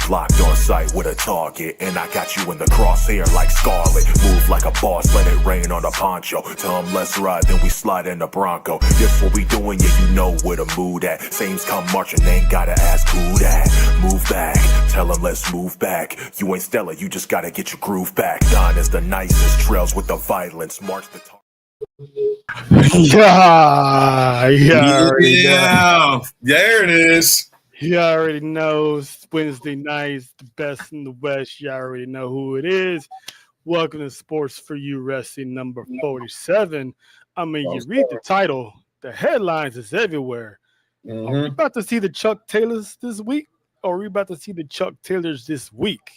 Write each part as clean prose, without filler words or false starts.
Locked on sight with a target, and I got you in the crosshair like Scarlet. Move like a boss, let it rain on a poncho. Tell them let's ride, then we slide in the Bronco. This what we doing, yeah, you know where the mood at. Sames come marching, they ain't gotta ask who that. Move back, tell them let's move back. You ain't Stella, you just gotta get your groove back. Don is the nicest, trails with the violence. March the Yeah, there it is. You already know it's Wednesday nights, the best in the West. You already know who it is. Welcome to Sports for You Wrestling number 47. I mean, you read the title, the headlines is everywhere. Are we about to see the Chuck Taylors this week? Or are we about to see the Chuck Taylors this week?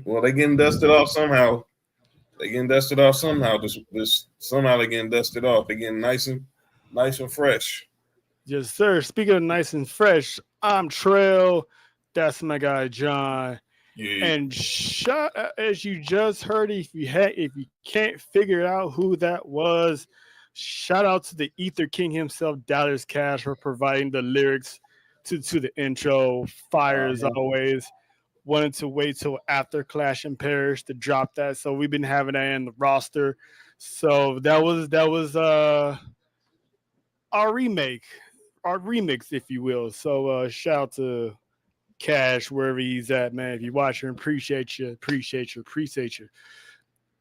Well, they getting dusted off somehow. Somehow they're getting dusted off. They're getting nice and fresh. Yes, sir. Speaking of nice and fresh, I'm Trail. That's my guy John. Yeah. And as you just heard, if you can't figure out who that was, shout out to the Ether King himself, Dallas Cash, for providing the lyrics to the intro. Fire as always. Wanted to wait till after Clash in Paris to drop that, so we've been having that in the roster. So that was our remix, if you will. So shout out to Cash wherever he's at, man. If you're watching, appreciate you.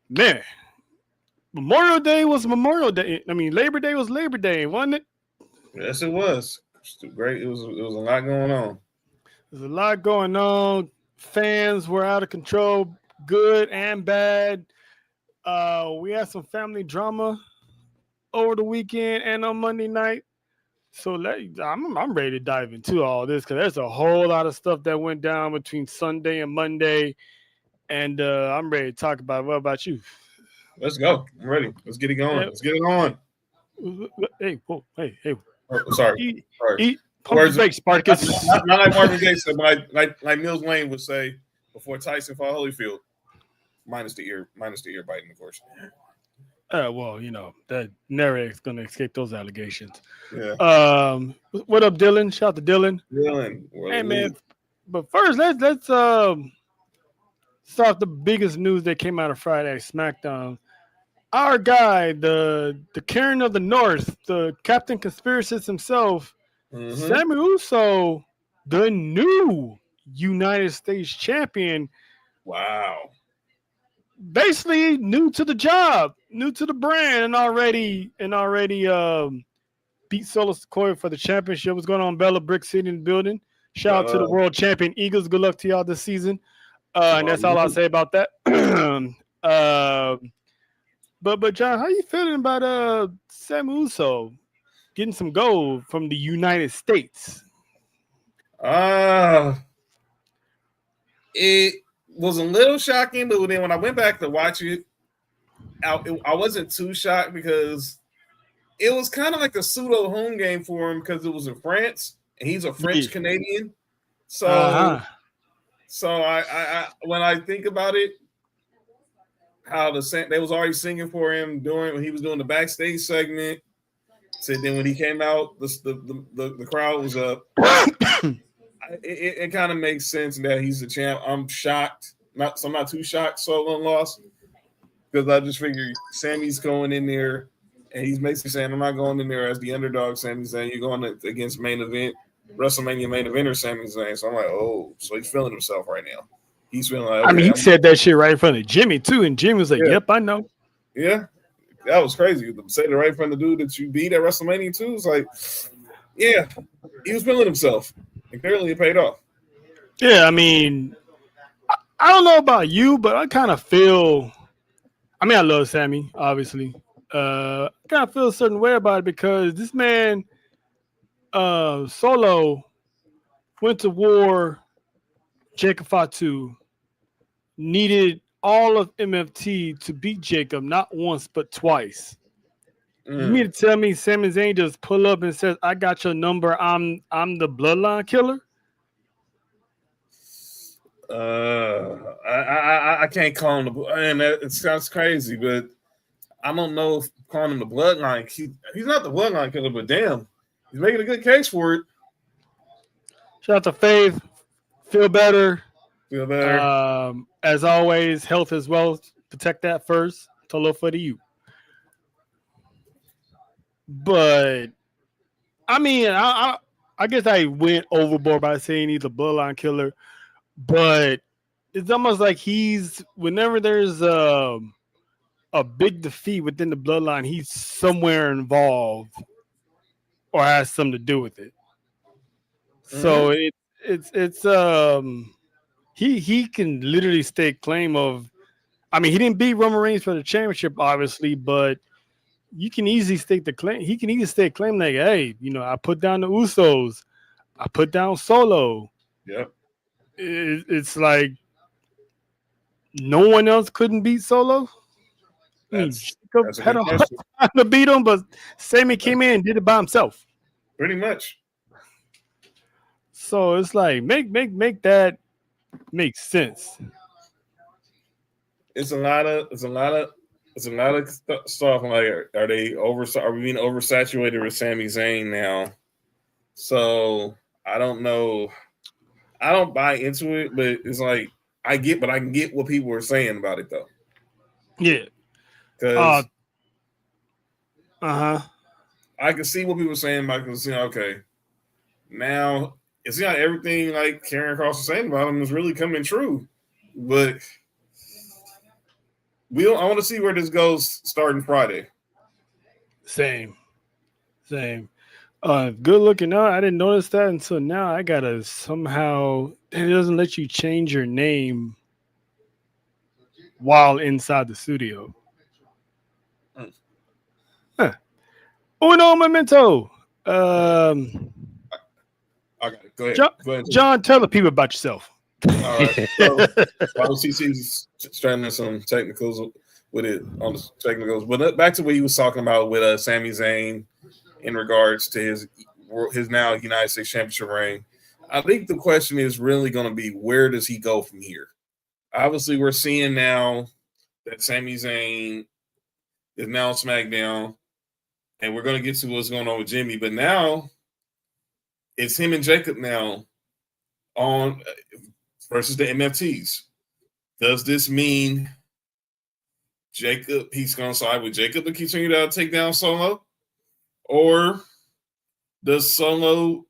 Man, Memorial Day was Memorial Day. I mean, Labor Day was Labor Day, wasn't it? Yes, it was. It was great. It was a lot going on. There's a lot going on. Fans were out of control, good and bad. We had some family drama over the weekend and on Monday night. So I'm ready to dive into all this because there's a whole lot of stuff that went down between Sunday and Monday, and I'm ready to talk about it. What about you? Let's go. I'm ready. Let's get it going. Let's get it on. Hey, whoa, hey. Oh, sorry. Eat pump fake, Spartacus. Not like Marvin Gaye said, but like Mills Lane would say before Tyson fought Holyfield, minus the ear biting, of course. Well, you know, that narrator's going to escape those allegations. Yeah. What up, Dylan? Shout out to Dylan. Hey, man. But first, let's start the biggest news that came out of Friday SmackDown. Our guy, the Karen of the North, the Captain Conspiracist himself, Sammy Uso, the new United States champion. Wow. Basically new to the job, new to the brand, and already beat Solo Sikoa for the championship. What's going on, Bella Brick City in the building? Shout out to the world champion Eagles. Good luck to y'all this season. And that's all I'll say about that. But John, how you feeling about Sam Uso getting some gold from the United States? It was a little shocking, but then when I went back to watch it, I wasn't too shocked because it was kind of like a pseudo home game for him because it was in France and he's a French Canadian. So I when I think about it, how they was already singing for him when he was doing the backstage segment. So then when he came out, the crowd was up. It kind of makes sense that he's the champ. I'm shocked. I'm not too shocked Solo lost because I just figured Sammy's going in there and he's basically saying, I'm not going in there as the underdog. Sammy's saying you're going against WrestleMania main eventer Sami Zayn. So I'm like, oh, so he's feeling himself right now. He's feeling like, okay, he said that shit right in front of Jimmy too, and Jimmy was like, yep, I know. Yeah, that was crazy. Say it right in front of the dude that you beat at WrestleMania too. It's like, yeah, he was feeling himself. And clearly it paid off. Yeah, I mean, I don't know about you, but I kind of feel – I mean, I love Sammy, obviously. I kind of feel a certain way about it because this man, Solo, went to war. Jacob Fatu needed all of MFT to beat Jacob, not once but twice. You mean to tell me Sami Zayn just pull up and says, I got your number, I'm the bloodline killer? I can't call him and it sounds crazy, but I don't know if calling him the bloodline. He's not the bloodline killer, but damn, he's making a good case for it. Shout out to Faith. Feel better. Feel better. As always, health as well. Protect that first. Tolo for the you. But I mean, I guess I went overboard by saying he's a bloodline killer. But it's almost like whenever there's a big defeat within the bloodline, he's somewhere involved or has something to do with it. So he can literally stake claim of. I mean, he didn't beat Roman Reigns for the championship, obviously, but you can easily stake the claim. He can easily stake claim like, hey, I put down the Usos, I put down Solo. Yep. It's like no one else couldn't beat Solo. That's had a hard time to beat him, but Sammy came in and did it by himself. Pretty much. So it's like make that make sense. It's a lot of stuff. Like, are we being oversaturated with Sami Zayn now? So I don't know. I don't buy into it, but it's like I can get what people are saying about it though. Yeah. Because I can see what people are saying about it. Okay, now it's not everything like Karen Cross was saying about him is really coming true, but I want to see where this goes starting Friday. Same. Good looking out. I didn't notice that until now. I gotta somehow. It doesn't let you change your name while inside the studio. Huh. Uno memento. Okay, go ahead. John, tell the people about yourself. All right. So, CC's struggling some technicals with it on the technicals, but back to what he was talking about with Sami Zayn in regards to his now United States Championship reign. I think the question is really going to be, where does he go from here? Obviously, we're seeing now that Sami Zayn is now on SmackDown, and we're going to get to what's going on with Jimmy. But now it's him and Jacob now on versus the MFTs. Does this mean he's going to side with Jacob and continue to take down Solo? Or does Solo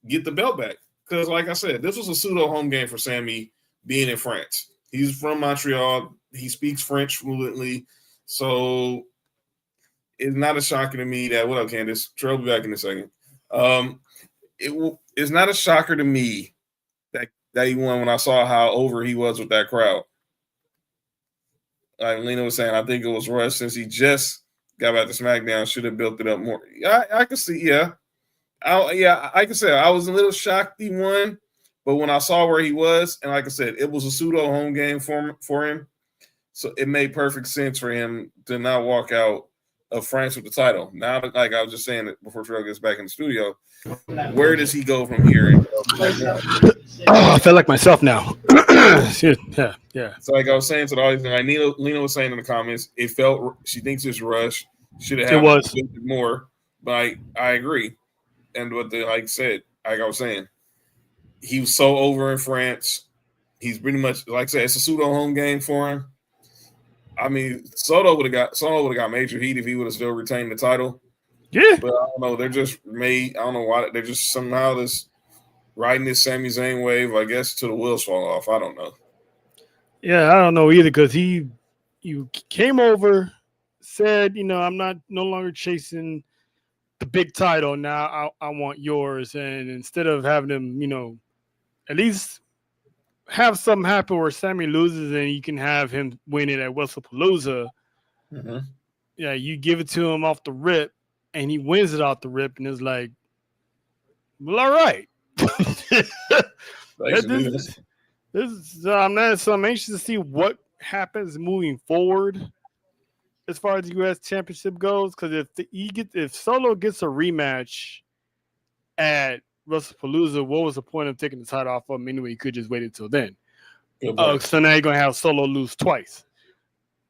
get the belt back? Because, like I said, this was a pseudo home game for Sami being in France. He's from Montreal. He speaks French fluently. So it's not a shocker to me that – what up, Candace? Trey will be back in a second. It's not a shocker to me that he won when I saw how over he was with that crowd. Like Lena was saying, I think it was rushed since he just got back to SmackDown. Should have built it up more. I can see, yeah. I can say I was a little shocked he won, but when I saw where he was, and like I said, it was a pseudo home game for him, so it made perfect sense for him to not walk out of France with the title. Now, like I was just saying it before Terrell gets back in the studio, where does he go from here? I feel like myself now. Yeah. So like I was saying to the audience, like Lena was saying in the comments, it felt she thinks it's rushed. Should have happened a bit more, but I agree. And what they said, like I was saying, he was so over in France. He's pretty much, like I said, it's a pseudo home game for him. I mean, Soto would have got major heat if he would have still retained the title. Yeah, but I don't know. They're just I don't know why they're just somehow this riding this Sami Zayn wave. I guess till the wheels fall off. I don't know. Yeah, I don't know either because you came over, said I'm no longer chasing the big title. Now I want yours, and instead of having him, at least have something happen where Sammy loses and you can have him win it at WrestlePalooza. Mm-hmm. Yeah, you give it to him off the rip, and he wins it off the rip, and it's like, well, all right. I'm anxious to see what happens moving forward as far as the U.S. Championship goes. Because if Solo gets a rematch at WrestlePalooza, what was the point of taking the title off of him anyway? You could just wait until then. So now you're gonna have Solo lose twice.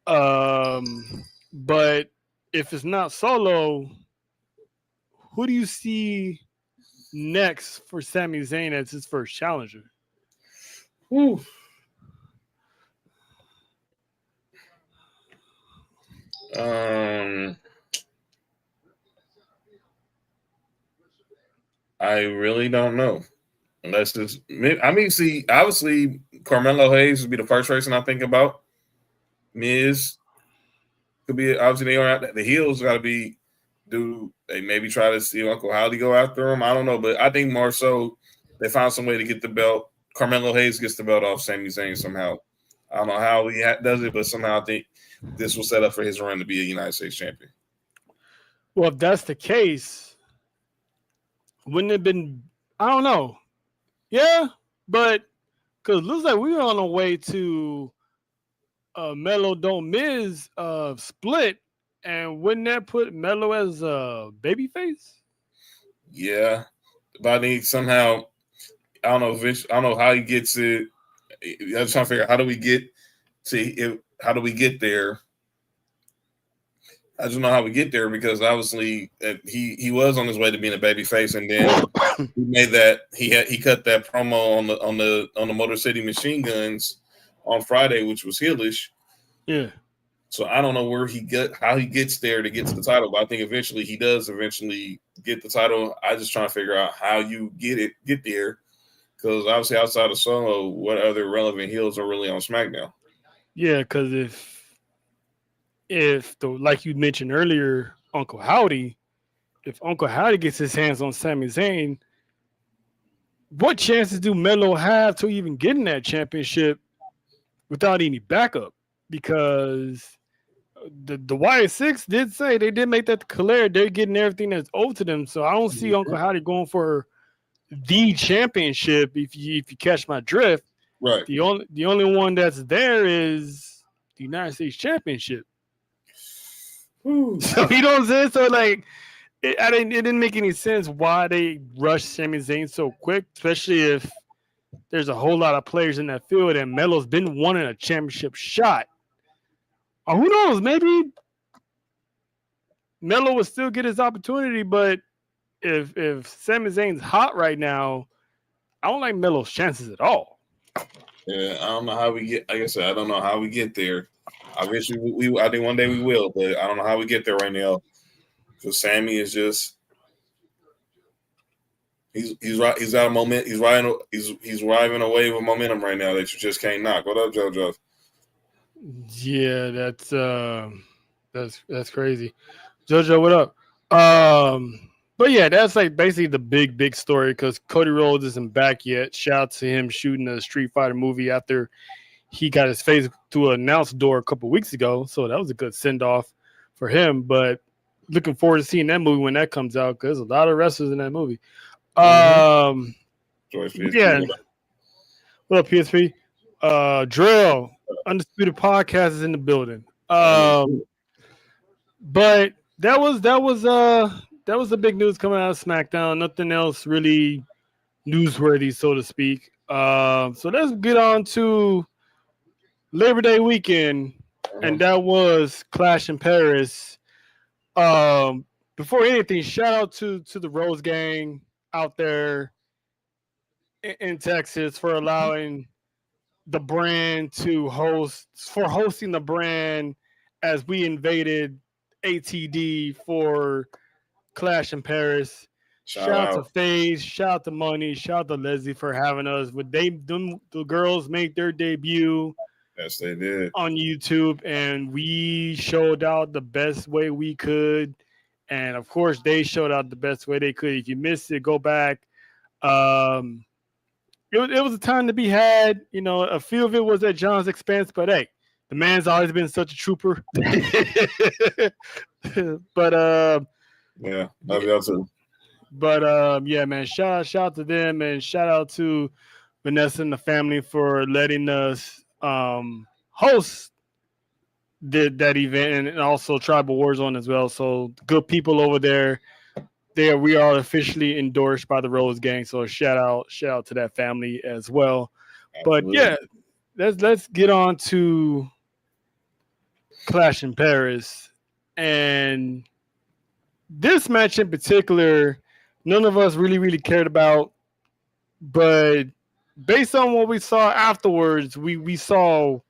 But if it's not Solo, who do you see next for Sami Zayn as his first challenger? Whew. I really don't know. Unless this, I mean, see, obviously, Carmelo Hayes would be the first person I think about. Miz could be obviously they are the heels got to be. Do they maybe try to see Uncle Howdy go after him? I don't know, but I think more so they found some way to get the belt. Carmelo Hayes gets the belt off Sami Zayn somehow. I don't know how he does it, but somehow I think this was set up for his run to be a United States champion. Well, if that's the case, wouldn't it have been? I don't know. Yeah, but because it looks like we were on our way to Melo Don't Miz split, and wouldn't that put Melo as a babyface? Yeah, but I think somehow I don't know. I don't know how he gets it. I'm trying to figure out how do we get there. I just know how we get there because obviously he was on his way to being a babyface, and then he made that he cut that promo on the Motor City Machine Guns on Friday, which was heelish. Yeah. So I don't know how he gets there to get to the title, but I think he does get the title. I just trying to figure out how you get there, because obviously outside of Solo, what other relevant heels are really on SmackDown? Yeah, because if like you mentioned earlier, if Uncle Howdy gets his hands on Sami Zayn, what chances do Melo have to even get in that championship without any backup? Because the Y6 did say they did make that clear. They're getting everything that's owed to them. So I don't see Uncle Howdy going for the championship. If you catch my drift, right? The only one that's there is the United States Championship. Ooh. So you know what I'm saying? So like, it didn't make any sense why they rushed Sami Zayn so quick, especially if there's a whole lot of players in that field and Melo's been wanting a championship shot. Or who knows? Maybe Melo will still get his opportunity, but if Sami Zayn's hot right now, I don't like Melo's chances at all. Yeah, I don't know how we get. Like I said, I don't know how we get there. I wish I think one day we will, but I don't know how we get there right now. Because Sammy is just he's right. He's got a moment. He's riding a wave of momentum right now that you just can't knock. What up, JoJo? Yeah, that's crazy. JoJo, what up? But yeah, that's like basically the big story because Cody Rhodes isn't back yet. Shout out to him shooting a Street Fighter movie after he got his face through an announce door a couple weeks ago. So that was a good send off for him. But looking forward to seeing that movie when that comes out because there's a lot of wrestlers in that movie. Yeah. What up, PSP? Drill, Undisputed Podcast is in the building. But that was the big news coming out of SmackDown. Nothing else really newsworthy, so to speak. So let's get on to Labor Day weekend, and that was Clash in Paris. Before anything, shout out to the Rose Gang out there in Texas for allowing the brand to hosting the brand as we invaded ATD for Clash in Paris. Shout out to FaZe, shout out to Money, shout out to Leslie for having us. The girls made their debut. Yes, they did. On YouTube, and we showed out the best way we could. And of course, they showed out the best way they could. If you missed it, go back. It was a time to be had. You know, a few of it was at John's expense, but hey, the man's always been such a trooper. But yeah, love y'all too. But yeah, man, shout out to them, and shout out to Vanessa and the family for letting us host that event, and also Tribal Warzone as well. So good people over there. We are officially endorsed by the Rose Gang. So shout out to that family as well. Absolutely. But yeah, let's get on to Clash in Paris. And this match in particular, none of us really cared about. But based on what we saw afterwards, we saw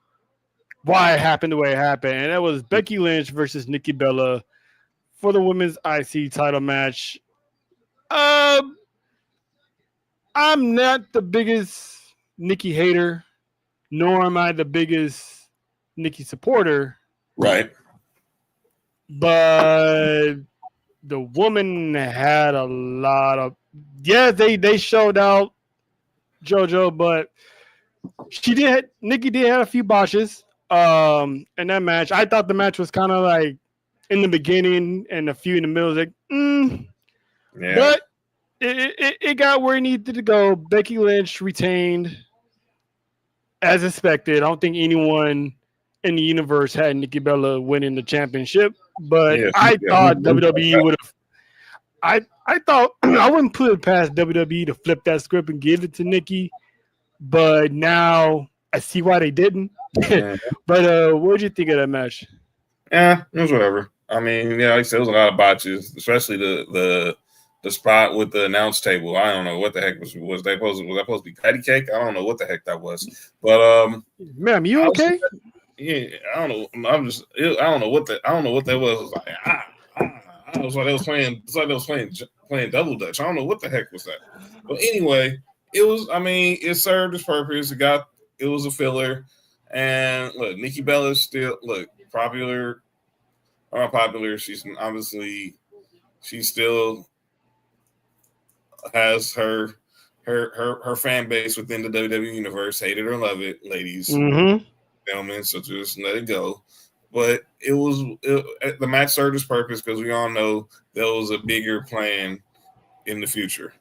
why it happened the way it happened. And that was Becky Lynch versus Nikki Bella for the women's IC title match. I'm not the biggest Nikki hater, nor am I the biggest Nikki supporter. Right. But the woman had a lot of they showed out JoJo, but Nikki did have a few botches in that match. I thought the match was kind of like in the beginning and a few in the middle, like Yeah. But it got where it needed to go. Becky Lynch retained as expected. I don't think anyone in the universe had Nikki Bella winning the championship, but I thought WWE would have. I thought I wouldn't put it past WWE to flip that script and give it to Nikki, but now I see why they didn't. But what did you think of that match? Yeah, it was whatever. I mean, like I said, it was a lot of botches, especially the spot with the announce table. I don't know what the heck was that supposed to be patty cake? I don't know what the heck that was. But ma'am, you okay? Yeah, I don't know. I don't know what that was. It was like it was like they was playing. It's like they was playing double dutch. I don't know what the heck was that. But anyway, it was. I mean, it served its purpose. It was a filler. And look, Nikki Bella is still popular or unpopular. She's obviously she still has her fan base within the WWE universe. Hate it or love it, ladies, gentlemen. So just let it go. But the match served its purpose because we all know there was a bigger plan in the future.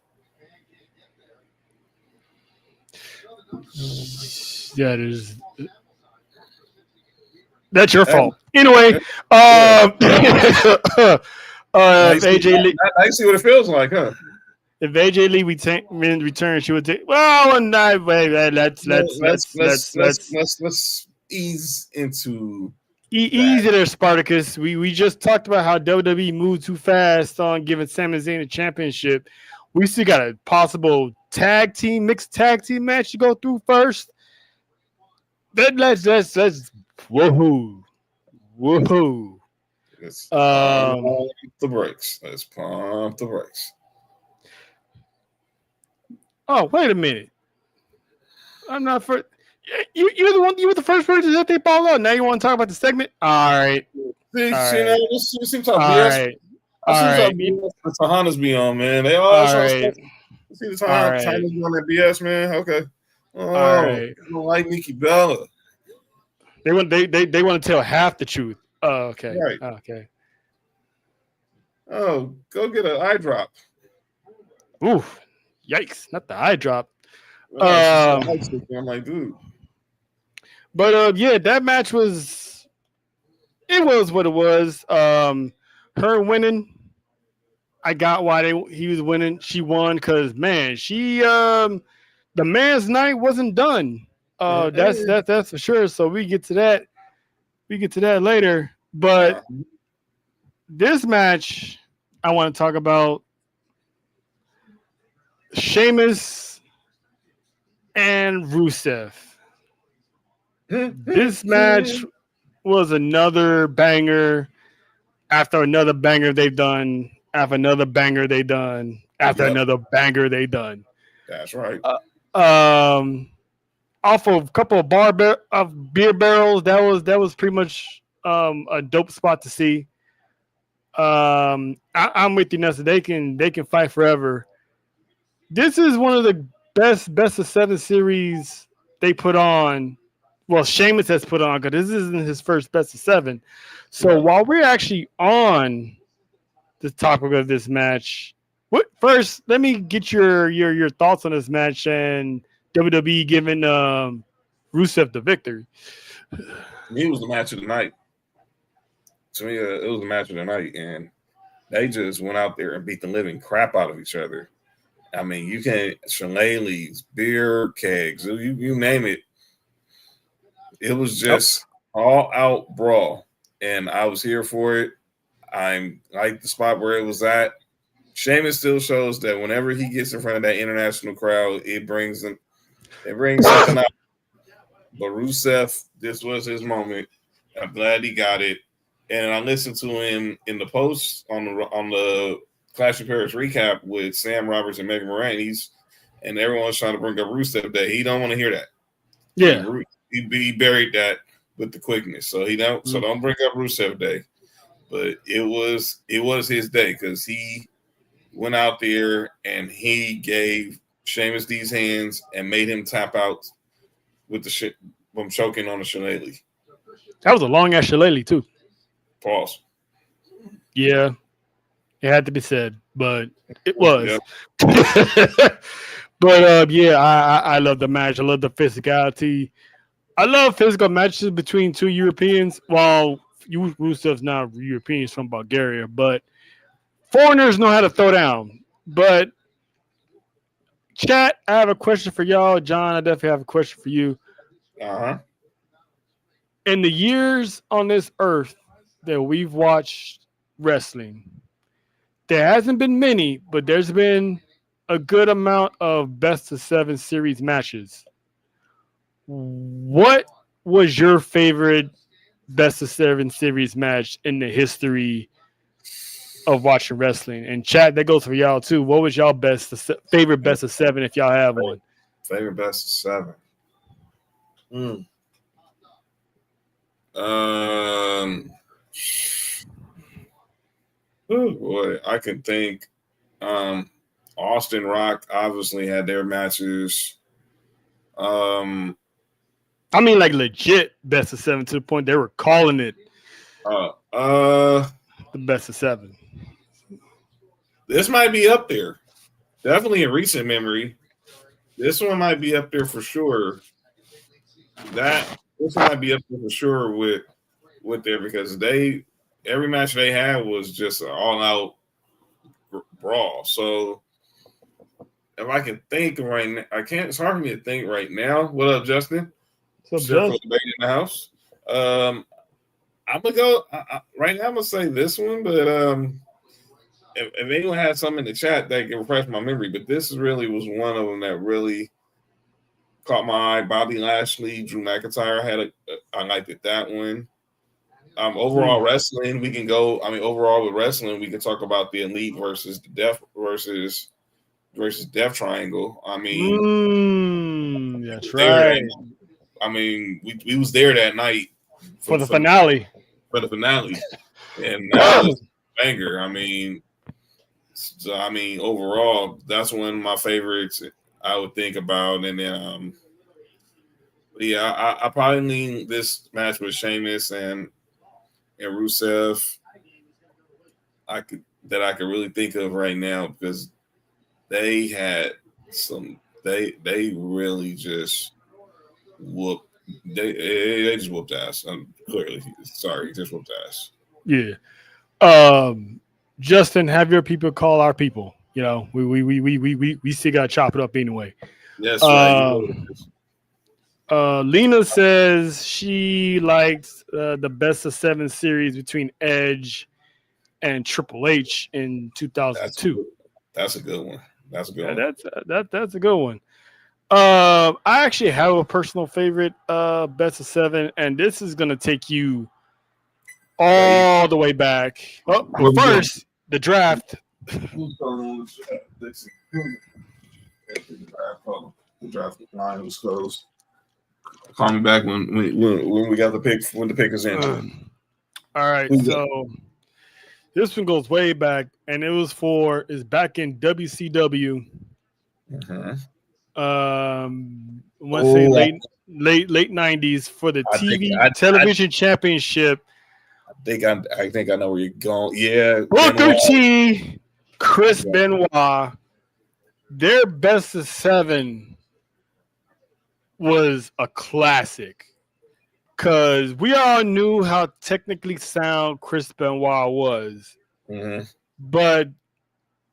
Yeah, it is. That's your fault. Anyway, AJ Lee. I see what it feels like, huh? If AJ Lee return, she would take. Well, no, wait. Let's ease into. Easy there, Spartacus. We just talked about how WWE moved too fast on giving Sami Zayn a championship. We still got a possible mixed tag team match to go through first. But let's woohoo. Let's pump the brakes. Let's pump the brakes. Oh, wait a minute. I'm not for. You're the one. You were the first person that they ball out. Now you want to talk about the segment? All right. This seems like BS. The Tahanas be on, man. They all right. See the Tahanas be on that BS, man. Okay. Oh, I don't like Nikki Bella. They want to tell half the truth. Oh, okay. Right. Okay. Oh, go get an eye drop. Oof. Yikes. Not the eye drop. I'm like, dude. But yeah, that match was what it was. Her winning, I got why he was winning. She won because man, the man's night wasn't done. That's for sure. So we get to that. We get to that later. But this match, I want to talk about Sheamus and Rusev. This match was another banger after another banger they've done, after another banger they done, after another banger they done. That's right. Off of a couple of beer barrels, that was pretty much a dope spot to see. I'm with you, Nessa. They can fight forever. This is one of the best of 7 series they put on. Well, Sheamus has put on because this isn't his first best of 7. So while we're actually on the topic of this match, first let me get your thoughts on this match and WWE giving Rusev the victory. It was the match of the night. To me, it was the match of the night, and they just went out there and beat the living crap out of each other. I mean, you can shillelaghs, beer kegs, you name it. It was just all out brawl, and I was here for it. I'm like the spot where it was at. Sheamus still shows that whenever he gets in front of that international crowd, it brings something out. But Rusev, this was his moment. I'm glad he got it. And I listened to him in the post on the Clash of Paris recap with Sam Roberts and Megan Moran. And everyone's trying to bring up Rusev Day. He don't want to hear that. Yeah, he buried that with the quickness. So don't bring up Rusev Day. But it was his day because he went out there and he gave Sheamus these hands and made him tap out with the shit from choking on the shillelagh. that was a long ass shillelagh too. Pause. Yeah, it had to be said, but it was. Yep. But yeah, I love the match. I love the physicality. I love physical matches between two Europeans. While Rusev's not European, he's from Bulgaria, but foreigners know how to throw down. But chat, I have a question for y'all. John, I definitely have a question for you. Uh-huh. In the years on this earth that we've watched wrestling, there hasn't been many, but there's been a good amount of best of 7 series matches. What was your favorite best of 7 series match in the history of watching wrestling? And chat, that goes for y'all too. What was y'all favorite best of 7 if y'all have one? Favorite best of 7. Oh boy, I can think. Austin Rock obviously had their matches. I mean, like legit best of 7 to the point they were calling it the best of 7. This might be up there. Definitely in recent memory. This one might be up there for sure. This one might be up there for sure with there because every match they had was just an all out brawl. So if I can think right now, it's hard for me to think right now. What up, Justin? What's up, Justin? In the house. I'm gonna go right now. I'm gonna say this one, but if anyone has something in the chat that can refresh my memory, but this really was one of them that really caught my eye. Bobby Lashley, Drew McIntyre I liked it, that one. Overall wrestling, we can go. I mean, overall with wrestling, we can talk about the Elite versus the Death versus Death Triangle. I mean, that's right. I mean, we was there that night for the finale. For the finale, and that was a banger. I mean, overall, that's one of my favorites. I would think about, and then, I probably lean this match with Sheamus and Rusev. I could really think of right now because they had they really just whooped. They just whooped ass. Clearly, sorry, just whooped ass. Yeah. Justin, have your people call our people. You know, we still got to chop it up anyway. Yes, right. Lena says she liked the best of 7 series between Edge and Triple H in 2002. That's a good one. That's a good one. That's a good one. I actually have a personal favorite best of 7, and this is gonna take you all the way back. Oh, first the draft. Who's going on the draft line was closed. Call me back when we got the pick when the pick is in. All right, so this one goes way back, and it's back in WCW. Let's say late 90s for the television championship. I think I know where you're going. Yeah, Booker T, Chris Benoit, their best of 7 was a classic because we all knew how technically sound Chris Benoit was, but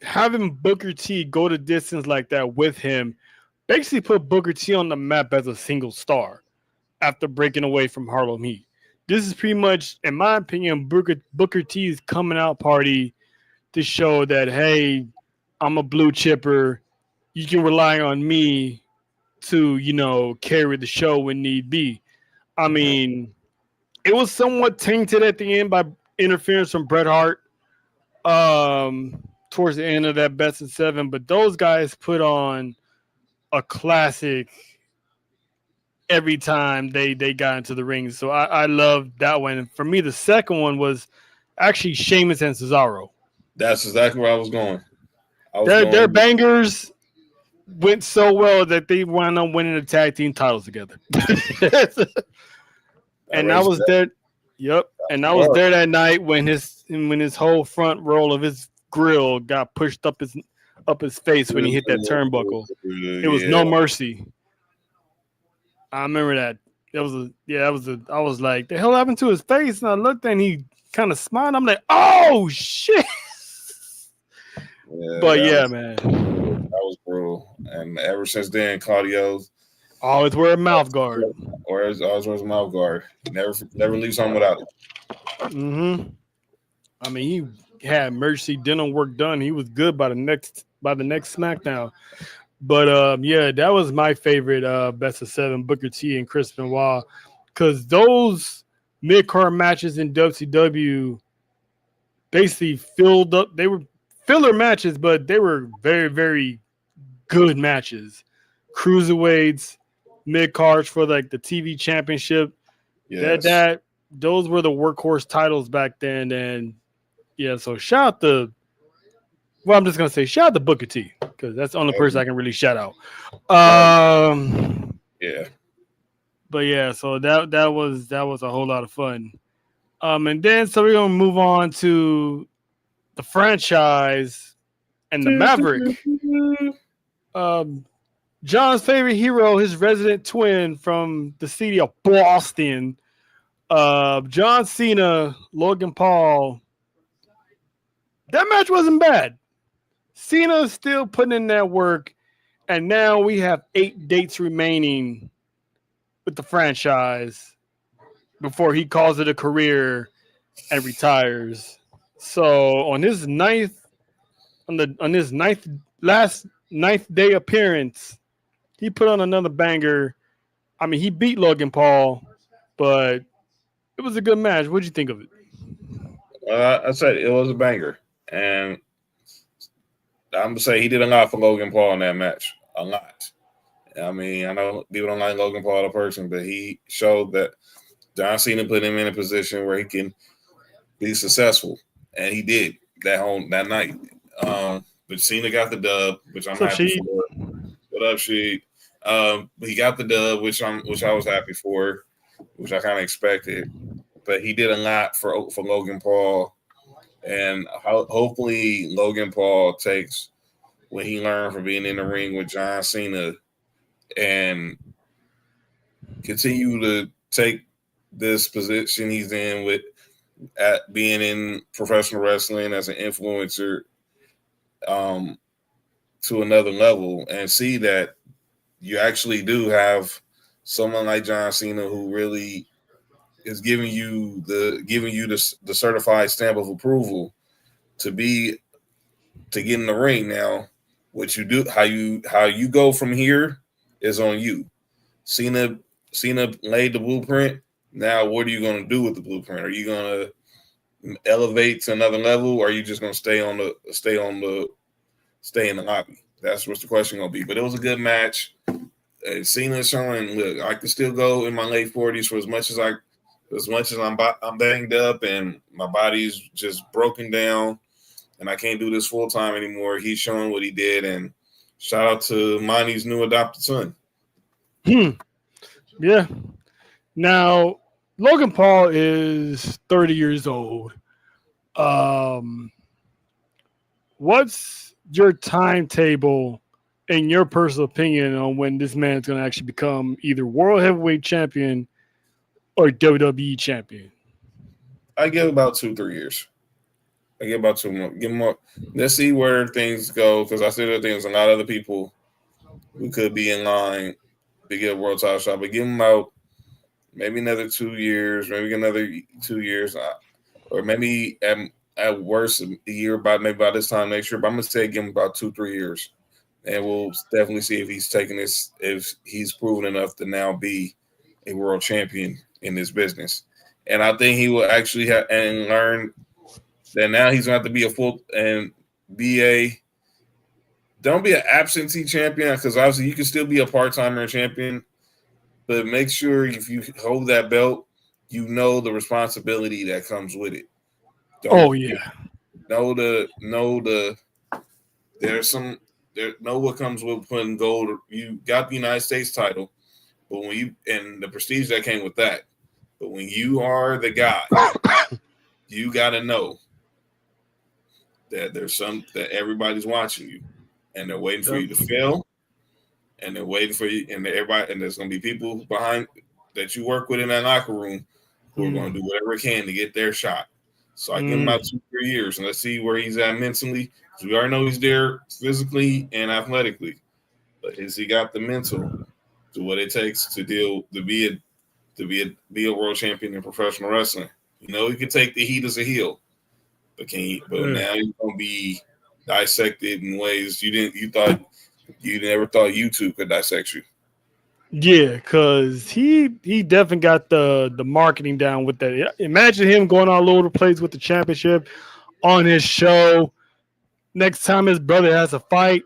having Booker T go the distance like that with him basically put Booker T on the map as a single star after breaking away from Harlem Heat. This is pretty much, in my opinion, Booker T's coming out party to show that, hey, I'm a blue chipper. You can rely on me to, carry the show when need be. I mean, it was somewhat tainted at the end by interference from Bret Hart towards the end of that best of 7, but those guys put on a classic every time they got into the ring. So I loved that one. And for me, the second one was actually Sheamus and Cesaro. That's exactly where I was going. Their bangers went so well that they wound up winning the tag team titles together. And I was there. Yep. And I was there that night when his whole front roll of his grill got pushed up his face when he hit that turnbuckle. It was no mercy. I remember that. I was like, the hell happened to his face? And I looked and he kind of smiled. I'm like, oh shit. Yeah, but yeah, man. That was brutal. And ever since then, Claudio's always wear a mouth guard. Or always wears a mouth guard. Never leaves home without it. Mm-hmm. I mean, he had emergency dental work done. He was good by the next SmackDown. But yeah, that was my favorite best of 7, Booker T and Chris Benoit, because those mid-card matches in WCW basically filled up. They were filler matches, but they were very, very good matches. Cruiserweights, mid-cards for like the TV championship. Yes. That those were the workhorse titles back then. And yeah, so shout out to, well, I'm just gonna say shout out to Booker T, because that's the only person I can really shout out. Yeah. But yeah, so that was a whole lot of fun. And then so we're gonna move on to the franchise and the Maverick. John's favorite hero, his resident twin from the city of Boston. John Cena, Logan Paul. That match wasn't bad. Cena's still putting in that work, and now we have 8 dates remaining with the franchise before he calls it a career and retires. So on his ninth day appearance, he put on another banger. I mean, he beat Logan Paul, but it was a good match. What'd you think of it? I said it was a banger, and I'm gonna say he did a lot for Logan Paul in that match. A lot. I mean, I know people don't like Logan Paul, the person, but he showed that John Cena put him in a position where he can be successful, and he did that night. But Cena got the dub, which I'm happy for. What up, she? He got the dub, which I was happy for, which I kind of expected. But he did a lot for Logan Paul, and hopefully Logan Paul takes what he learned from being in the ring with John Cena and continue to take this position he's in with at being in professional wrestling as an influencer to another level, and see that you actually do have someone like John Cena who really is giving you the certified stamp of approval to get in the ring. Now, what you do, how you go from here is on you. Cena laid the blueprint. Now, what are you going to do with the blueprint? Are you going to elevate to another level, or are you just going to stay in the lobby? That's what the question going to be. But it was a good match. Cena showing, look, I can still go in my late 40s for as much as I'm banged up and my body's just broken down and I can't do this full time anymore. He's showing what he did, and shout out to Monty's new adopted son. Yeah. Now, Logan Paul is 30 years old. What's your timetable, in your personal opinion, on when this man is going to actually become either World Heavyweight Champion or WWE Champion? I give about 2-3 years. I give about 2 more. Give more. Let's see where things go, because I see that there's a lot of other people who could be in line to get a world title shot. But give him about maybe another 2 years, maybe another 2 years, or maybe at worst a year, maybe by this time next year. But I'm gonna say give him about 2-3 years, and we'll definitely see if he's taking this, if he's proven enough to now be a world champion in this business. And I think he will actually have and learn that now he's going to have to be a full and be a don't be an absentee champion, because obviously you can still be a part-timer champion, but make sure if you hold that belt, you know the responsibility that comes with it. Oh yeah. Know what comes with putting gold. You got the United States title, but when you and the prestige that came with that, but when you are the guy, you got to know that that everybody's watching you, and they're waiting for you to fail, and they're waiting for you, and there's going to be people behind that you work with in that locker room who are going to do whatever they can to get their shot. So I give him about 2-3 years, and let's see where he's at mentally. We already know he's there physically and athletically, but has he got the mental to what it takes to be a world champion in professional wrestling? You know, he can take the heat as a heel, but now he's gonna be dissected in ways you never thought YouTube could dissect you. Yeah, because he definitely got the marketing down with that. Imagine him going all over the place with the championship on his show. Next time his brother has a fight,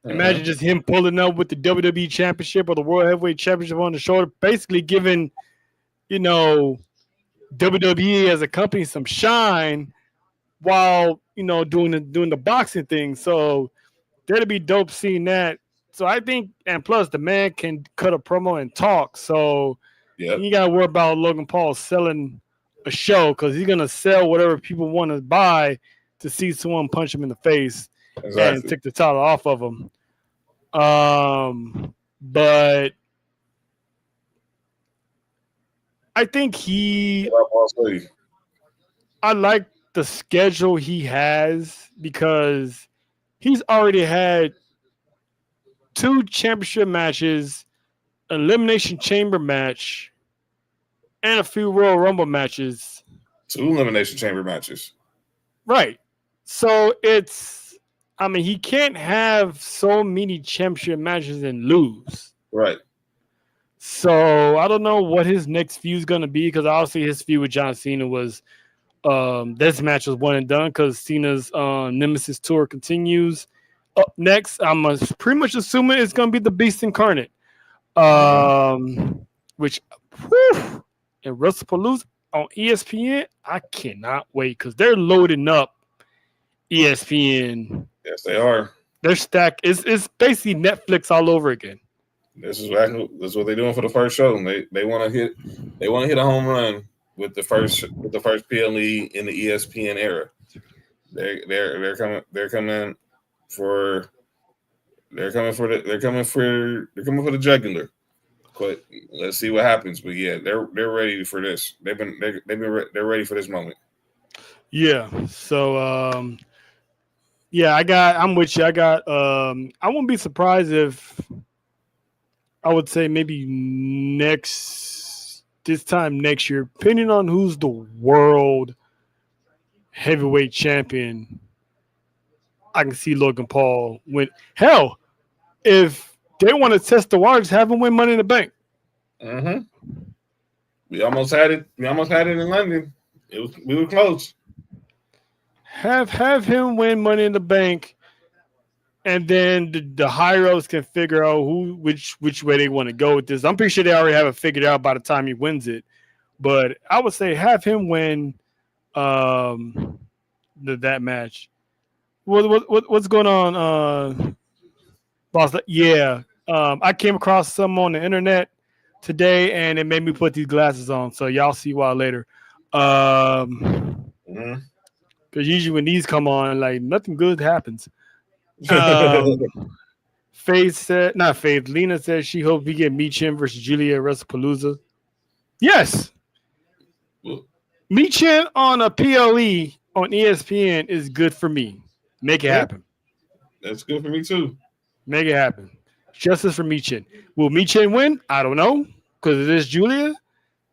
imagine just him pulling up with the WWE Championship or the World Heavyweight Championship on the shoulder, basically giving, WWE as a company some shine while, doing the boxing thing. So that'd be dope seeing that. So I think, and plus the man can cut a promo and talk. So you got to worry about Logan Paul selling a show, because he's going to sell whatever people want to buy to see someone punch him in the face and take the title off of him. But I think I like the schedule he has, because he's already had 2 championship matches, an Elimination Chamber match, and a few Royal Rumble matches. 2 Elimination Chamber matches. Right. So he can't have so many championship matches and lose. Right. So I don't know what his next feud is going to be, because obviously his feud with John Cena was this match was one and done, because Cena's Nemesis tour continues. Up next, I'm pretty much assuming it's going to be the Beast Incarnate, which in WrestlePalooza on ESPN, I cannot wait, because they're loading up ESPN. Yes, they are. They're stacked. It's basically Netflix all over again. This is what they're doing for the first show. They want to hit a home run with the first PLE in the ESPN era. They're coming for the jugular. But let's see what happens. But yeah, they're ready for this. They're ready for this moment. Yeah. So I'm with you. I won't be surprised if, I would say maybe this time next year, depending on who's the world heavyweight champion, I can see Logan Paul win. Hell, if they want to test the waters, have him win Money in the Bank. We almost had it. We almost had it in London. We were close. Have him win Money in the Bank, and then the higher-ups can figure out which way they want to go with this. I'm pretty sure they already have it figured out by the time he wins it. But I would say have him win that match. What's going on, boss? Yeah, I came across some on the internet today, and it made me put these glasses on. So y'all see why later. Because usually when these come on, like nothing good happens. Lena said she hoped we get Michin versus Julia at WrestlePalooza. Yes. Michin on a PLE on ESPN is good for me. Make it happen. That's good for me too. Make it happen. Justice for Michin. Will Michin win? I don't know, because it is Julia.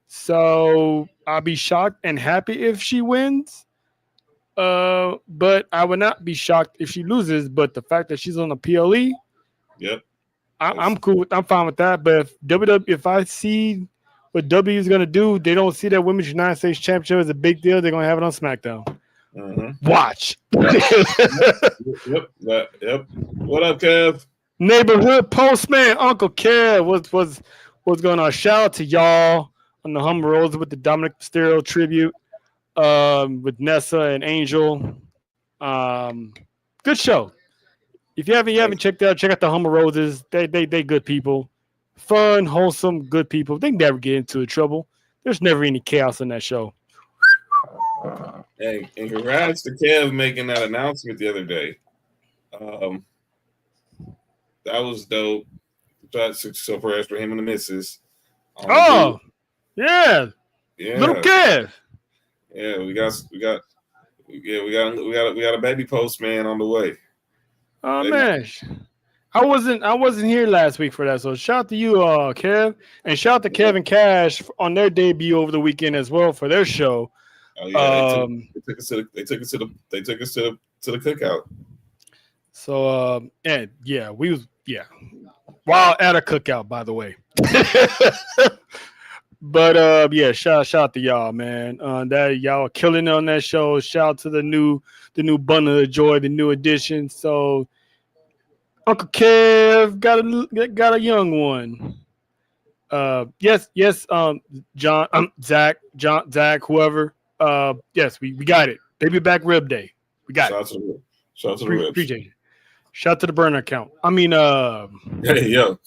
So I'll be shocked and happy if she wins. But I would not be shocked if she loses. But the fact that she's on the PLE, Yep. I'm cool. I'm fine with that. But if I see what W is gonna do, they don't see that Women's United States Championship as a big deal. They're gonna have it on SmackDown. Watch. Yep. Yep. What up, Kev? Neighborhood postman, Uncle Kev. What's going on? Shout out to y'all on the Humble Rose with the Dominic Mysterio tribute. With Nessa and Angel. Good show. If you haven't checked out, check out the Humble Roses. They good people. Fun, wholesome, good people. They never get into trouble. There's never any chaos in that show. Hey, and congrats to Kev making that announcement the other day. That was dope. That's so for him and the missus. Yeah. Little Kev. Yeah, we got a baby postman on the way. Oh man, I wasn't here last week for that. So shout out to you, Kev, and shout out to Kevin Cash on their debut over the weekend as well for their show. Oh yeah, they took us to the cookout. So we was while at a cookout, by the way. But shout out to y'all, man. That y'all are killing on that show. Shout out to the new bundle of joy, the new edition. So Uncle Kev got a young one. Yes, John, Zach, whoever. Yes, we got it. Baby back rib day. We got it. Shout out to the ribs. Appreciate it. Shout out to the burner account. I mean, hey yo.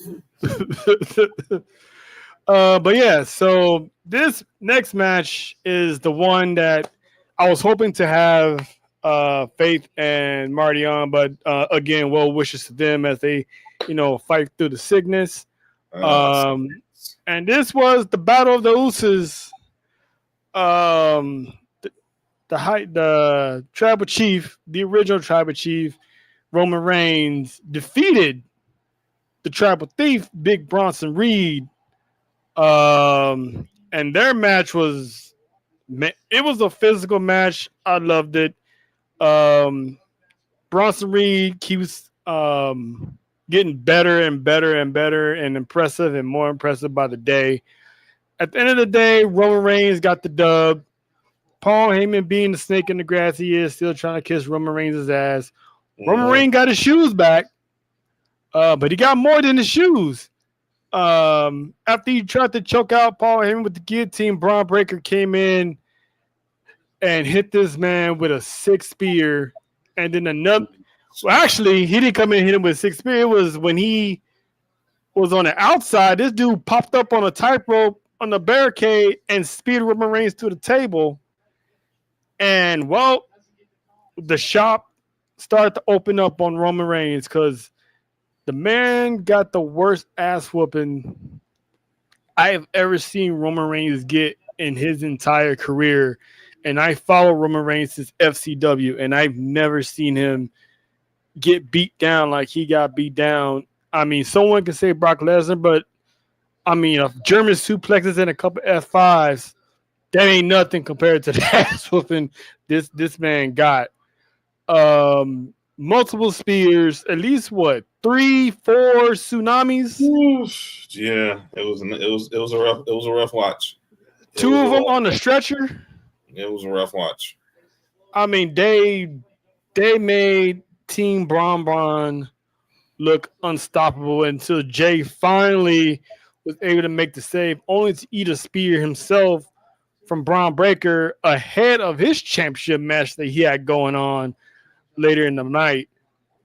But yeah, so this next match is the one that I was hoping to have Faith and Marty on, but again, well wishes to them as they, fight through the sickness. And this was the Battle of the Usos. The tribal chief, the original tribal chief, Roman Reigns, defeated the tribal thief, Big Bronson Reed. And their match was a physical match. I loved it. Bronson Reed keeps getting better and better and better and impressive and more impressive by the day. At the end of the day, Roman Reigns got the dub. Paul Heyman, being the snake in the grass he is, still trying to kiss Roman Reigns' ass. Roman Reigns got his shoes back, but he got more than his shoes. After he tried to choke out Paul Heyman with the guillotine, Braun Breaker came in and hit this man with a 6 spear, and then another. Well, actually, he didn't come in and hit him with a 6 spear. It was when he was on the outside. This dude popped up on a tightrope on the barricade and speared Roman Reigns to the table. And well, the shop started to open up on Roman Reigns because the man got the worst ass whooping I have ever seen Roman Reigns get in his entire career. And I follow Roman Reigns since FCW, and I've never seen him get beat down like he got beat down. I mean, someone can say Brock Lesnar, but I mean, a German suplexes and a couple F5s, that ain't nothing compared to the ass whooping this man got. Multiple spears, at least 3-4 tsunamis. Yeah, it was a rough watch. Two of them on the stretcher. It was a rough watch. I mean, they made Team Braun look unstoppable until Jay finally was able to make the save, only to eat a spear himself from Braun Breaker ahead of his championship match that he had going on later in the night.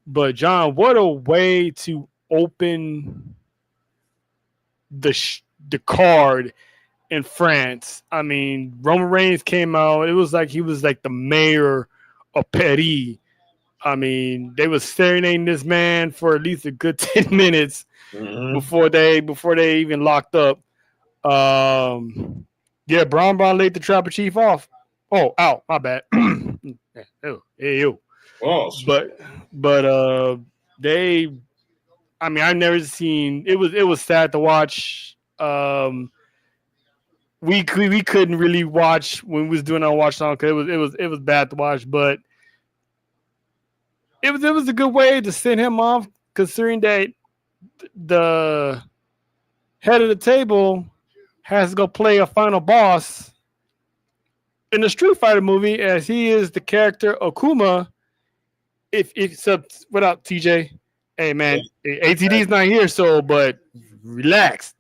But John, what a way to open the card in France. I mean, Roman Reigns came out. It was like he was like the mayor of Paris. I mean, they was serenading this man for at least a good 10 minutes before they even locked up. Yeah, Braun laid the trapper chief off. Oh, out. My bad. Ew. Oh, but they, I mean, I've never seen. It was sad to watch. we couldn't really watch when we was doing our watch on because it was bad to watch, but it was a good way to send him off, considering that the head of the table has to go play a final boss in the Street Fighter movie, as he is the character Okuma. If so, without TJ, hey man, ATD's not here, so but relax.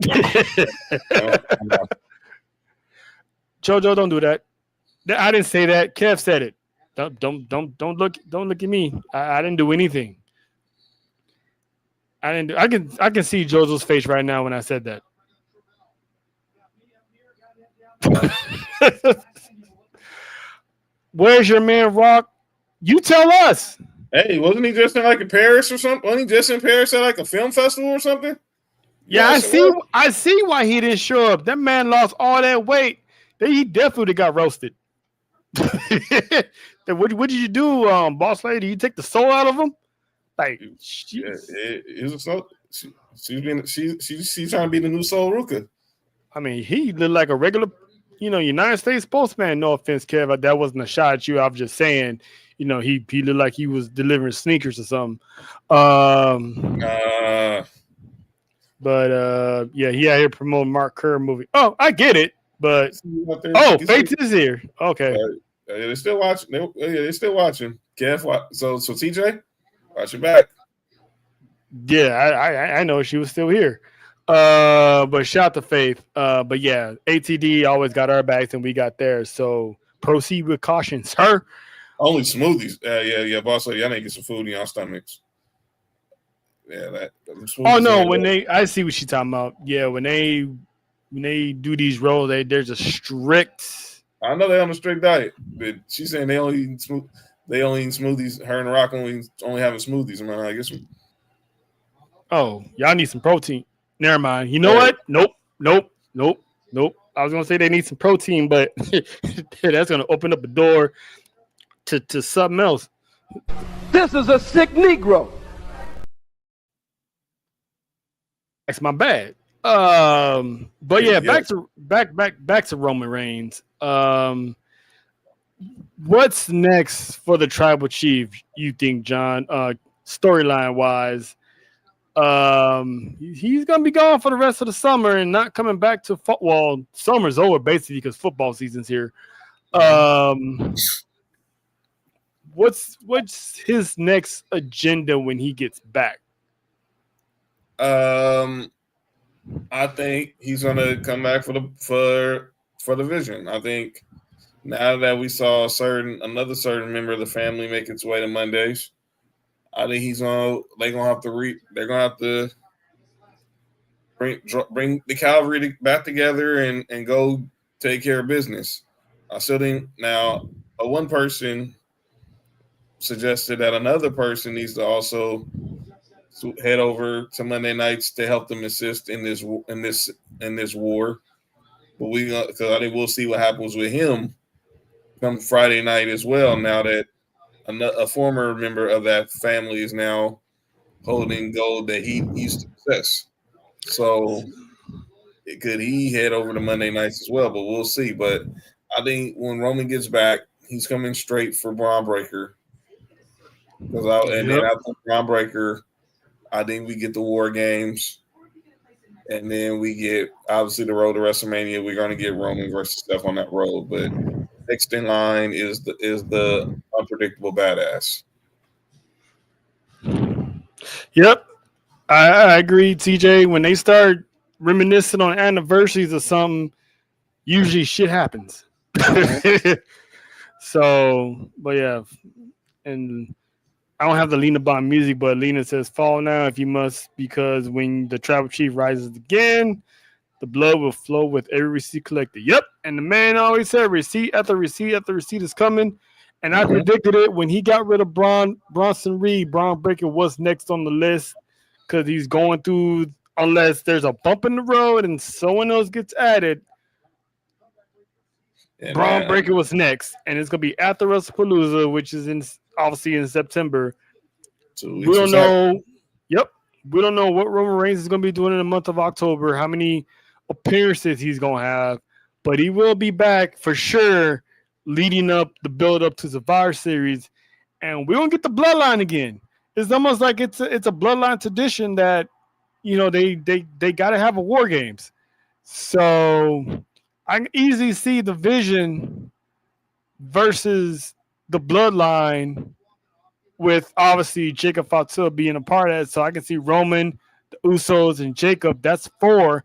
Jojo, don't do that. I didn't say that. Kev said it. Don't look at me. I didn't do anything. I can see Jojo's face right now when I said that. Where's your man Rock? You tell us. Hey, wasn't he just in like in Paris or something? Wasn't he just in Paris at like a film festival or something? Yeah, I see why he didn't show up. That man lost all that weight. He definitely got roasted. What did you do, boss lady? You take the soul out of him? Like, she's trying to be the new Soul Ruka. I mean, he looked like a regular, United States postman. No offense, Kev, that wasn't a shot at you. I was just saying, he looked like he was delivering sneakers or something. But yeah, he out here promoting Mark Kerr movie. Oh, I get it, but Faith is here. Okay, they're still watching. They're still watching. Kev, so TJ, watch your back. Yeah, I know she was still here. But shout to Faith. But yeah, ATD always got our backs and we got theirs. So proceed with caution, sir. Only smoothies. Yeah, boss lady, y'all need to get some food in y'all stomachs. Yeah, Oh no, I see what she's talking about. Yeah, when they do these rolls, they're just strict. I know they're on a strict diet, but she's saying they only eat smoothies. Her and Rock only having smoothies. I guess. Oh, y'all need some protein. Never mind. You know what? Nope. I was gonna say they need some protein, but that's gonna open up a door to something else. This is a sick Negro. That's my bad. But yeah, back to Roman Reigns. What's next for the Tribal Chief, you think, John? Storyline wise, he's gonna be gone for the rest of the summer and not coming back to well, summer's over basically because football season's here. What's his next agenda when he gets back? I think he's gonna come back for the Vision. I think now that we saw another certain member of the family make its way to Mondays, I think they're gonna have to bring the cavalry back together and go take care of business. I still think now one person suggested that another person needs to also head over to Monday nights to help them assist in this war. But because I think we'll see what happens with him come Friday night as well. Now that a former member of that family is now holding gold that he used to possess, so could he head over to Monday nights as well? But we'll see. But I think when Roman gets back, he's coming straight for Braun Breaker. Then after Braun Breaker, I think we get the War Games, and then we get obviously the road to WrestleMania. We're going to get Roman versus Steph on that road, but next in line is the unpredictable badass. Yep, I agree, TJ. When they start reminiscing on anniversaries of something, usually shit happens. So, but yeah, and I don't have the Lena Bond music, but Lena says, "Fall now if you must, because when the Tribal Chief rises again, the blood will flow with every receipt collected." Yep, and the man always said, "Receipt after receipt after receipt is coming." And I predicted it when he got rid of Bronson Reed. Braun Breaker was next on the list because he's going through, unless there's a bump in the road and someone else gets added. Yeah, Braun Breaker was next, and it's gonna be after WrestlePalooza, which is obviously in September. We don't know. Yep, we don't know what Roman Reigns is gonna be doing in the month of October. How many appearances he's gonna have, but he will be back for sure, leading up the build up to Survivor Series, and we won't get the bloodline again. It's almost like it's a bloodline tradition that they got to have a War Games. So I can easily see the Vision versus the bloodline, with obviously Jacob Fatu being a part of it. So I can see Roman, the Usos, and Jacob. That's 4.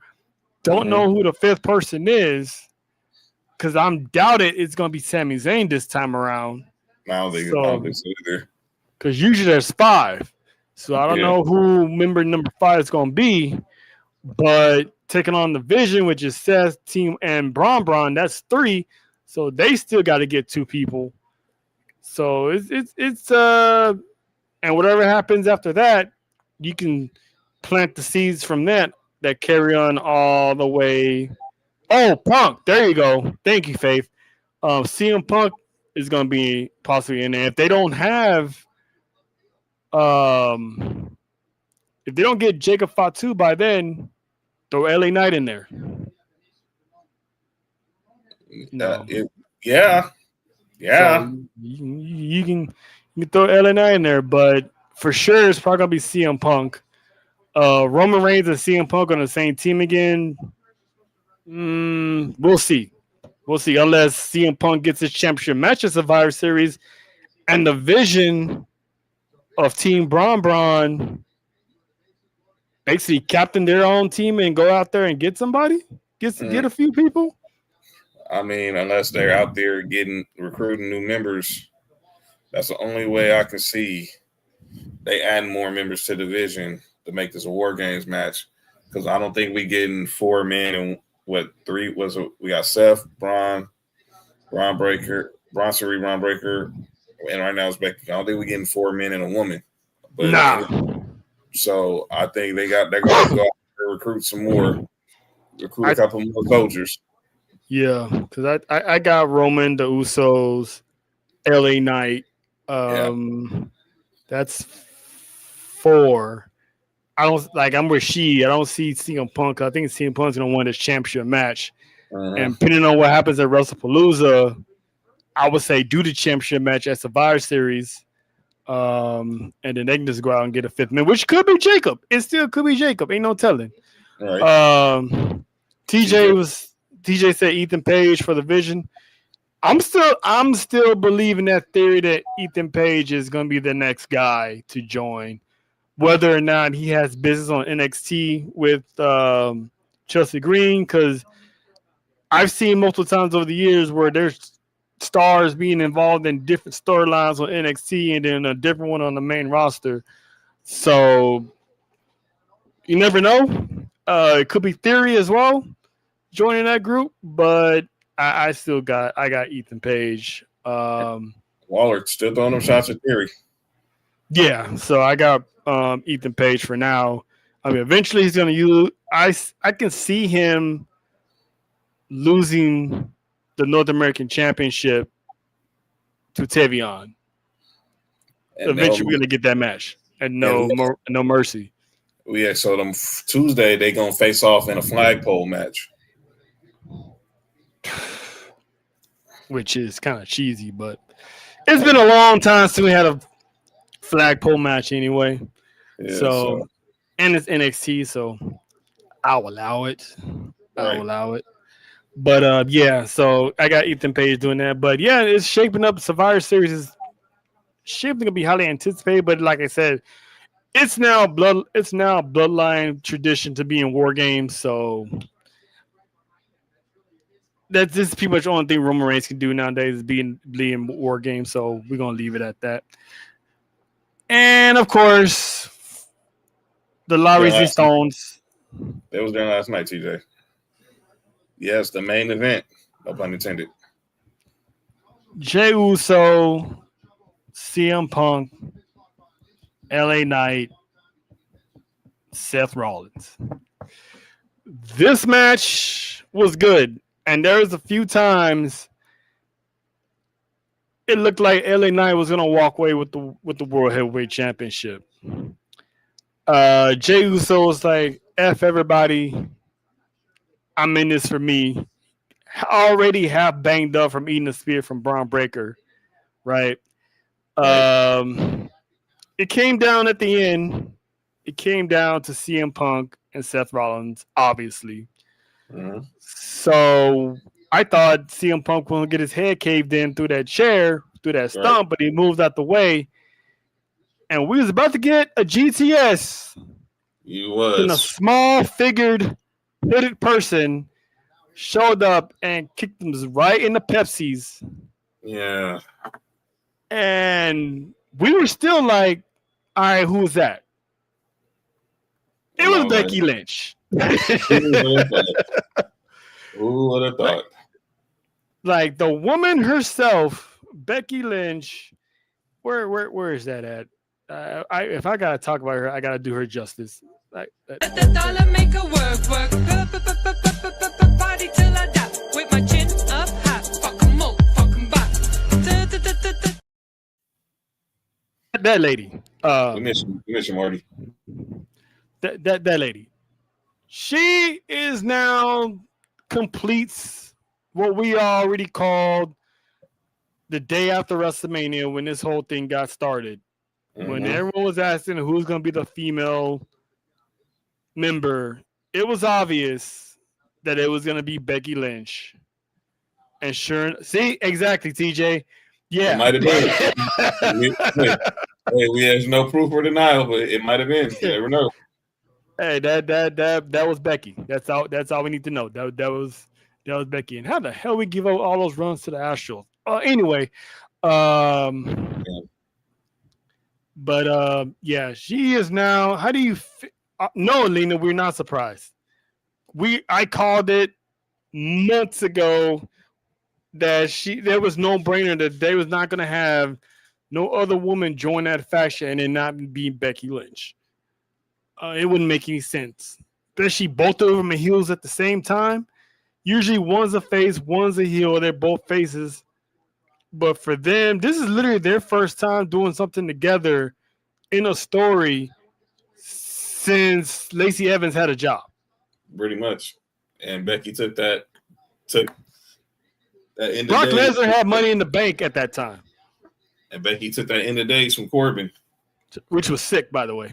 Don't know who the 5th person is, because I'm doubted it's going to be Sami Zayn this time around. I don't think so either. Because usually there's 5. So I don't know who member number 5 is going to be. But taking on the Vision, which is Seth, Team, and Braun, that's 3. So they still got to get 2 people. So it's and whatever happens after that, you can plant the seeds from that carry on all the way. Oh, Punk. There you go. Thank you, Faith. CM Punk is going to be possibly in there. If they don't have, if they don't get Jacob Fatu by then, throw LA Knight in there. No. Yeah. So you can throw LA Knight in there, but for sure it's probably going to be CM Punk. Roman Reigns and CM Punk on the same team again. We'll see. Unless CM Punk gets his championship match at Survivor Series, and the Vision of Team Braun basically captain their own team and go out there and get somebody, get a few people. I mean, unless they're out there recruiting new members, that's the only way I can see they add more members to the Vision to make this a War Games match. Because I don't think we getting 4 men and 3 was it? We got Seth, Braun Breaker, and right now it's Becky. I don't think we're getting 4 men and a woman. But so I think they're going to go out and recruit some more, a couple more soldiers. Yeah, because I got Roman, the Usos, LA Knight. That's 4. I'm with She. I don't see CM Punk. I think CM Punk's gonna win this championship match. And depending on what happens at WrestlePalooza, I would say do the championship match at Survivor Series. And then they can just go out and get a 5th man, which could be Jacob. It still could be Jacob. Ain't no telling. Right. TJ said Ethan Page for the Vision. I'm still believing that theory that Ethan Page is going to be the next guy to join, whether or not he has business on NXT with Chelsea Green, because I've seen multiple times over the years where there's stars being involved in different storylines on NXT and then a different one on the main roster. So you never know. It could be Theory as well joining that group, but I got Ethan Page. Waller still throwing them shots at Theory. Yeah, so I got Ethan Page for now. I mean, eventually he's going to use. I can see him losing the North American Championship to Tavion. Eventually, we're going to get that match, and no mercy. Yeah, so them Tuesday they gonna face off in a flagpole match, which is kind of cheesy, but it's been a long time since we had a flagpole match anyway. Yeah, so and it's NXT, so I'll allow it. But yeah, so I got Ethan Page doing that. But yeah, it's shaping up. Survivor Series is shaping to be highly anticipated. But like I said, it's now bloodline tradition to be in War Games. So that's just pretty much the only thing Roman Reigns can do nowadays is be in War Games. So we're gonna leave it at that. And of course, the Lowrys and Stones. They was there last night, TJ. Yes, the main event. No pun intended. Jey Uso, CM Punk, LA Knight, Seth Rollins. This match was good, and there was a few times it looked like LA Knight was gonna walk away with the World Heavyweight Championship. Jey Uso was like, "F everybody, I'm in this for me. already half banged up from eating a spear from Braun Breaker, right? It came down at the end. It came down to CM Punk and Seth Rollins, obviously. Mhm. So I thought CM Punk was going to get his head caved in through that chair, through that stump, but he moved out the way. And we was about to get a GTS. You Then a was. small figured hooded person showed up and kicked him right in the Pepsis. Yeah. And we were still like, all right, who was that? It was Becky Lynch. Who would have thought? Like the woman herself, Becky Lynch. Where is that at? If I gotta talk about her, I gotta do her justice. Let the dollar make her work. Party till I die with my chin up high. Fuck 'em up, fuck 'em back. That lady. We miss you, Marty. That lady. She is now completes what we already called the day after WrestleMania when this whole thing got started. Mm-hmm. When everyone was asking who's going to be the female member, it was obvious that it was going to be Becky Lynch. And sure, see, exactly, TJ. Yeah. It might have been. we have no proof or denial, but it might have been. You never know. Hey, that was Becky. That's all we need to know. That was Becky. And how the hell we give out all those runs to the Astros? Anyway, but yeah, she is now. How do you? No, Lena, we're not surprised. I called it months ago that there was no brainer that they was not going to have no other woman join that faction and it not be Becky Lynch. It wouldn't make any sense, especially both of them are heels at the same time. Usually one's a face, one's a heel. They're both faces. But for them, this is literally their first time doing something together in a story since Lacey Evans had a job. Pretty much. And Becky took that end Brock Lesnar had Money in the Bank at that time. And Becky took that end of days from Corbin. Which was sick, by the way.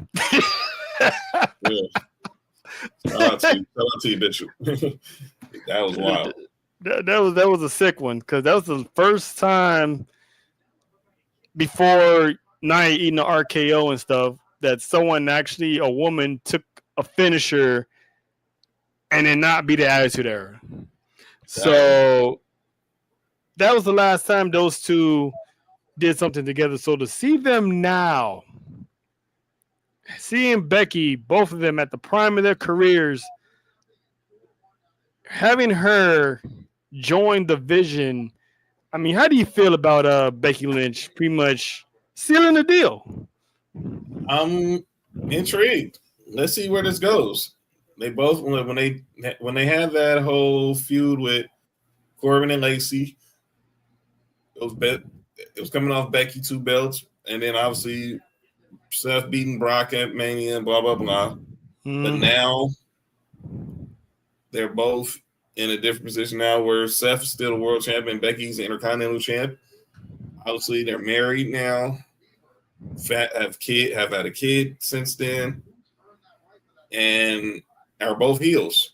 Yeah. Shout out to you, bitch. That was wild. That was a sick one because that was the first time before Nia eating the RKO and stuff that someone actually, a woman, took a finisher and then not be the Attitude Era. So that was the last time those two did something together. So to see them now, seeing Becky, both of them at the prime of their careers, having her join the Vision, I mean, how do you feel about Becky Lynch pretty much sealing the deal? I'm intrigued. Let's see where this goes. They both when they had that whole feud with Corbin and Lacey, it was coming off Becky 2 belts, and then obviously Seth beating Brock at Mania and blah, blah, blah. But now they're both in a different position now where Seth is still a world champion, Becky's the Intercontinental champ. Obviously, they're married now, have had a kid since then, and are both heels.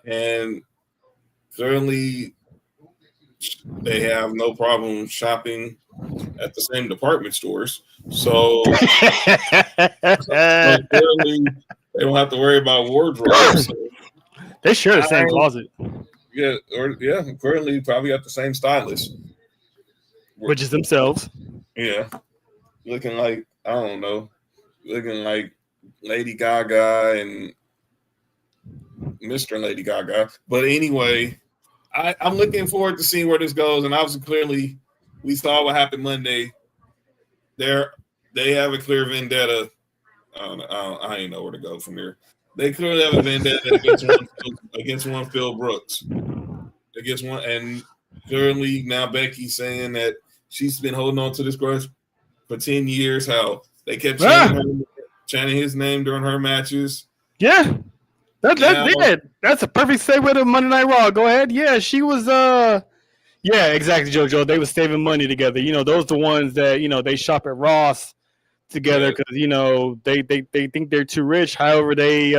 And clearly they have no problem shopping at the same department stores. So clearly they don't have to worry about wardrobes. So they share the same closet. Yeah, currently probably got the same stylist. Which is themselves. Yeah. Looking like, I don't know, looking like Lady Gaga and Mr. Lady Gaga. But anyway, I'm looking forward to seeing where this goes. And obviously, clearly, we saw what happened Monday. They have a clear vendetta. I ain't know where to go from here. They clearly have a vendetta against one Phil Brooks. Against one, and clearly now Becky's saying that she's been holding on to this grudge for 10 years. How they kept chanting his name during her matches. Yeah. That's it. That's a perfect segue to Monday Night Raw. Go ahead. Yeah, she was. Yeah, exactly, JoJo. They were saving money together. Those are the ones that they shop at Ross together because they think they're too rich. However, they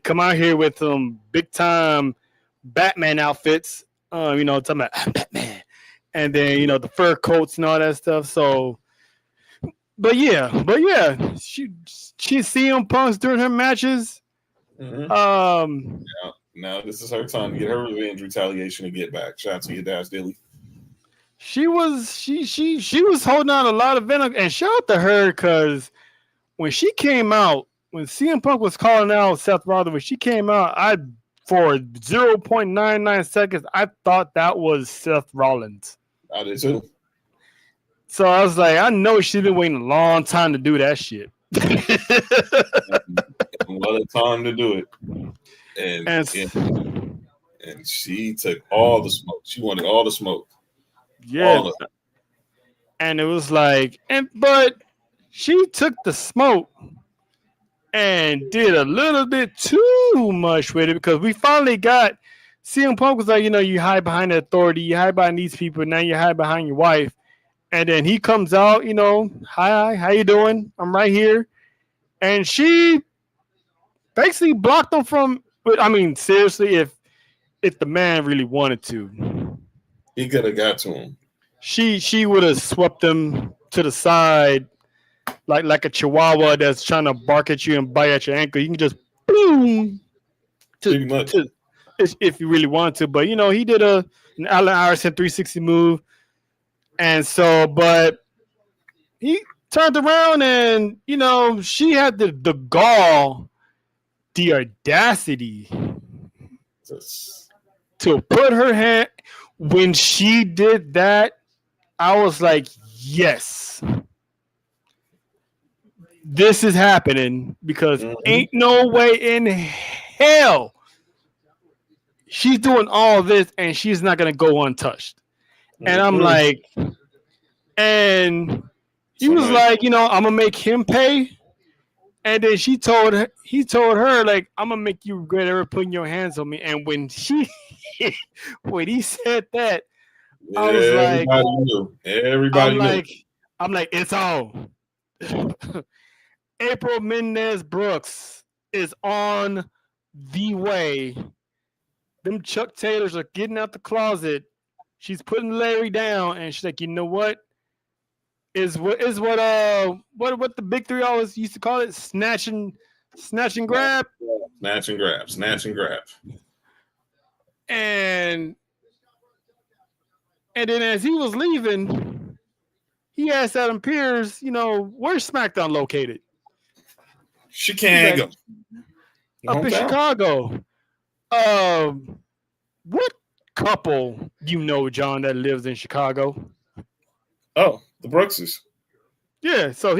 come out here with some big time Batman outfits. Talking about Batman, and then the fur coats and all that stuff. So, but yeah, she's CM Punk's during her matches. Mm-hmm. Now this is her time to get her revenge, retaliation, and get back. Shout out to your Dash Dilly. She was holding on a lot of venom, and shout out to her because when she came out, when CM Punk was calling out Seth Rollins, when she came out, for 0.99 seconds, I thought that was Seth Rollins. I did too. So I was like, I know she's been waiting a long time to do that shit. What a time to do it. And she took all the smoke. She wanted all the smoke. Yeah. And it was like, but she took the smoke and did a little bit too much with it because we finally got CM Punk was like, you hide behind the authority, you hide behind these people, now you hide behind your wife. And then he comes out, hi, how you doing? I'm right here. And she basically blocked him from, seriously, if the man really wanted to. He could have got to him. She would have swept him to the side like a chihuahua that's trying to bark at you and bite at your ankle. You can just boom if you really want to. But he did an Allen Iverson 360 move. And so, but he turned around and, she had the gall, the audacity to put her hand. When she did that, I was like, yes, this is happening because ain't no way in hell she's doing all this and she's not going to go untouched. And I'm like, and he was like, I'm going to make him pay. And then he told her, like, I'm going to make you regret ever putting your hands on me. And when he said that, I was like, I'm like, it's on. April Mendez Brooks is on the way. Them Chuck Taylors are getting out the closet. She's putting Larry down, and she's like, you know what? What the big three always used to call it? Snatch and grab. Snatch and grab. And then as he was leaving, he asked Adam Pearce, where's SmackDown located? Chicago. Up in Chicago. What couple John, that lives in Chicago? Oh, the Brookses. Yeah, so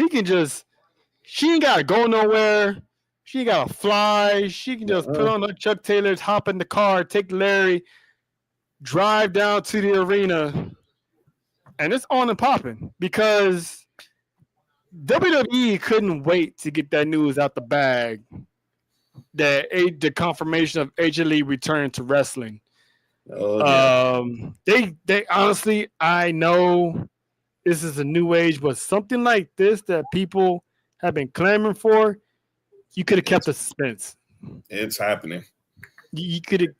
she ain't gotta go nowhere. She ain't gotta fly. She can just put on her Chuck Taylors, hop in the car, take Larry, drive down to the arena, and it's on and popping because WWE couldn't wait to get that news out the bag that the confirmation of AJ Lee returned to wrestling. They honestly, I know this is a new age, but something like this that people have been clamoring for, you could have kept the suspense. It's happening. You could have,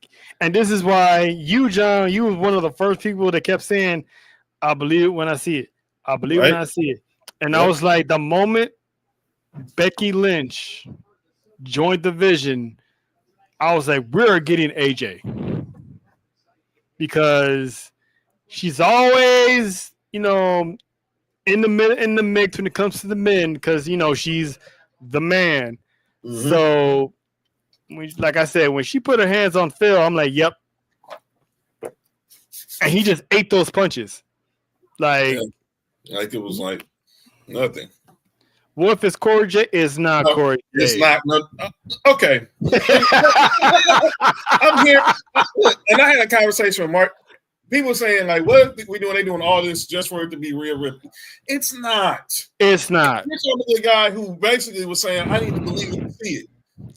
and this is why you, John, you was one of the first people that kept saying, I believe it when I see it. I believe it when I see it. And I was like, the moment Becky Lynch joined the Vision, I was like, we're getting AJ. Because she's always, in the mix when it comes to the men, because she's the man. Mm-hmm. So, like I said, when she put her hands on Phil, I'm like, yep. And he just ate those punches, like it was like nothing. What if it's Corey J? It's not Corey J. It's not. No, okay. I'm here, and I had a conversation with Mark. People saying like, "What are we doing? They doing all this just for it to be Rhea Ripley?" It's not. It's not. You're talking to the guy who basically was saying, "I need to believe it to see it."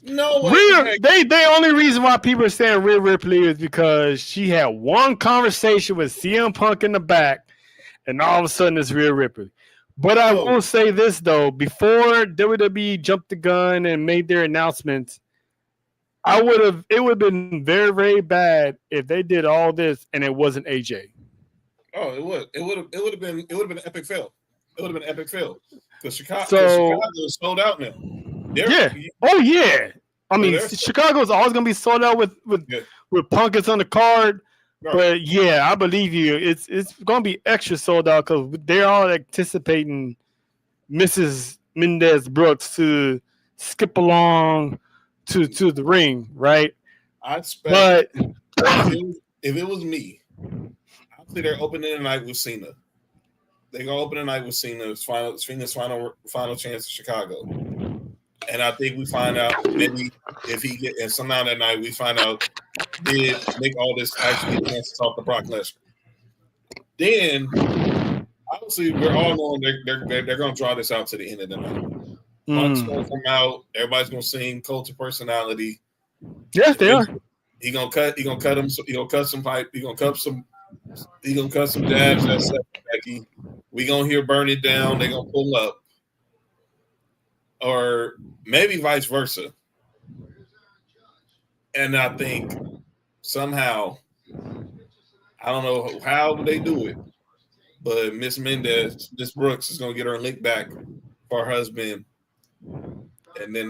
No way. They only reason why people are saying Rhea Ripley is because she had one conversation with CM Punk in the back, and all of a sudden it's Rhea Ripley. But I will say this though: before WWE jumped the gun and made their announcements, it would have been very, very bad if they did all this and it wasn't AJ. Oh, it would. It would have been an epic fail. It would have been an epic fail because Chicago is sold out now. Oh yeah. I mean, Chicago is always going to be sold out with Punk is on the card. Right. But yeah, I believe you. It's going to be extra sold out because they're all anticipating Mrs. Mendez Brooks to skip along to the ring, right? I expect. But if it was me, I'd say they're opening the night with Cena. They're gonna open the night with Cena's final chance in Chicago. And I think we find out maybe if he get and somehow that night we find out did make all this actually get a chance to talk to Brock Lesnar. Then obviously we're all knowing they're gonna draw this out to the end of the night. Punk's gonna come out, everybody's gonna sing Cult of Personality. Yes, they are. He gonna cut him, so he gonna cut some pipe, he gonna cut some jabs at Seth Becky. We gonna hear Burn It Down, they gonna pull up. Or maybe vice versa. And I think somehow, I don't know how they do it, but Miss Brooks is going to get her lick back for her husband. And then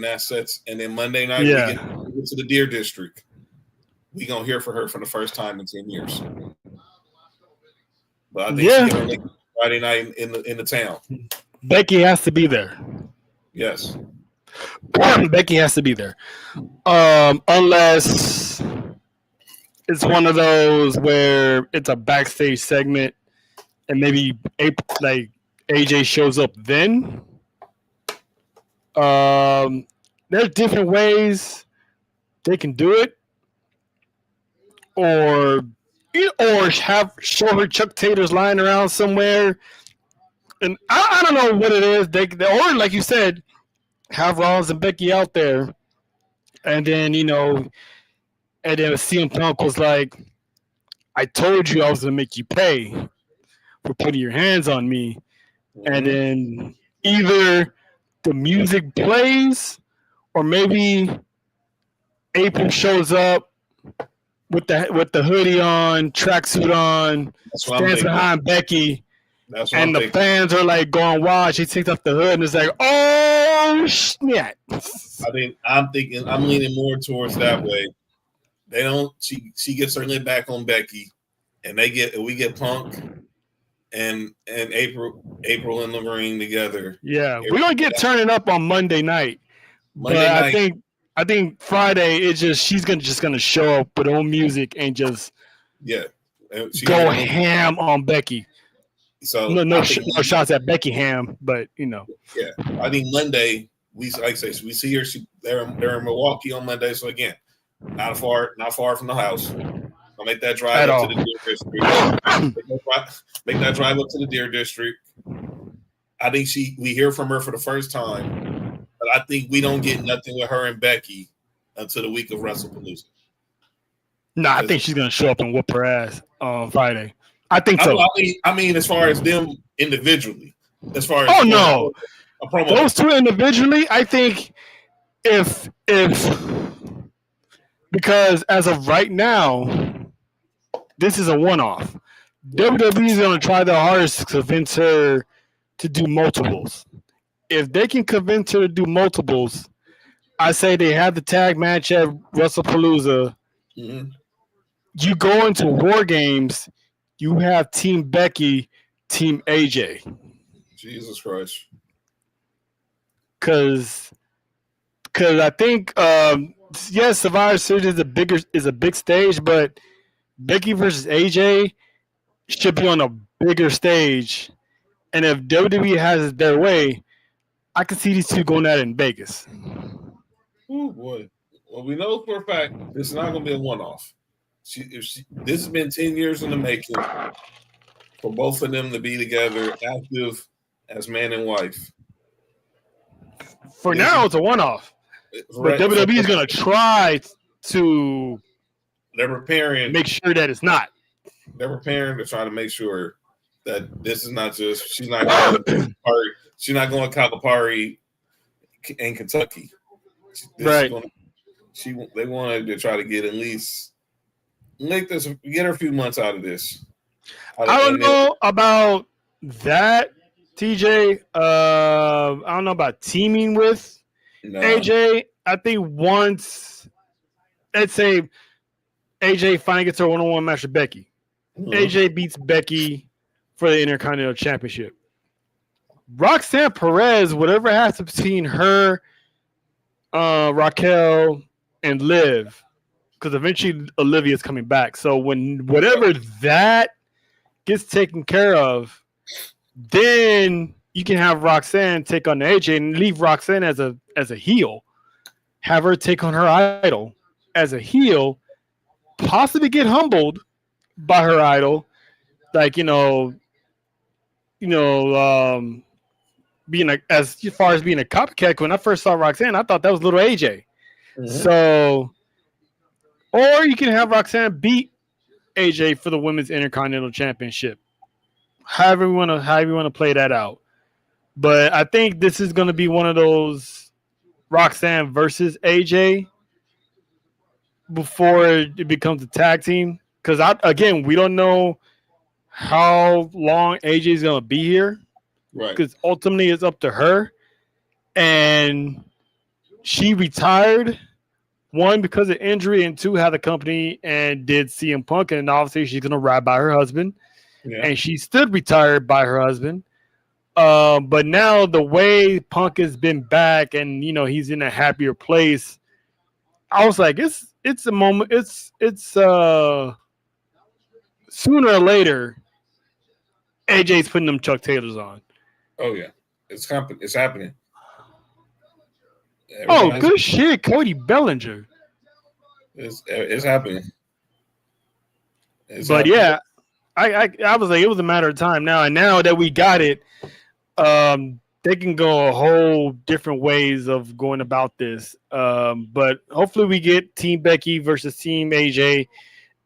Monday night, we get to the Deer District. We going to hear from her for the first time in 10 years. But I think she get her lick Friday night in the town. Becky has to be there. Yes. Becky has to be there. Unless it's one of those where it's a backstage segment and maybe like AJ shows up then. There's different ways they can do it. Or show her Chuck Taylor's lying around somewhere. And I don't know what it is. Or like you said, have Rollins and Becky out there, and then CM Punk was like, "I told you I was gonna make you pay for putting your hands on me," and then either the music plays, or maybe April shows up with the hoodie on, tracksuit on, stands behind Becky. And the fans are like going wild. She takes off the hood and it's like, oh shit. I'm leaning more towards that way. She gets her lid back on Becky, and we get Punk and April in the ring together. Yeah, we're gonna get turning up on Monday night. I think Friday she's gonna show up with her own music and just go ham on Becky. So no shots at Becky Ham, but Yeah, I think Monday we see her. They're in Milwaukee on Monday, so again, not far from the house. I'll make that drive up to the Deer District. Make that drive up to the Deer District. I think we hear from her for the first time, but I think we don't get nothing with her and Becky until the week of WrestlePalooza. No, I think she's gonna show up and whoop her ass on Friday. I think so. I mean, as far as them individually, as far as a promo. Those two individually, I think if because as of right now, this is a one-off. WWE is going to try their hardest to convince her to do multiples. If they can convince her to do multiples, I say they have the tag match at WrestlePalooza. Mm-hmm. You go into War Games. You have Team Becky, Team AJ. Jesus Christ. Because I think Survivor Series is a big stage, but Becky versus AJ should be on a bigger stage. And if WWE has it their way, I can see these two going at it in Vegas. Oh boy. Well, we know for a fact this is not going to be a one-off. This has been 10 years in the making for both of them to be together, active as man and wife. For now, it's a one-off. But WWE is going to try to They're preparing. make sure that it's not. They're preparing to try to make sure that this is not just she's not going Kalahari in Kentucky. Right. They wanted to try to get at least get her a few months out of this. I don't know about that, TJ. I don't know about teaming with AJ. I think once, let's say, AJ finally gets her one-on-one match with Becky. AJ beats Becky for the Intercontinental Championship. Roxanne Perez, whatever happens between her, Raquel, and Liv, because eventually Olivia's coming back. So whatever that gets taken care of, then you can have Roxanne take on AJ and leave Roxanne as a heel. Have her take on her idol as a heel, possibly get humbled by her idol, like being as far as being a copycat. When I first saw Roxanne, I thought that was little AJ. So, or you can have Roxanne beat AJ for the Women's Intercontinental Championship. However you want to play that out. But I think this is going to be one of those Roxanne versus AJ before it becomes a tag team. Because, we don't know how long AJ is going to be here. Right. Because ultimately it's up to her. And she retired, one, because of injury, and two, had the company and did CM Punk. And obviously she's going to ride by her husband. Yeah. And she stood retired by her husband. But now the way Punk has been back and, he's in a happier place, I was like, it's a moment. It's sooner or later, AJ's putting them Chuck Taylors on. Oh yeah, it's happening. Good shit, Cody Bellinger. It's happening. Yeah, I was like, it was a matter of time now, and now that we got it, they can go a whole different ways of going about this. But hopefully, we get Team Becky versus Team AJ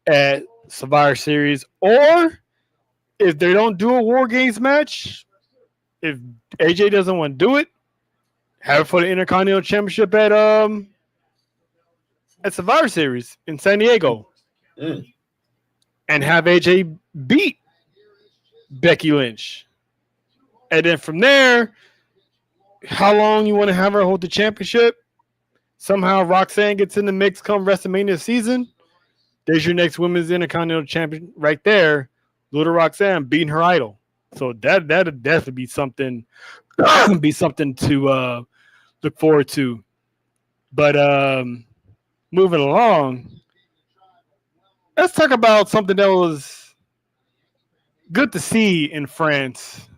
at Survivor Series, or if they don't do a War Games match, if AJ doesn't want to do it, have it for the Intercontinental Championship at Survivor Series in San Diego, and have AJ beat Becky Lynch, and then from there, how long you want to have her hold the championship? Somehow Roxanne gets in the mix come WrestleMania season. There's your next Women's Intercontinental Champion right there. Little Roxanne beating her idol. So that'd definitely be something to look forward to. But moving along, let's talk about something that was good to see in France,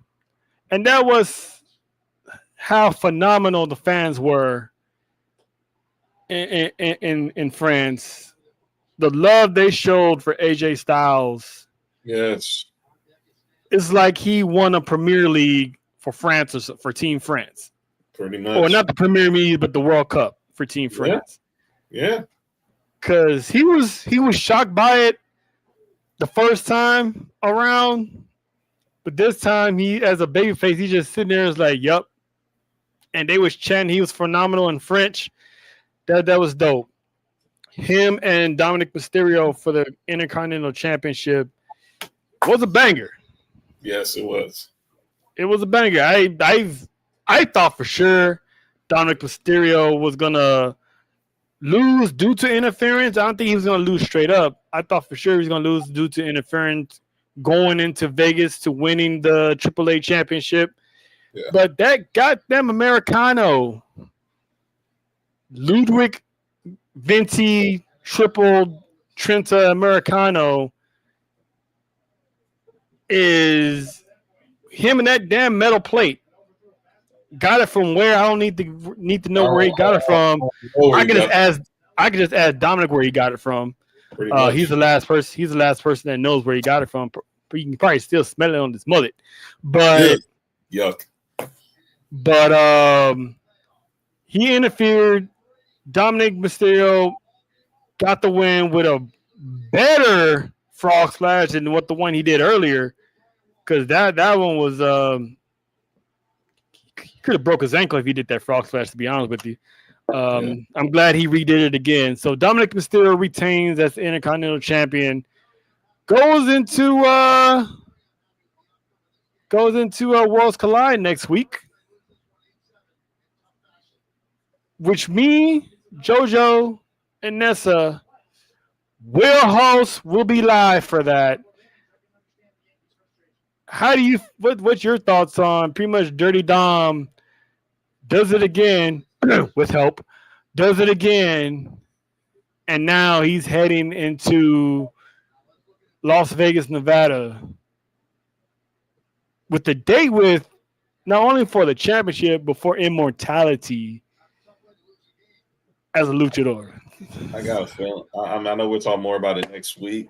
and that was how phenomenal the fans were in France. The love they showed for AJ Styles. Yes. It's like he won a Premier League for France or for Team France. Pretty much. Or not the Premier League, but the World Cup for Team France. Yeah. Because he was shocked by it the first time around. But this time, he, as a babyface, he just sitting there and was like, yup. And they was chanting he was phenomenal in French. That was dope. Him and Dominic Mysterio for the Intercontinental Championship was a banger. Yes, it was. It was a banger. I thought for sure Dominic Mysterio was gonna lose due to interference. I don't think he was gonna lose straight up. I thought for sure he was gonna lose due to interference going into Vegas to winning the AAA championship. Yeah. But that goddamn Americano, Ludwig Venti Triple Trenta Americano, is him and that damn metal plate. Got it from where? I don't need to know where he got it from. I can just ask Dominic where he got it from. He's the last person. He's the last person that knows where he got it from. But you can probably still smell it on this mullet. But yuck. But he interfered Dominic Mysterio got the win with a better frog splash than what the one he did earlier. Because that one was he could have broke his ankle if he did that frog splash. To be honest with you, I'm glad he redid it again. So Dominic Mysterio retains as the Intercontinental Champion. Goes into Worlds Collide next week, which me, JoJo, and Nessa will host. Will be live for that. How do you? What's your thoughts on pretty much Dirty Dom does it again with help? Does it again, and now he's heading into Las Vegas, Nevada, with the date with not only for the championship but for immortality as a luchador. I got a feeling. I know we'll talk more about it next week,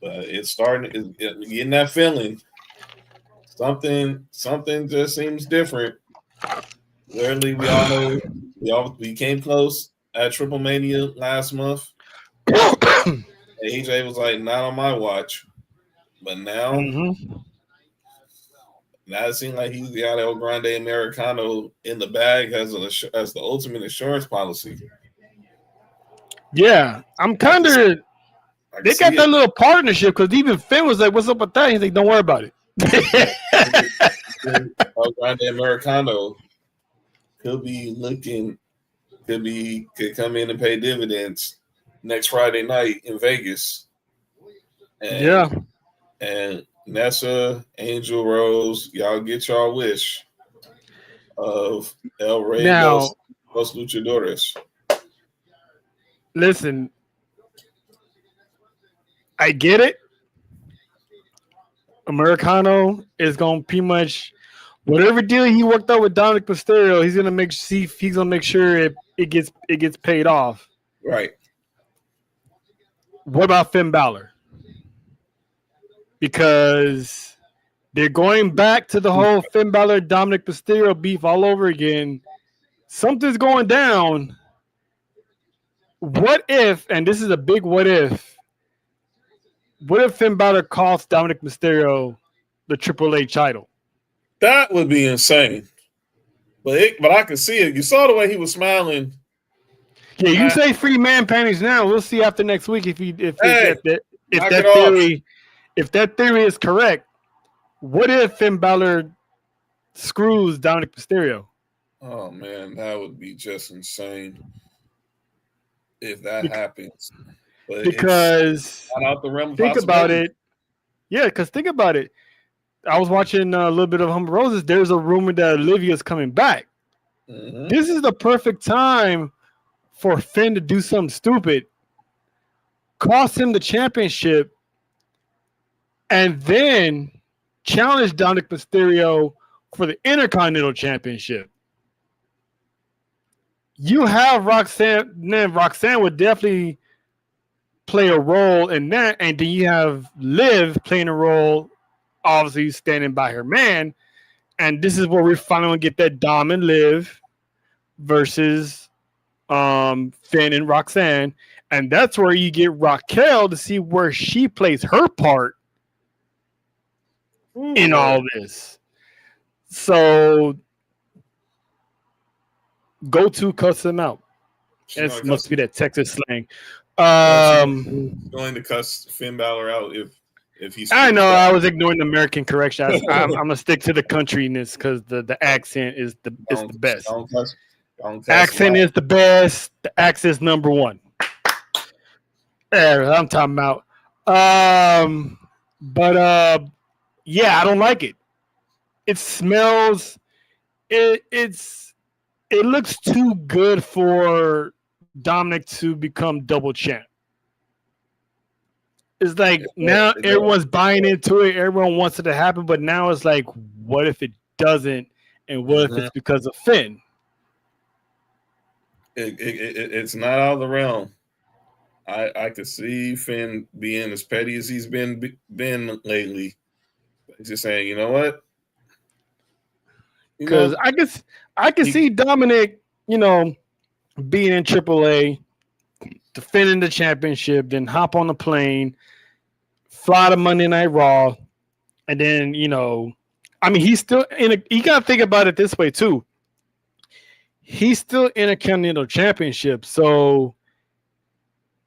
but it's starting. Getting that feeling. Something just seems different. Clearly, we all know we came close at Triple Mania last month. And AJ was like, "Not on my watch," but now, now it seems like he's got El Grande Americano in the bag as the ultimate insurance policy. Yeah, I'm kind of. They got that little partnership because even Finn was like, "What's up with that?" He's like, "Don't worry about it." El Grande Americano could come in and pay dividends next Friday night in Vegas. And Nessa, Angel Rose, y'all get y'all wish of El Rey Los Luchadores. Listen, I get it. Americano is going to pretty much whatever deal he worked out with Dominic Mysterio, he's going to make sure it gets paid off. Right. What about Finn Balor? Because they're going back to the whole Finn Balor Dominic Mysterio beef all over again. Something's going down. What if, and this is a big what if Finn Balor costs Dominic Mysterio the AAA title? That would be insane. But I could see it. You saw the way he was smiling. Yeah, you say free man panties now. We'll see after next week if that theory is correct. What if Finn Balor screws Dominic Mysterio? Oh man, that would be just insane if that happens. But because not out the realm of think about it. Yeah, because think about it. I was watching a little bit of Humble Roses. There's a rumor that Olivia's coming back. Mm-hmm. This is the perfect time for Finn to do something stupid, cost him the championship, and then challenge Dominic Mysterio for the Intercontinental Championship. You have Roxanne. Then Roxanne would definitely play a role in that, and then you have Liv playing a role, obviously standing by her man. And this is where we're finally going to get that Dom and Liv versus Finn and Roxanne. And that's where you get Raquel to see where she plays her part in all this. So go to cuss him out. It must be that Texas slang. Going to cuss Finn Balor out if he's. I know. I was ignoring the American correction. I'm gonna stick to the countryness because the accent is the best. Don't cuss accent is the best. The accent is number one. There, I'm talking about. Yeah, I don't like it. It smells. It looks too good for Dominic to become double champ. It's like now everyone's buying into it. Everyone wants it to happen, but now it's like, what if it doesn't? And what if it's because of Finn? It's not out of the realm. I could see Finn being as petty as he's been lately. He's just saying, you know what? Because I can see Dominic, being in AAA, defending the championship, then hop on the plane, fly to Monday Night Raw, and then he's still in a. You gotta think about it this way too. He's still in a Continental Championship, so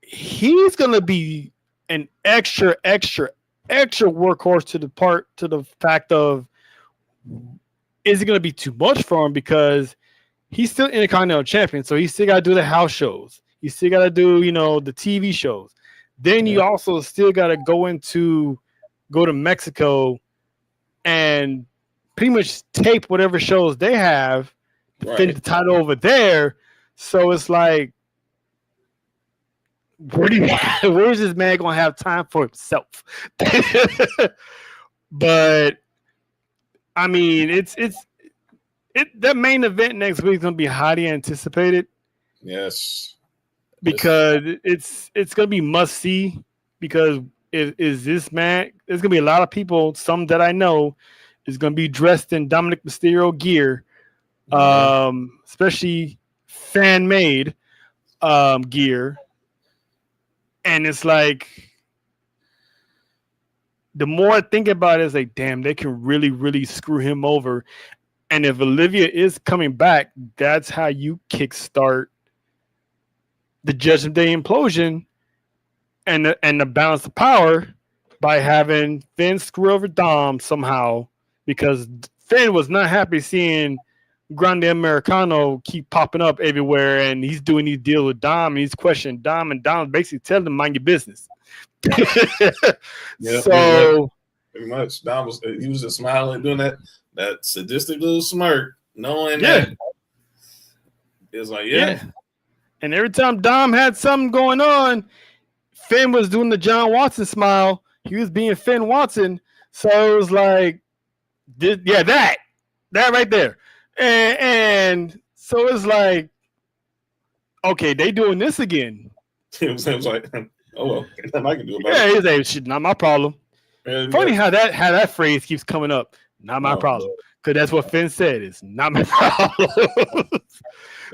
he's gonna be an extra workhorse to the fact of, is it gonna be too much for him, because he's still Intercontinental Champion, so he still got to do the house shows. You still got to do, the TV shows. Then you also still got to go to Mexico and pretty much tape whatever shows they have, defend the title over there. So it's like, where's this man going to have time for himself? But I mean, that main event next week is going to be highly anticipated. Yes. Because it's going to be must see, because is this man, there's going to be a lot of people, some that I know, is going to be dressed in Dominic Mysterio gear, especially fan-made gear. And it's like, the more I think about it, it's like, damn, they can really, really screw him over. And if Olivia is coming back, that's how you kickstart the Judgment Day implosion and the balance of power, by having Finn screw over Dom somehow, because Finn was not happy seeing Grande Americano keep popping up everywhere, and he's doing these deals with Dom, and he's questioning Dom, and Dom's basically telling him, mind your business. So pretty much, Dom was just smiling, doing that sadistic little smirk, knowing that it was like, And every time Dom had something going on, Finn was doing the John Watson smile. He was being Finn Watson. So it was like, that right there. And so it's like, okay, they doing this again. It was like, oh well, nothing I can do about it. Yeah, he's like, shit, not my problem. Funny how that phrase keeps coming up. Not my problem. Because that's what Finn said. It's not my problem.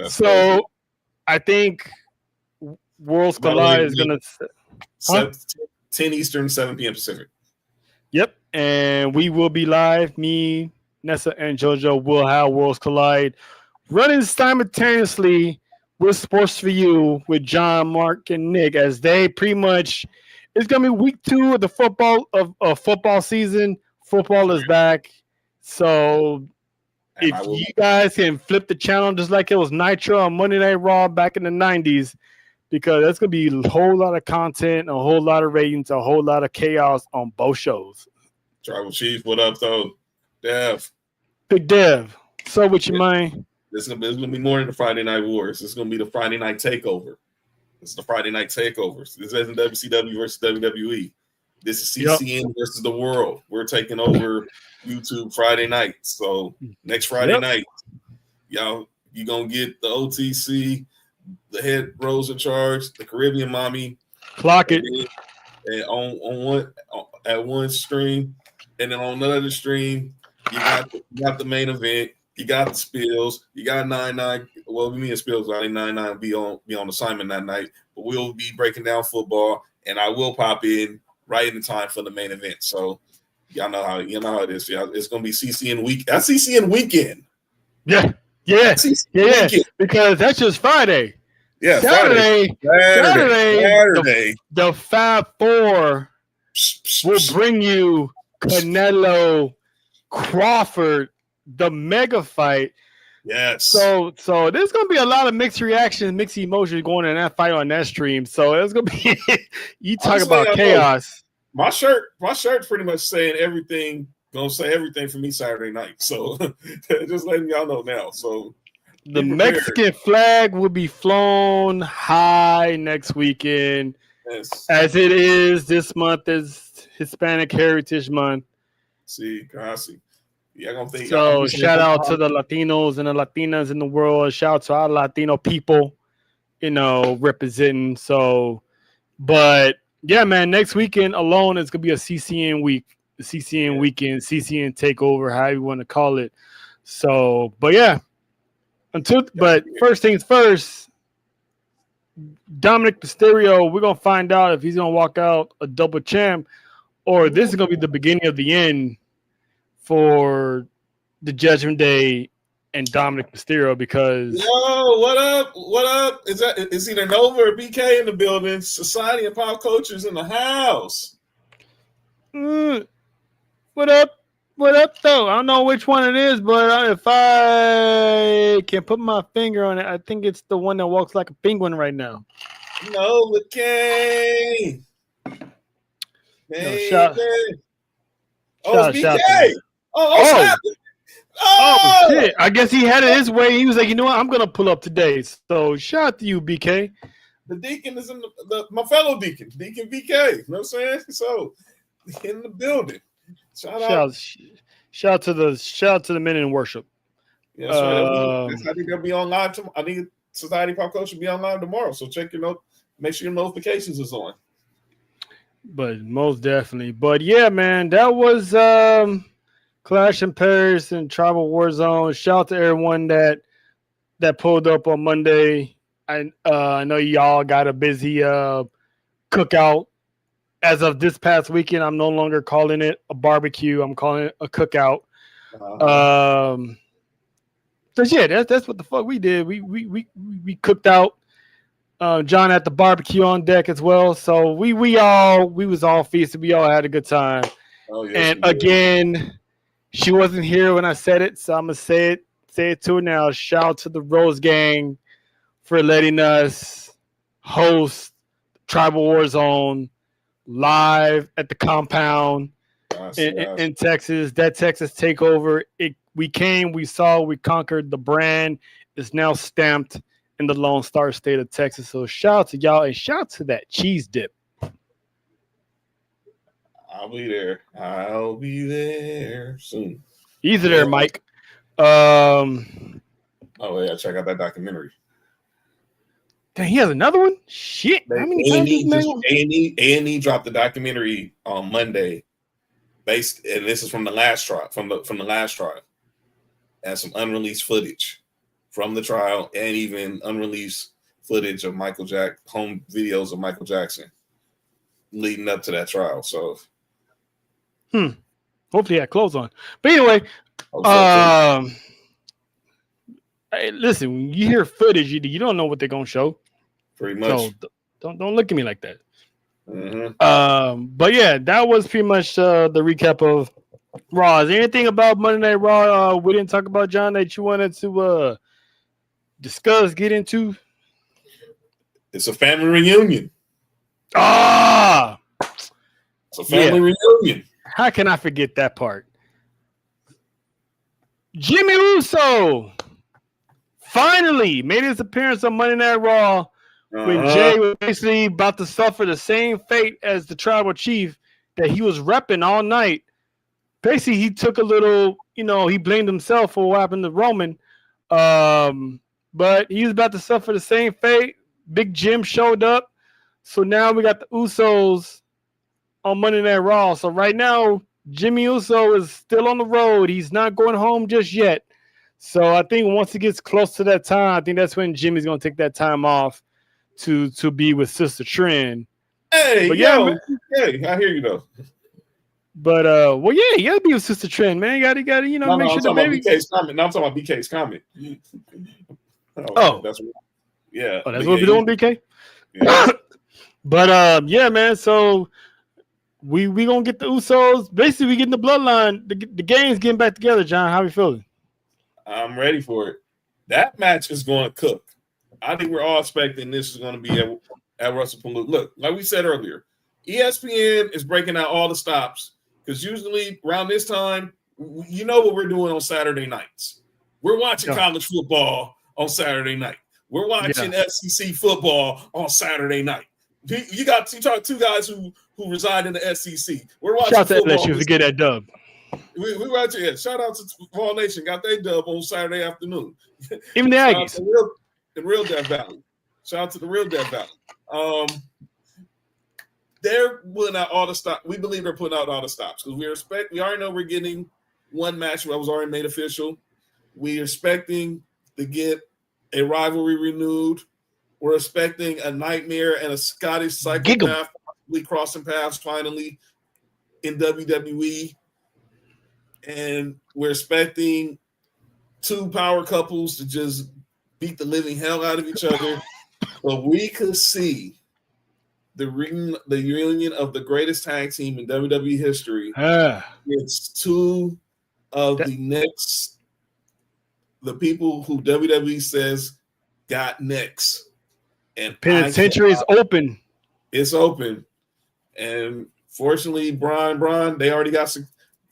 So crazy. I think Worlds Collide is going to... 10 Eastern, 7 p.m. Pacific. Yep. And we will be live. Me, Nessa, and JoJo will have Worlds Collide running simultaneously with Sports for You with John, Mark, and Nick, as they pretty much... It's going to be week 2 of the football season. Football is back. So if you guys can flip the channel just like it was Nitro on Monday Night Raw back in the 90s, because that's going to be a whole lot of content, a whole lot of ratings, a whole lot of chaos on both shows. Tribal Chief, what up, though? Dev. Big Dev. So what you mind? It's going to be more than the Friday Night Wars. It's going to be the Friday Night Takeover. It's the Friday Night Takeovers. This isn't WCW versus WWE. This is CCN versus the world. We're taking over YouTube Friday night. So next Friday night, y'all, you're going to get the OTC, the head Rose in charge, the Caribbean mommy. Clock it. And at one stream. And then on another stream, you got the main event. You got the Spills. You got 9-9. Well, me and Spills, I think 9-9 be on assignment that night. But we'll be breaking down football, and I will pop in right in time for the main event. So y'all know how it is. Y'all, it's gonna be CCN week. That's CCN weekend. Yeah. Weekend. Because that's just Friday. Yeah, Saturday. The 5-4 will bring you Canelo Crawford, the mega fight. Yes. So there's gonna be a lot of mixed reactions, mixed emotions going in that fight on that stream. So it's gonna be you talk about chaos. My shirt pretty much saying everything, gonna say everything for me Saturday night. So just letting y'all know now. So the Mexican flag will be flown high next weekend. Yes. As it is this month is Hispanic Heritage Month. See, I see. Yeah, I'm thinking. So shout out to the Latinos and the Latinas in the world. Shout out to our Latino people, representing. So, but yeah, man, next weekend alone is gonna be a CCN week, CCN weekend, CCN takeover, however you want to call it. So, but yeah, but first things first, Dominic Mysterio, we're gonna find out if he's gonna walk out a double champ, or this is gonna be the beginning of the end for the Judgment Day and Dominic Mysterio because Yo, what up? What up? Is either Nova or BK in the building? Society and Pop Culture's in the house. What up? What up, though? I don't know which one it is, but if I can put my finger on it, I think it's the one that walks like a penguin right now. Nova K. Shout it's shout BK. to Snap. Oh, shit. I guess he had it his way. He was like, you know what? I'm going to pull up today. So shout out to you, BK. The Deacon is in my fellow Deacon, Deacon BK. You know what I'm saying? So, in the building. Shout out to the men in worship. Yeah, I think they'll be online tomorrow. I think Society Pop Culture will be online tomorrow. So check make sure your notifications is on. But most definitely. But yeah, man, that was Clash in Paris and Tribal Warzone. Shout out to everyone that pulled up on Monday. I know y'all got a busy cookout. As of this past weekend, I'm no longer calling it a barbecue. I'm calling it a cookout. Cause yeah, that's what the fuck we did. We cooked out. John at the barbecue on deck as well. So we was all feasted. We all had a good time. Oh, yes, and again, she wasn't here when I said it, so I'm gonna say it to her now. Shout out to the Rose Gang for letting us host Tribal Warzone live at the compound in Texas. That Texas takeover, we came, we saw, we conquered. The brand is now stamped in the Lone Star State of Texas. So shout out to y'all and shout out to that cheese dip. I'll be there. I'll be there soon. Easy there, Mike. Oh yeah, check out that documentary. Dang, he has another one? Shit. How many times A&E dropped the documentary on Monday, and this is from the last trial, from the last trial, and some unreleased footage from the trial, and even unreleased footage of home videos of Michael Jackson leading up to that trial. So, hopefully, I had clothes on. But anyway, hey, listen, when you hear footage, you don't know what they're gonna show. Pretty much. So don't look at me like that. Mm-hmm. But yeah, that was pretty much the recap of Raw. Is there anything about Monday Night Raw we didn't talk about, John, that you wanted to discuss, get into? It's a family reunion. It's a family reunion. How can I forget that part? Jimmy Uso finally made his appearance on Monday Night Raw when Jay was basically about to suffer the same fate as the tribal chief that he was repping all night. Basically, he took a little, he blamed himself for what happened to Roman. But he was about to suffer the same fate. Big Jim showed up. So now we got the Usos on Monday Night Raw. So right now, Jimmy Uso is still on the road. He's not going home just yet. So I think once it gets close to that time, I think that's when Jimmy's going to take that time off to be with Sister Trin. Hey, but hey, I hear you though. But you gotta be with Sister Trin, man. You gotta make sure the baby. BK's comment. No, I'm talking about BK's comment. That's what we're doing, BK. Yeah. But yeah, man. So we gonna get the Usos. Basically, we getting the bloodline. The gang's getting back together. John, how we feeling? I'm ready for it. That match is going to cook. I think we're all expecting this is going to be at WrestlePalooza. Look, like we said earlier, ESPN is breaking out all the stops because usually around this time, you know what we're doing on Saturday nights. We're watching college football on Saturday night. We're watching SEC football on Saturday night. You talk two guys who reside in the SEC. We're watching. Shout out to let you forget that dub. We watching it. Shout out to Raw Nation. Got their dub on Saturday afternoon. Even the Aggies. The Real Death Valley. Shout out to the Real Death Valley. They're putting out all the stops. We believe they're putting out all the stops because we already know we're getting one match that was already made official. We're expecting to get a rivalry renewed We're expecting a Nightmare and a Scottish Psychopath possibly crossing paths finally in WWE. And we're expecting two power couples to just beat the living hell out of each other. But we could see the reunion of the greatest tag team in WWE history. It's two of the people who WWE says got next. And penitentiary is open. It's open. And fortunately, Braun, they already got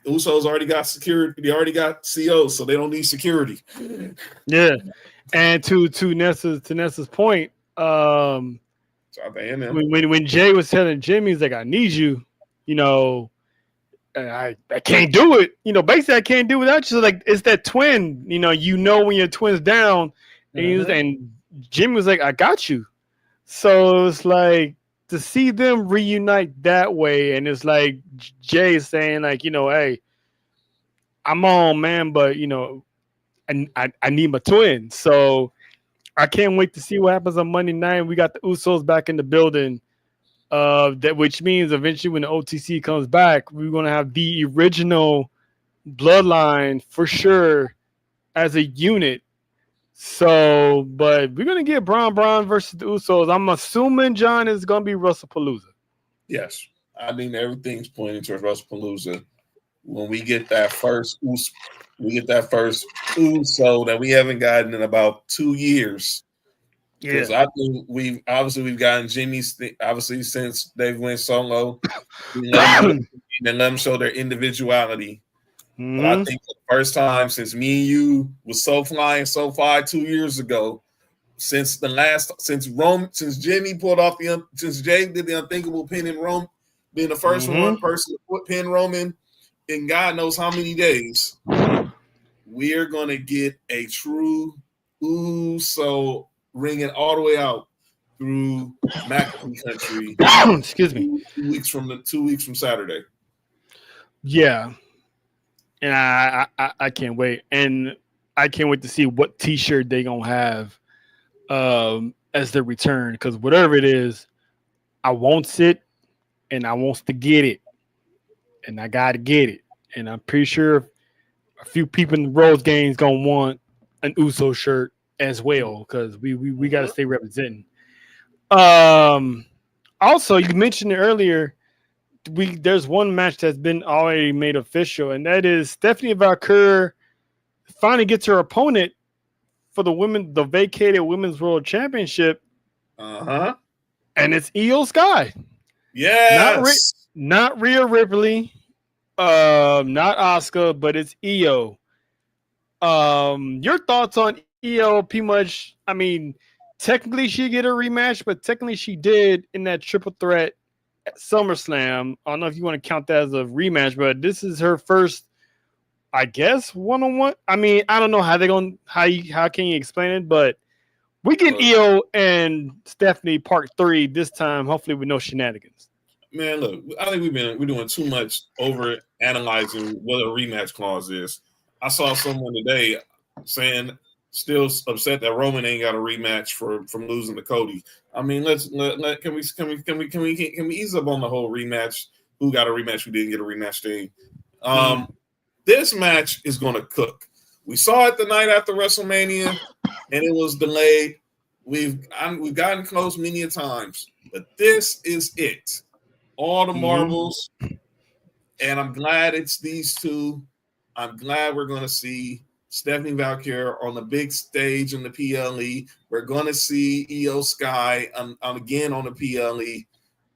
Usos already got security. They already got COs, so they don't need security. Yeah. And to Nessa's point, when Jay was telling Jimmy, he's like, I need you, I can't do it. Basically I can't do it without you. So like it's that twin, when your twin's down, and Jimmy was like, I got you. So it's like to see them reunite that way, and it's like Jay saying, like, hey, I'm on, man, but I need my twin. So I can't wait to see what happens on Monday night. We got the Usos back in the building. Which means eventually when the OTC comes back, we're gonna have the original bloodline for sure as a unit. So, but we're gonna get Braun versus the Usos. I'm assuming, John, is gonna be WrestlePalooza. Yes, I mean everything's pointing towards WrestlePalooza. When we get that first Uso that we haven't gotten in about 2 years. Because I think we've gotten Jimmy's obviously since they've went solo, and let them show their individuality. Mm-hmm. But I think the first time since me and you was so flying so far 2 years ago, since Jay did the unthinkable pin in Rome, being the first one person to pin Roman in God knows how many days, we are gonna get a true Uso ringing all the way out through McAfee country. Excuse me. 2 weeks from Saturday. Yeah. And I can't wait. And I can't wait to see what t-shirt they gonna have as their return. Because whatever it is, I wants it and I wants to get it. And I gotta get it. And I'm pretty sure a few people in the Rose game's gonna want an Uso shirt as well, because we got to stay representing. Also, you mentioned it earlier. There's one match that's been already made official, and that is Stephanie Valkyrie finally gets her opponent for the vacated Women's World Championship. And it's Io Sky. Yes. Not Rhea Ripley, not Asuka, but it's Io. Your thoughts on Io? Pretty much, I mean, technically she get a rematch, but technically she did in that triple threat at SummerSlam. I don't know if you want to count that as a rematch, but this is her first, I guess, one-on-one. I mean, I don't know how how can you explain it, but we get Io and Stephanie part 3 this time, hopefully with no shenanigans. Man, look, I think we're doing too much over analyzing what a rematch clause is. I saw someone today saying still upset that Roman ain't got a rematch from losing to Cody. I mean, can we ease up on the whole rematch? Who got a rematch? Who didn't get a rematch thing? This match is going to cook. We saw it the night after WrestleMania, and it was delayed. We've gotten close many a times, but this is it. All the marbles, and I'm glad it's these two. I'm glad we're going to see Stephanie Valkyrie on the big stage in the PLE. We're going to see Io Sky again on the PLE.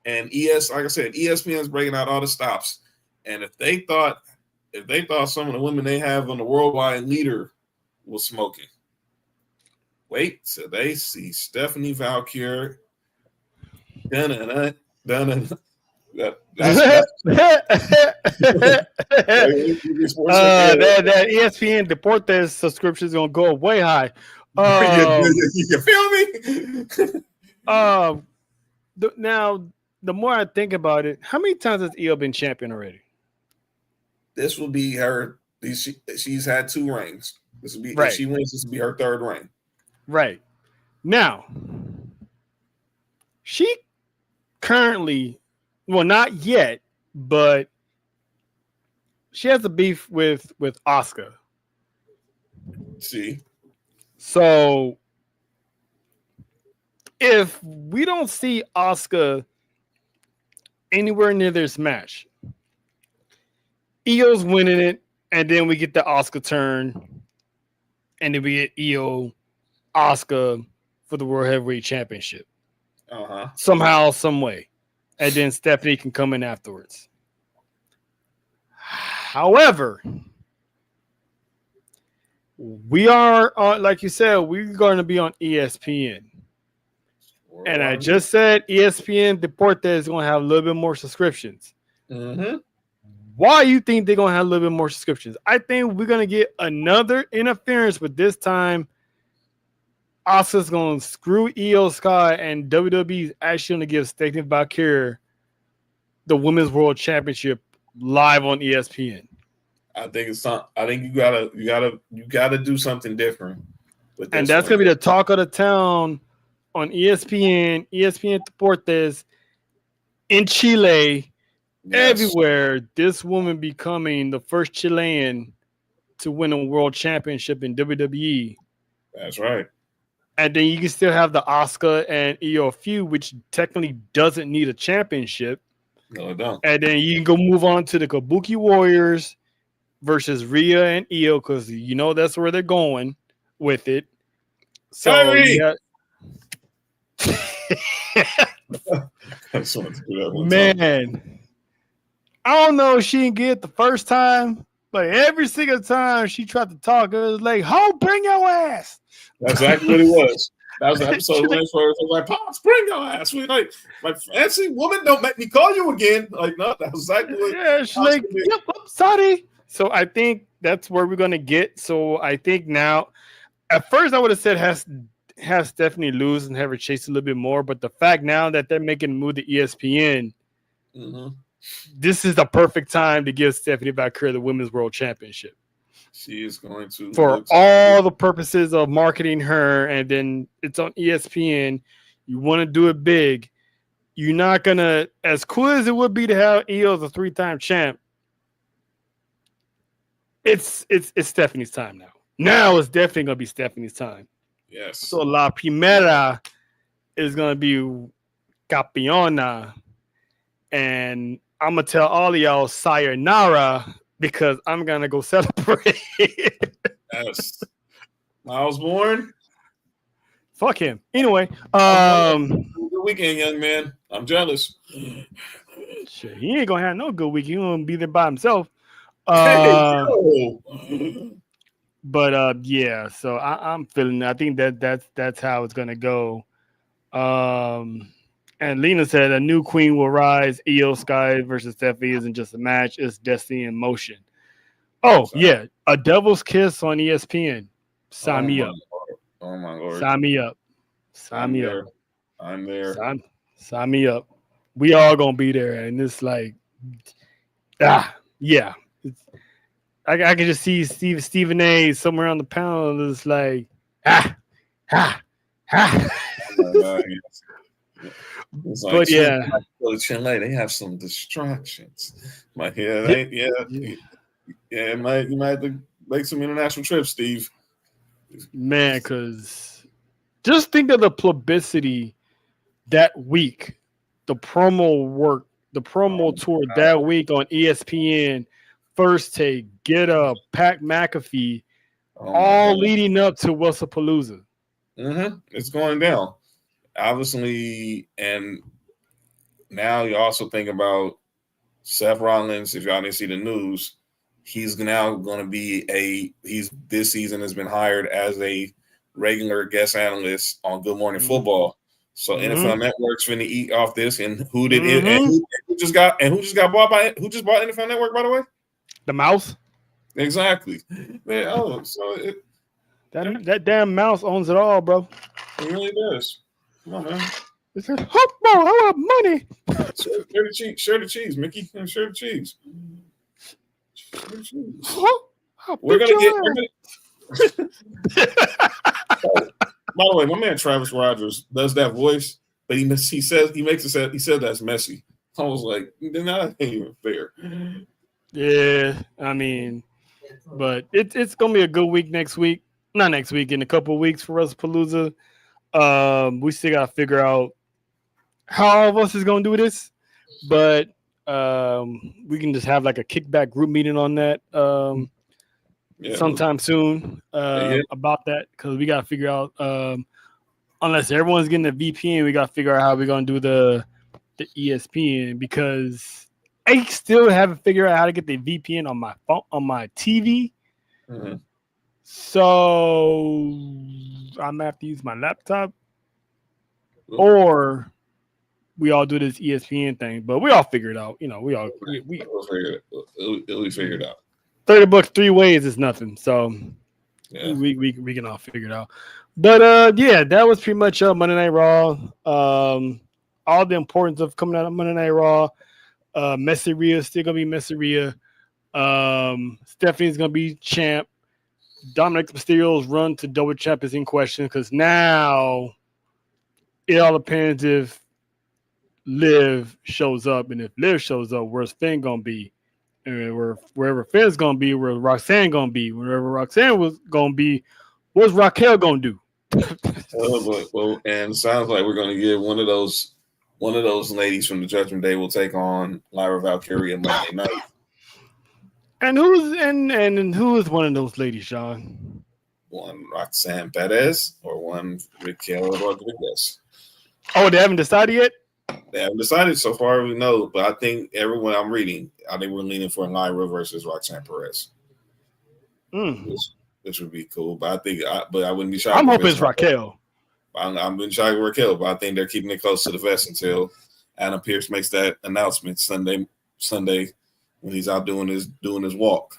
And like I said, ESPN's breaking out all the stops. And if they thought some of the women they have on the worldwide leader was smoking, wait till they see Stephanie Valkyrie. That ESPN Deportes subscription is gonna go way high. You feel me? Now, the more I think about it, how many times has Io been champion already? This will be her. She's had 2 reigns. This will be right. If she wins, this will be her 3rd reign. Right now, She currently, well, not yet, but she has a beef with Asuka. See, So if we don't see Asuka anywhere near this match, Io's winning it, and then we get the Asuka turn, and then we get Io Asuka for the World Heavyweight Championship. Somehow, some way. And then Stephanie can come in afterwards. However, we are, like you said, we're going to be on ESPN. And I just said ESPN Deportes is going to have a little bit more subscriptions. Mm-hmm. Why you think they're going to have a little bit more subscriptions? I think we're going to get another interference, but this time Asuka's going to screw Io Sky, and WWE is actually going to give Stephanie Valkyrie the Women's World Championship live on ESPN. I think it's time. I think you gotta do something different. And that's going to be the talk of the town on ESPN Deportes, in Chile, everywhere. This woman becoming the first Chilean to win a world championship in WWE. That's right. And then you can still have the Asuka and Io feud, which technically doesn't need a championship. No, it don't. And then you can go move on to the Kabuki Warriors versus Rhea and Io, because that's where they're going with it. So yeah. Man, I don't know if she didn't get it the first time, but every single time she tried to talk, it was like, "Ho, bring your ass." That's exactly what it was. That was the episode when it was like, "Pops, bring your ass." We like, my fancy woman, don't make me call you again. Like, no, that was exactly what. Yeah, she's like, "Yep, sorry." So I think that's where we're gonna get. So I think now, at first I would have said has Stephanie lose and have her chase a little bit more, but the fact now that they're making a move to ESPN, this is the perfect time to give Stephanie Valkyrie the Women's World Championship. She is going to, for all the purposes of marketing her, and then it's on ESPN. You want to do it big. You're not gonna, as cool as it would be to have Io as a 3-time champ. It's Stephanie's time now. Now it's definitely gonna be Stephanie's time. Yes. So La Primera is gonna be Capiona, and I'm gonna tell all of y'all sayonara because I'm gonna go celebrate. Yes. Miles Bourne. Fuck him. Anyway, good weekend, young man. I'm jealous. Shit, he ain't gonna have no good week. He gonna be there by himself. But yeah. So I'm feeling. I think that's how it's gonna go. And Lena said a new queen will rise. Io Sky versus Stephanie isn't just a match; it's destiny in motion. Oh yeah, a Devil's Kiss on ESPN. Sign me up. Oh my lord. Sign me up. Sign me up. I'm there. Sign me up. We all gonna be there, and it's like, yeah. I can just see Stephen A. somewhere on the panel. It's like, Oh my God, yes. It's like, but yeah, Chile, they have some distractions. Like, you might have to make some international trips, Steve. Man, because just think of the publicity that week, the promo tour that week on ESPN, First Take, Get Up, Pat McAfee, all leading up to Wrestlepalooza. It's going down, obviously, and now you also think about Seth Rollins. If y'all didn't see the news, he's now going to be this season has been hired as a regular guest analyst on Good Morning Football. So NFL Network's finna eat off this, and who just bought NFL Network, by the way? The mouse. Exactly. Man, that damn mouse owns it all, bro. It really does. Come on, man. It says, I want money. Share the cheese, Mickey. Share the cheese. We're gonna get. By the way, my man Travis Rogers does that voice, but he said that's messy. I was like, then that ain't even fair. Yeah, I mean, but it's gonna be a good week next week. Not next week, in a couple of weeks for WrestlePalooza. We still gotta figure out how all of us is gonna do this, but we can just have like a kickback group meeting on that sometime soon about that, because we gotta figure out unless everyone's getting a VPN, we gotta figure out how we're gonna do the ESPN, because I still haven't figured out how to get the VPN on my phone, on my TV. Mm-hmm. So I'm gonna have to use my laptop, or we all do this ESPN thing. But we all figure it out. You know, we'll figure it out. $30 3 ways is nothing. So yeah, we can all figure it out. But yeah, that was pretty much Monday Night Raw. All the importance of coming out of Monday Night Raw. Messeria still gonna be Messeria. Stephanie's gonna be champ. Dominic Mysterio's run to double champ is in question, because now it all depends if Liv shows up, and if Liv shows up, where's Finn gonna be? And wherever Finn's gonna be, where Roxanne gonna be? Wherever Roxanne was gonna be, what's Raquel gonna do? Well, and sounds like we're gonna get one of those ladies from the Judgment Day will take on Lyra Valkyria Monday night. And who is one of those ladies, Sean? One Roxanne Perez or one Raquel Rodriguez. Oh, they haven't decided yet? They haven't decided so far, we know, but I think everyone I'm reading, I think we're leaning for Lyra versus Roxanne Perez. Which would be cool, but I wouldn't be shocked. I'm hoping it's Raquel. I'm been shocked with Raquel, but I think they're keeping it close to the vest until Adam Pearce makes that announcement Sunday when he's out doing his walk.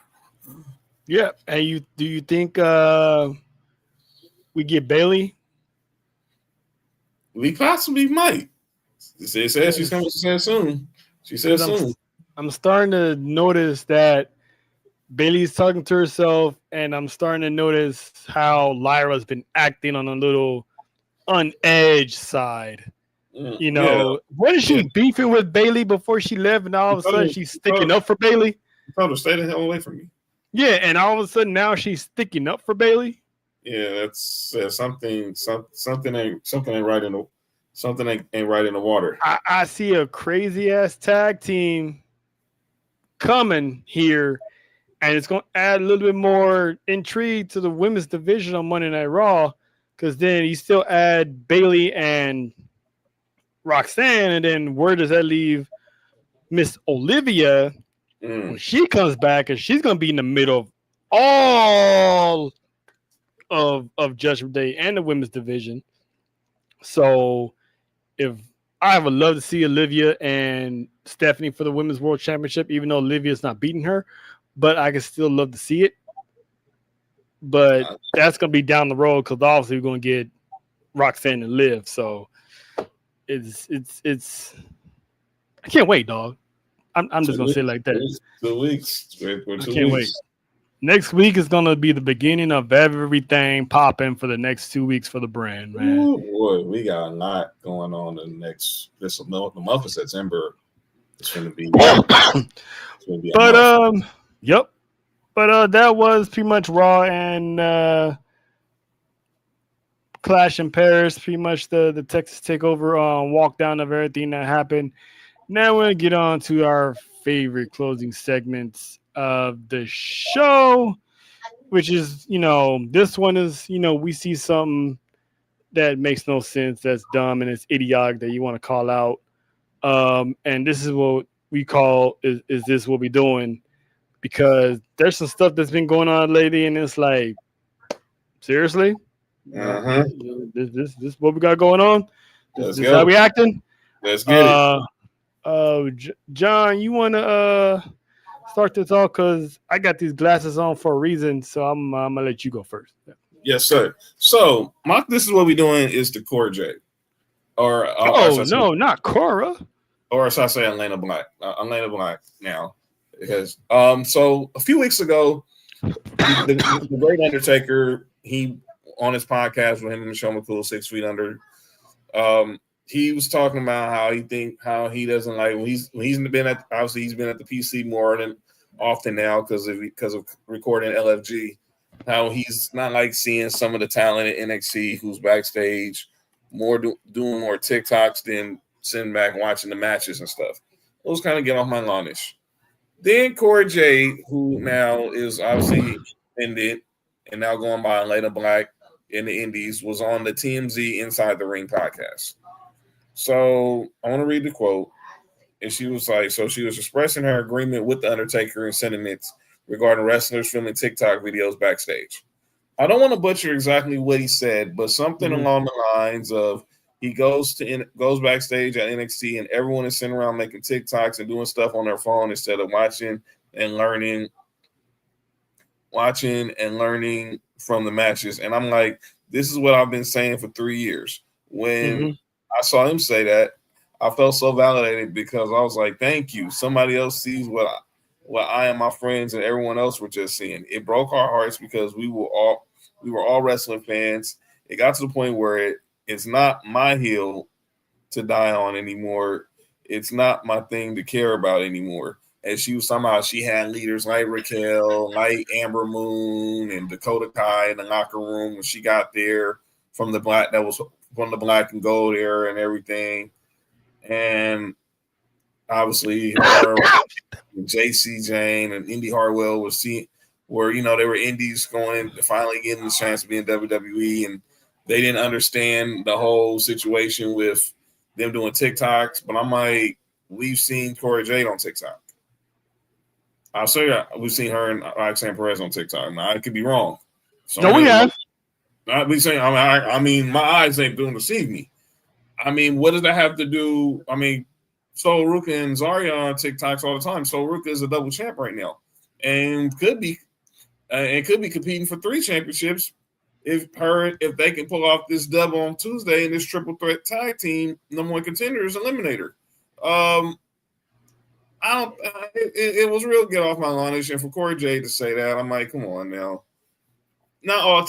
Yeah, and do you think we get Bailey? We possibly might. They said she's coming soon. She said soon. I'm starting to notice that Bailey's talking to herself, and I'm starting to notice how Lyra's been acting on a little unedged side. You know, wasn't she beefing with Bailey before she left, and all of a sudden she's sticking up for Bailey? I told her, stay the hell away from me. Yeah, and all of a sudden now she's sticking up for Bailey. Yeah, that's something ain't right in the water. I see a crazy ass tag team coming here, and it's going to add a little bit more intrigue to the women's division on Monday Night Raw, because then you still add Bailey and Roxanne, and then where does that leave Miss Olivia when she comes back? And she's going to be in the middle of all of Judgment Day and the women's division. So if I would love to see Olivia and Stephanie for the Women's World Championship, even though Olivia's not beating her, but I can still love to see it. But that's going to be down the road, because obviously we're going to get Roxanne and Liv. So it's I can't wait, dog. I'm just going to say it like that. 2 weeks. I can't wait. Next week is going to be the beginning of everything popping for the next 2 weeks for the brand, man. Ooh, boy, we got a lot going on in the month of September. It's going to be. Yep. But that was pretty much Raw and Clash in Paris. Pretty much the Texas Takeover walk down of everything that happened. Now we're going to get on to our favorite closing segments of the show, which is, this one is, we see something that makes no sense, that's dumb, and it's idiotic that you want to call out. And this is what we call, is this what we're doing? Because there's some stuff that's been going on lately, and it's like, seriously? This is what we got going on? This is how we acting? Let's get it. John, you want to start this off, because I got these glasses on for a reason, so I'm gonna let you go first. Yes, sir. So this is what we're doing is the Cora J, or no, not Cora, or as I say, Elena Black. Elena Black now, because so a few weeks ago, the Great Undertaker, he on his podcast with him and Michelle McCool, 6 Feet Under, he was talking about how he doesn't like when he's been at the PC more than often now because of recording LFG. How he's not like seeing some of the talent at NXT who's backstage doing more TikToks than sitting back watching the matches and stuff. Those kind of get off my lawn-ish. Then Corey J, who now is obviously ended and now going by Elena Black in the Indies, was on the TMZ Inside the Ring podcast. So I want to read the quote. And she was like, so she was expressing her agreement with The Undertaker and sentiments regarding wrestlers filming TikTok videos backstage. I don't want to butcher exactly what he said, but something along the lines of he goes backstage at NXT and everyone is sitting around making TikToks and doing stuff on their phone instead of watching and learning from the matches. And I'm like, this is what I've been saying for 3 years. When I saw him say that, I felt so validated because I was like, thank you. Somebody else sees what I and my friends and everyone else were just seeing. It broke our hearts because we were all wrestling fans. It got to the point where it's not my hill to die on anymore. It's not my thing to care about anymore. And she had leaders like Raquel, like Amber Moon and Dakota Kai in the locker room when she got there from the black and gold era and everything. And obviously her, JC Jane and Indy Hartwell were they were indies finally getting the chance to be in WWE, and they didn't understand the whole situation with them doing TikToks. But I'm like, we've seen Corey Jade on TikTok. I'll say that we've seen her and Roxanne Perez on TikTok. Now I could be wrong. So we have. I'll be saying, I mean, my eyes ain't going to deceive me. I mean, what does that have to do? I mean, Sol Ruka and Zarya on TikToks all the time. Sol Ruka is a double champ right now, and could be competing for 3 championships if they can pull off this double on Tuesday in this triple threat tag team number 1 contenders eliminator. It was real get off my lawn, and for Corey J to say that, I'm like, come on now. Not all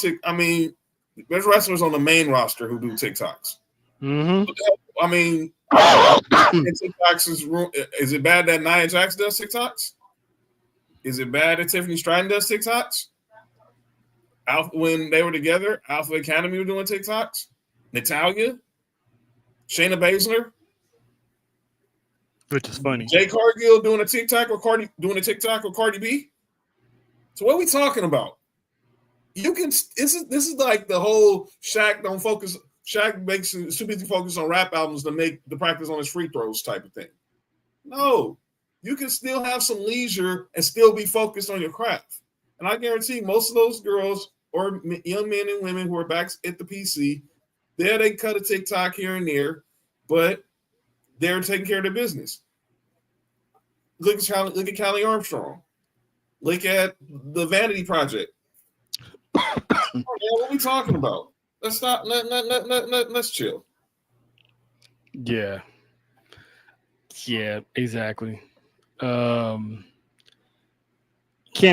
there's wrestlers on the main roster who do TikToks. I mean, TikToks is it bad that Nia Jax does TikToks? Is it bad that Tiffany Stratton does TikToks? When they were together, Alpha Academy were doing TikToks. Natalya, Shayna Baszler, which is funny. Jay Cargill doing a TikTok with Cardi B. So what are we talking about? This is like the whole Shaq makes too busy focus on rap albums to make the practice on his free throws type of thing. No, you can still have some leisure and still be focused on your craft. And I guarantee most of those girls or young men and women who are back at the PC, they cut a TikTok here and there, but they're taking care of their business. Look at Callie Armstrong. Look at the Vanity Project. What are we talking about? Let's stop. Let's chill. Yeah, exactly. Can't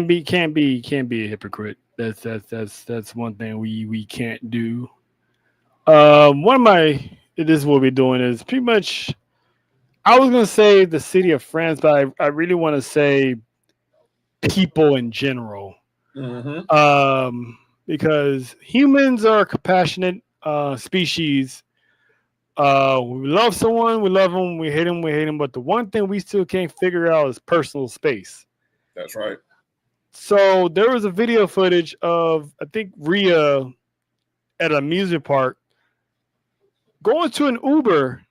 be a hypocrite. That's one thing we can't do. This is what we're doing is pretty much. I was gonna say the city of France, but I really want to say people in general. Because humans are a compassionate species. We love someone, we love them, we hate them. But the one thing we still can't figure out is personal space. That's right. So there was a video footage of, I think, Rhea at an amusement park going to an Uber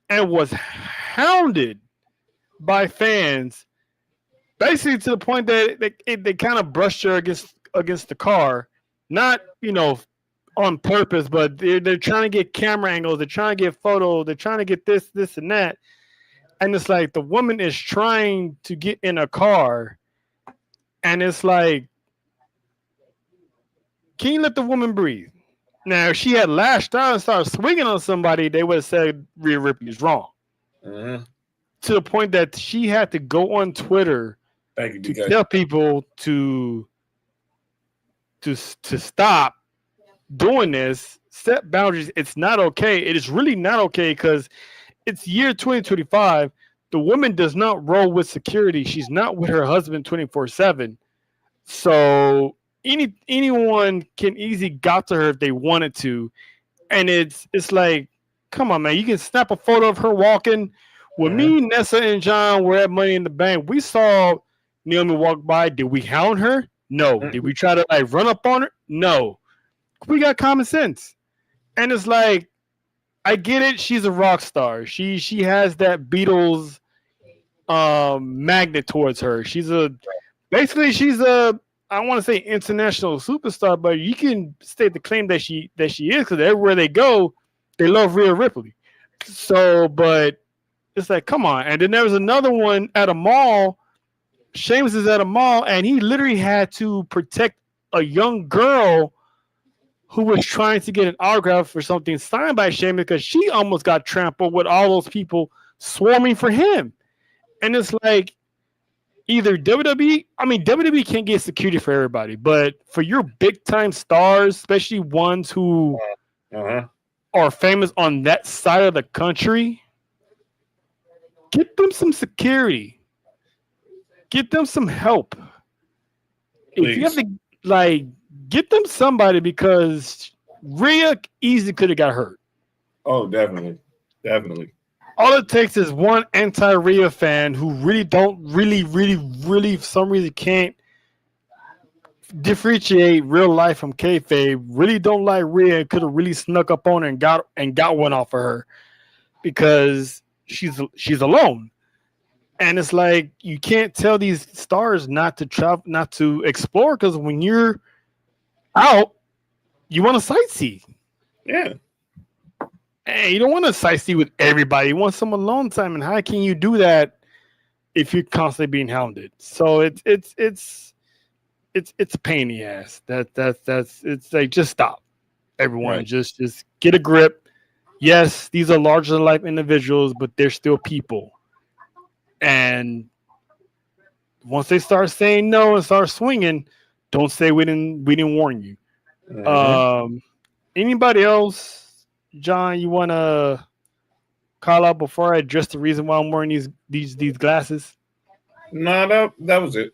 and was hounded by fans, basically to the point that they kind of brushed her against the car, not on purpose, but they're trying to get camera angles, they're trying to get photos, they're trying to get this and that, and it's like the woman is trying to get in a car, and it's like, can you let the woman breathe? Now, if she had lashed out and started swinging on somebody, they would have said Rhea Ripley is wrong. To the point that she had to go on Twitter to tell people to stop doing this set boundaries. It's not okay. It is really not okay because it's year 2025. The woman does not roll with security. She's not with her husband 24/7. So anyone can easily got to her if they wanted to. And it's like, come on, man. You can snap a photo of her walking. When me, Nessa, and John were at Money in the Bank, we saw Naomi walk by. Did we hound her? No. Did we try to like run up on her? No. We got common sense. And it's like, I get it. She's a rock star. She has that Beatles magnet towards her. She's a I want to say international superstar, but you can state the claim that she is because everywhere they go, they love Rhea Ripley. So, but it's like, come on. And then there was another one at a mall. Sheamus is at a mall, and he literally had to protect a young girl who was trying to get an autograph for something signed by Sheamus because she almost got trampled with all those people swarming for him. And it's like, either WWE can't get security for everybody, but for your big time stars, especially ones who are famous on that side of the country, get them some security. Get them some help. Please. If you have to get them somebody because Rhea easily could have got hurt. Oh, definitely. All it takes is one anti-Rhea fan who really for some reason can't differentiate real life from kayfabe, really don't like Rhea, could have really snuck up on her and got one off of her because she's alone. And it's like, you can't tell these stars not to travel, not to explore, because when you're out, you want to sightsee. Yeah. Hey, you don't want to sightsee with everybody. You want some alone time, and how can you do that if you're constantly being hounded? So it's a pain in the ass. It's like, just stop, everyone. Right. Just get a grip. Yes, these are larger than life individuals, but they're still people. And once they start saying no and start swinging, don't say we didn't warn you. Mm-hmm. Anybody else? John, you want to call out before I address the reason why I'm wearing these glasses? No, that was it.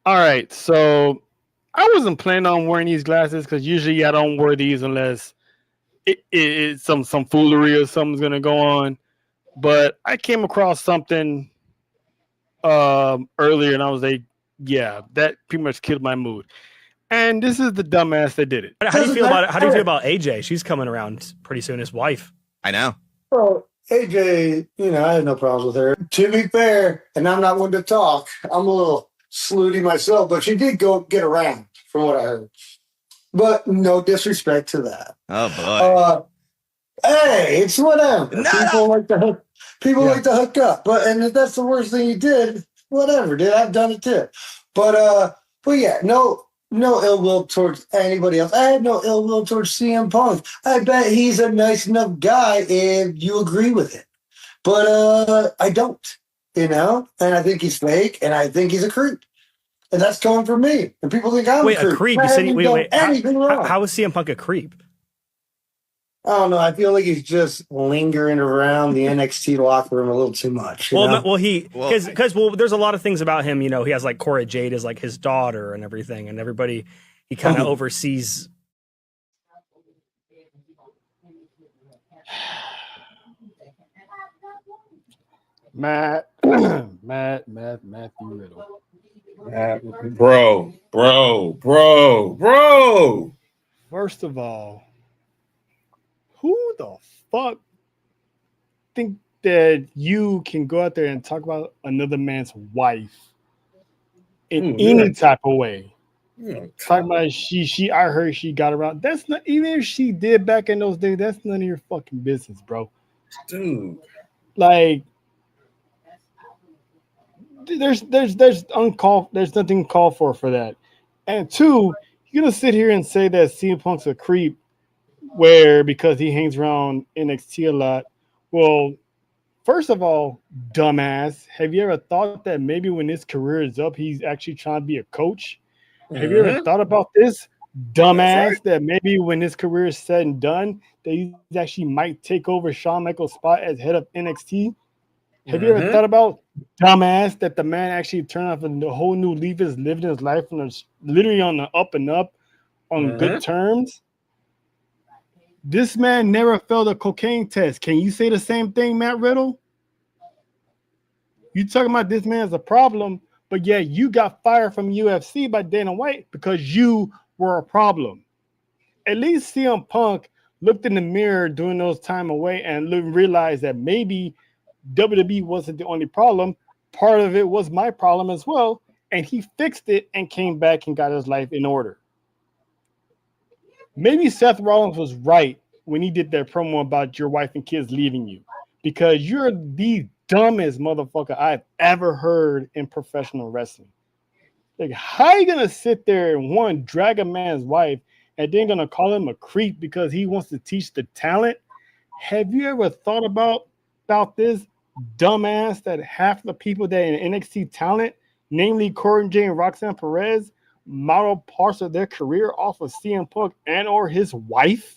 All right, so I wasn't planning on wearing these glasses because usually I don't wear these unless it's some foolery or something's gonna go on. But I came across something earlier, and I was like, yeah, that pretty much killed my mood. And this is the dumbass that did it. How do you feel about it? How do you feel about AJ? She's coming around pretty soon. His wife. I know. Well, AJ, I have no problems with her. To be fair, and I'm not one to talk, I'm a little snooty myself, but she did go get around, from what I heard. But no disrespect to that. Oh boy. Hey, it's whatever. No. People like to hook up, and if that's the worst thing you did, whatever, dude. I've done it too. But yeah, no ill will towards anybody else. I have no ill will towards CM Punk. I bet he's a nice enough guy if you agree with it. But I don't, and I think he's fake, and I think he's a creep. And that's coming from me. And people think I'm a creep. I You said haven't done anything wrong. How is CM Punk a creep? I don't know. I feel like he's just lingering around the NXT locker room a little too much. Because there's a lot of things about him. He has like Cora Jade as like his daughter and everything, and everybody he kind of oversees. Matthew Riddle. Bro. First of all, who the fuck think that you can go out there and talk about another man's wife in any type of way? Talking about I heard she got around. That's not, even if she did back in those days, that's none of your fucking business, bro. Dude. Like, there's nothing called for that. And two, you're gonna sit here and say that CM Punk's a creep because he hangs around NXT a lot. Well, first of all, dumbass, have you ever thought that maybe when his career is up, he's actually trying to be a coach? Have you ever thought about this? dumbass that maybe when his career is said and done, that he actually might take over Shawn Michaels' spot as head of NXT. Have you ever thought about dumbass that the man actually turned off a whole new leaf, is living his life literally on the up and up on good terms? This man never failed a cocaine test. Can you say the same thing, Matt Riddle? You talking about this man as a problem, but yeah, you got fired from UFC by Dana White because you were a problem. At least CM Punk looked in the mirror during those time away and realized that maybe WWE wasn't the only problem. Part of it was my problem as well, and he fixed it and came back and got his life in order. Maybe Seth Rollins was right when he did that promo about your wife and kids leaving you, because you're the dumbest motherfucker I've ever heard in professional wrestling. Like, how are you gonna sit there and drag a man's wife and then gonna call him a creep because he wants to teach the talent? Have you ever thought about this dumbass that half the people that in NXT talent, namely Corey J and Roxanne Perez, model parts of their career off of CM Punk and or his wife?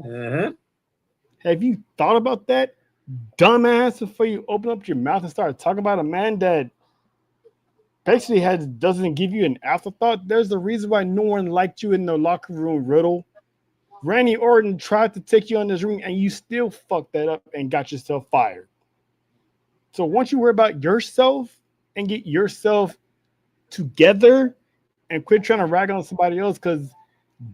Have you thought about that, dumbass, before you open up your mouth and start talking about a man that basically doesn't give you an afterthought? There's the reason why no one liked you in the locker room, Riddle. Randy Orton tried to take you on this ring and you still fucked that up and got yourself fired. So once you worry about yourself and get yourself together and quit trying to rag on somebody else, because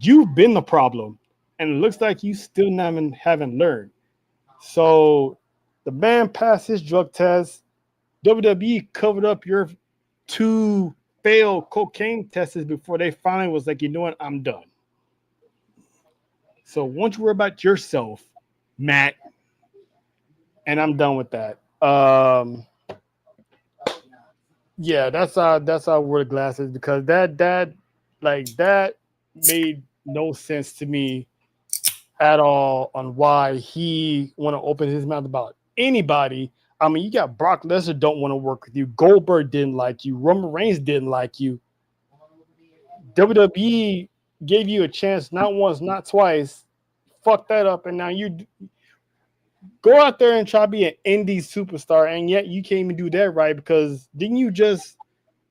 you've been the problem and it looks like you still haven't learned. So the man passed his drug test. WWE covered up your 2 failed cocaine tests before they finally was like, you know what, I'm done. So once you worry about yourself, Matt, and I'm done with that. Yeah, that's our word glasses, because that made no sense to me at all on why he want to open his mouth about anybody. I mean, you got Brock Lesnar don't want to work with you. Goldberg didn't like you. Roman Reigns didn't like you. WWE gave you a chance not once, not twice. Fuck that up, and now you go out there and try to be an indie superstar, and yet you can't even do that right, because didn't you just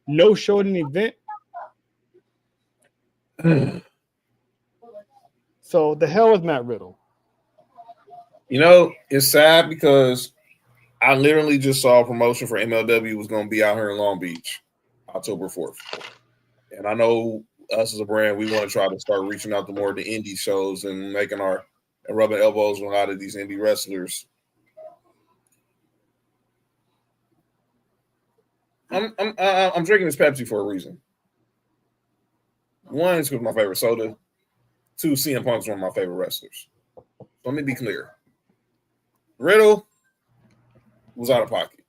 no-show an event? So the hell with Matt Riddle. You know, it's sad because I literally just saw a promotion for MLW was going to be out here in Long Beach, October 4th. And I know us as a brand, we want to try to start reaching out to more of the indie shows and rubbing elbows with a lot of these indie wrestlers. I'm drinking this Pepsi for a reason. One, it's because my favorite soda. 2, CM Punk's one of my favorite wrestlers. Let me be clear. Riddle was out of pocket.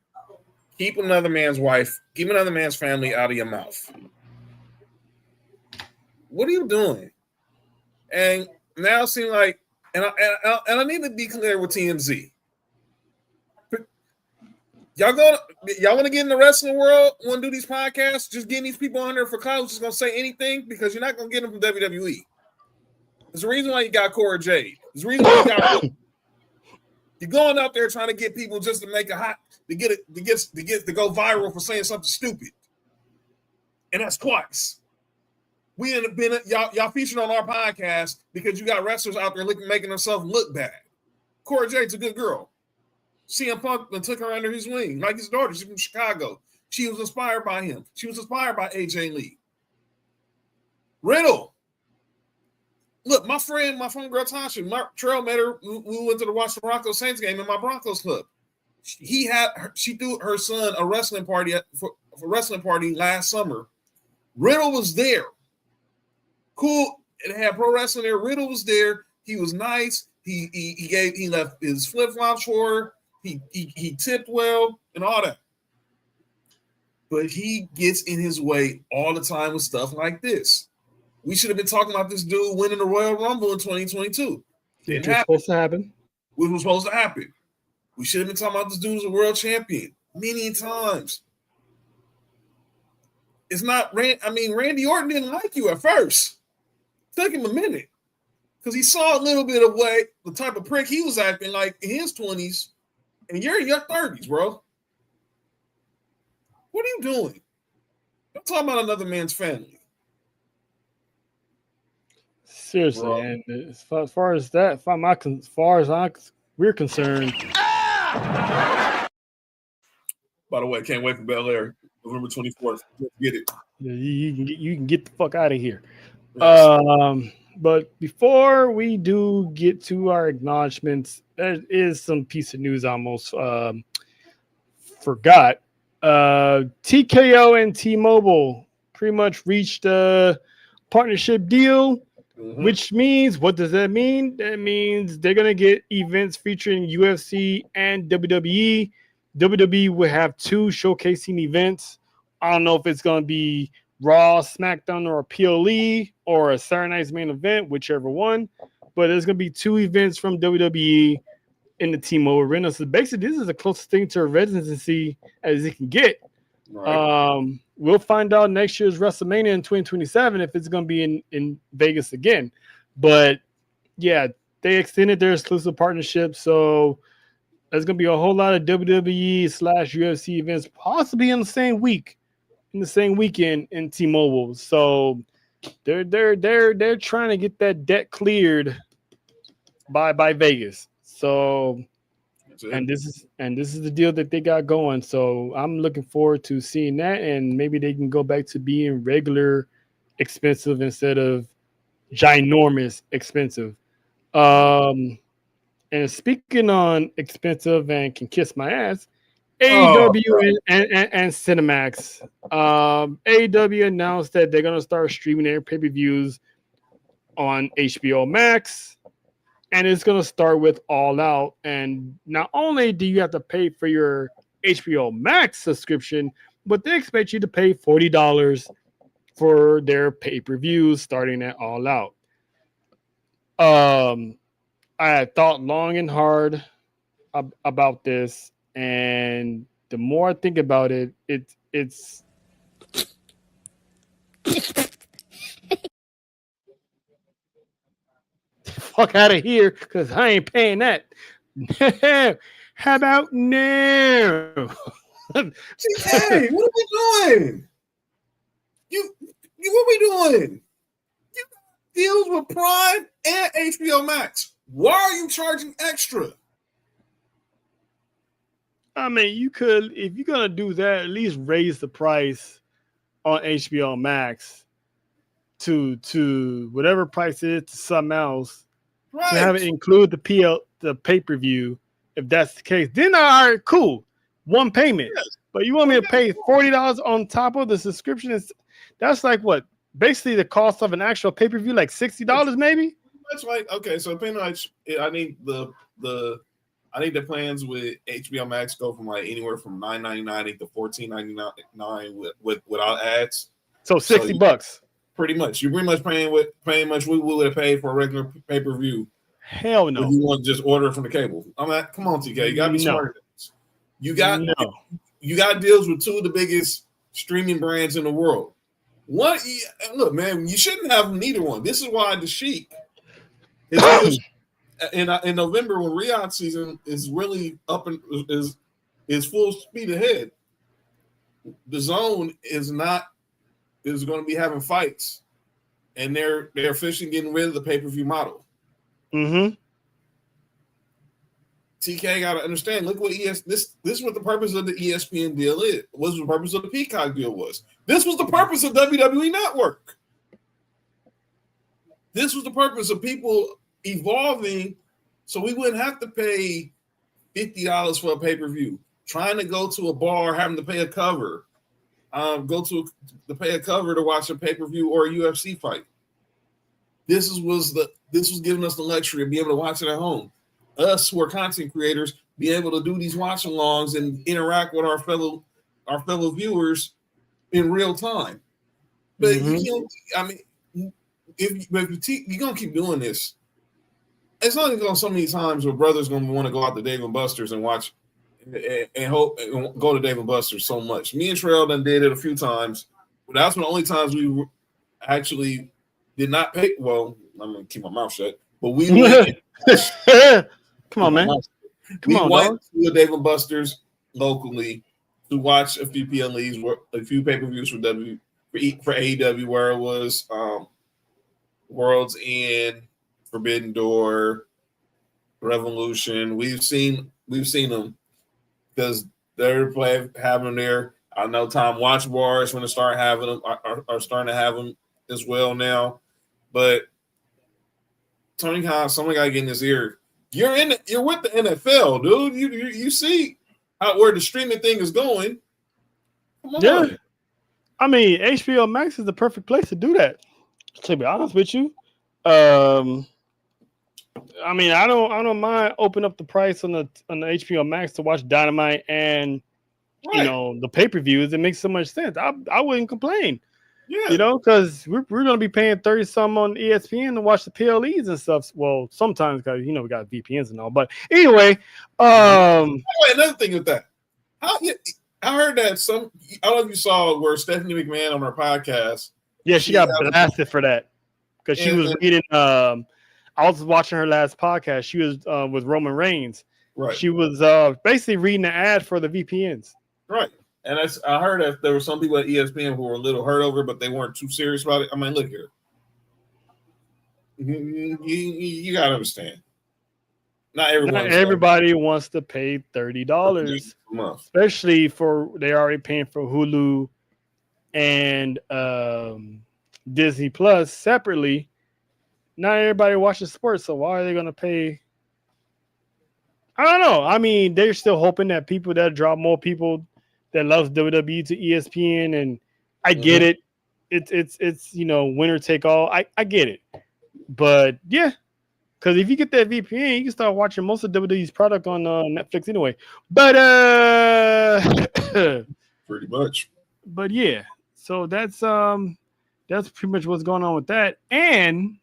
Keep another man's wife, keep another man's family out of your mouth. What are you doing? And now it seems like, and I need to be clear with TMZ. Y'all want to get in the wrestling world? Want to do these podcasts? Just getting these people on there for college, just gonna say anything, because you're not gonna get them from WWE. There's a reason why you got Cora Jade. There's a reason why you got. You're going out there trying to get people just to make a hot to go viral for saying something stupid, and that's twice. We end up being y'all featured on our podcast because you got wrestlers out there making themselves look bad. Cora Jade's a good girl. CM Punk took her under his wing, like his daughter. She's from Chicago. She was inspired by him. She was inspired by AJ Lee. Riddle. Look, my friend girl Tasha, Mark Trail met her. We went to watch the Broncos Saints game in my Broncos club. She threw her son a wrestling party for wrestling party last summer. Riddle was there. Cool. It had pro wrestling there. Riddle was there. He was nice. He left his flip flops for her. He tipped well and all that. But he gets in his way all the time with stuff like this. We should have been talking about this dude winning the Royal Rumble in 2022. It was supposed to happen. What was supposed to happen? We should have been talking about this dude as a world champion many times. It's not Randy Orton didn't like you at first. Took him a minute because he saw a little bit of what the type of prick he was acting like in his 20s, and you're in your 30s, bro. What are you doing? Don't talk about another man's family. Seriously, Bro. and as far as that, we're concerned. By the way, can't wait for Bel Air, November 24th. Let's get it. You can get the fuck out of here. Yes. But before we do get to our acknowledgments, there is some piece of news I almost forgot. TKO and T-Mobile pretty much reached a partnership deal, which means, what does that mean? That means they're going to get events featuring UFC and WWE. WWE will have 2 showcasing events. I don't know if it's going to be Raw, SmackDown, or a PLE, or a Saturday Night's Main Event, whichever one. But there's going to be 2 events from WWE in the T-Mobile Arena. So basically, this is the closest thing to a residency as it can get. Right. We'll find out next year's WrestleMania in 2027 if it's going to be in Vegas again. But yeah, they extended their exclusive partnership. So there's going to be a whole lot of WWE/UFC events, possibly in the same weekend in T-Mobile. So they're trying to get that debt cleared by Vegas. So and this is the deal that they got going. So I'm looking forward to seeing that, and maybe they can go back to being regular expensive instead of ginormous expensive. And speaking on expensive and can kiss my ass, AEW and Cinemax. AEW announced that they're gonna start streaming their pay-per-views on HBO Max, and it's gonna start with All Out. And not only do you have to pay for your HBO Max subscription, but they expect you to pay $40 for their pay-per-views starting at All Out. I had thought long and hard about this, and the more I think about it, it's fuck out of here, because I ain't paying that. How about now? Hey, what are we doing? What are we doing? You deals with Prime and HBO Max. Why are you charging extra? I mean, you could, if you're gonna do that, at least raise the price on HBO Max to whatever price it is to something else. Right. To have it include the pay-per-view, if that's the case. Then all right, cool. One payment. Yes. But you want me to pay $40 on top of the subscription? That's like what? Basically the cost of an actual pay-per-view, like $60 maybe? That's right. Okay, so depending on, I need the plans with HBO Max go from like anywhere from $9.99 to $14.99 without ads. So $60. Pretty much. You're pretty much paying much we would have paid for a regular pay-per-view. Hell no. If you want to just order it from the cable. I'm like, come on, TK. You gotta be smarter than this. You got deals with 2 of the biggest streaming brands in the world. Look, man, you shouldn't have neither one. This is why the Sheik is in November, when Riyadh season is really up and is full speed ahead. The Zone is going to be having fights, and they're officially getting rid of the pay-per-view model. Mm-hmm. TK got to understand. Look what this is what the purpose of the ESPN deal is. What the purpose of the Peacock deal was. This was the purpose of WWE Network. This was the purpose of people evolving, so we wouldn't have to pay $50 for a pay-per-view. Trying to go to a bar, having to pay a cover. To pay a cover to watch a pay-per-view or a UFC fight. This was giving us the luxury of being able to watch it at home. Us who are content creators be able to do these watch-alongs and interact with our fellow viewers in real time. But if you're gonna keep doing this, it's not going so many times where brothers gonna want to go out to Dave and Buster's and watch and hope and go to Dave and Buster's so much. Me and Trail done did it a few times, but that's one of the only times we actually did not pay. Well, I'm gonna keep my mouth shut. But we went. Come on, man. Come on, went dog. to a Dave and Buster's locally to watch a few PLEs, a few pay-per-views for AEW, where it was World's End, Forbidden Door, Revolution. We've seen them because they're having them there. I know Time Watch Bar is going to start having them, are starting to have them as well now. But Tony Khan, someone got to get in his ear. You're with the NFL, dude. You see where the streaming thing is going. Come on. Yeah. I mean, HBO Max is the perfect place to do that. To be honest with you. I mean, I don't mind opening up the price on the HBO Max to watch Dynamite and the pay-per-views. It makes so much sense. I wouldn't complain. Yeah. Because we're gonna be paying 30 some on ESPN to watch the PLEs and stuff. Well, sometimes because we got VPNs and all. But anyway, another thing with that, I heard that I don't know if you saw where Stephanie McMahon on her podcast. Yeah, she got blasted for that because she was reading. I was watching her last podcast. She was with Roman Reigns. Right. She was basically reading the ad for the VPNs. Right. And I heard that there were some people at ESPN who were a little hurt over it, but they weren't too serious about it. I mean, look here. You got to understand. Not everybody wants to pay $30 a month, especially for they're already paying for Hulu and Disney Plus separately. Not everybody watches sports, so why are they going to pay? I don't know. I mean, they're still hoping that people that draw more people that loves WWE to ESPN, and I get it. It's winner take all. I get it, but yeah, because if you get that VPN, you can start watching most of WWE's product on Netflix anyway. But pretty much. But yeah, so that's pretty much what's going on with that. And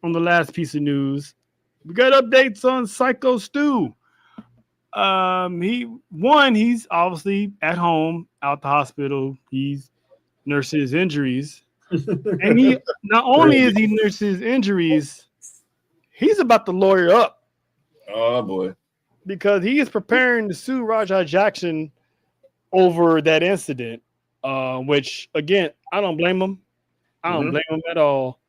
on the last piece of news, we got updates on Psycho Stu. He's obviously at home, out the hospital. He's nursing his injuries. And he not only is he nursing his injuries, he's about to lawyer up. Oh boy. Because he is preparing to sue Rajah Jackson over that incident. Which again, I don't blame him. I don't blame him at all.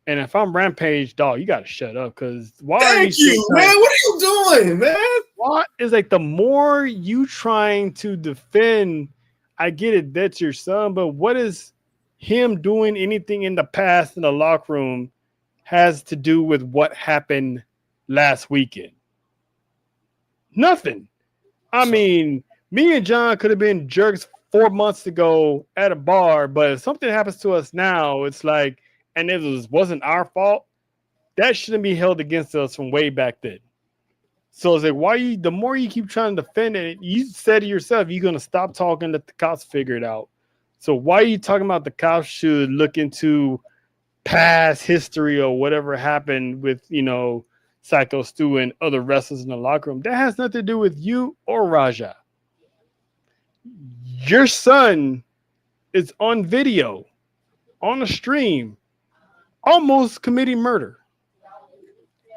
And if I'm Rampage, dog, you gotta shut up. Because why Thank you, man. What are you doing, man? What is like the more you trying to defend, I get it, that's your son, but what is him doing anything in the past in the locker room has to do with what happened last weekend? Nothing. I mean, me and John could have been jerks 4 months ago at a bar, but if something happens to us now, it's like, and it wasn't our fault, that shouldn't be held against us from way back then. So it's like, the more you keep trying to defend it, you said to yourself, you're going to stop talking, let the cops figure it out. So why are you talking about the cops should look into past history or whatever happened with, Psycho Stu and other wrestlers in the locker room? That has nothing to do with you or Rajah. Your son is on video, on a stream, almost committing murder.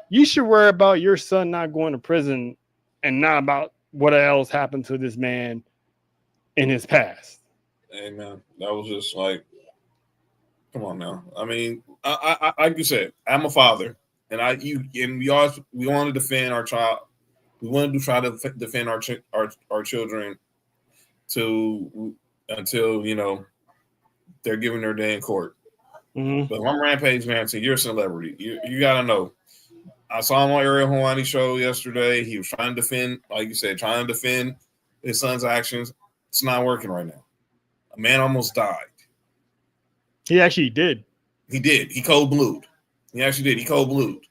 You should worry about your son not going to prison and not about what else happened to this man in his past. Hey, man, that was just like, come on now. I mean, I like you said, I'm a father, and we want to defend our child. We want to try to defend our children until they're giving their day in court. Mm-hmm. But if I'm Rampage, man, so you're a celebrity. You got to know. I saw him on Ariel Helwani's show yesterday. He was trying to defend, like you said, his son's actions. It's not working right now. A man almost died. He actually did. He did. He cold-blued. He actually did. He cold-blued.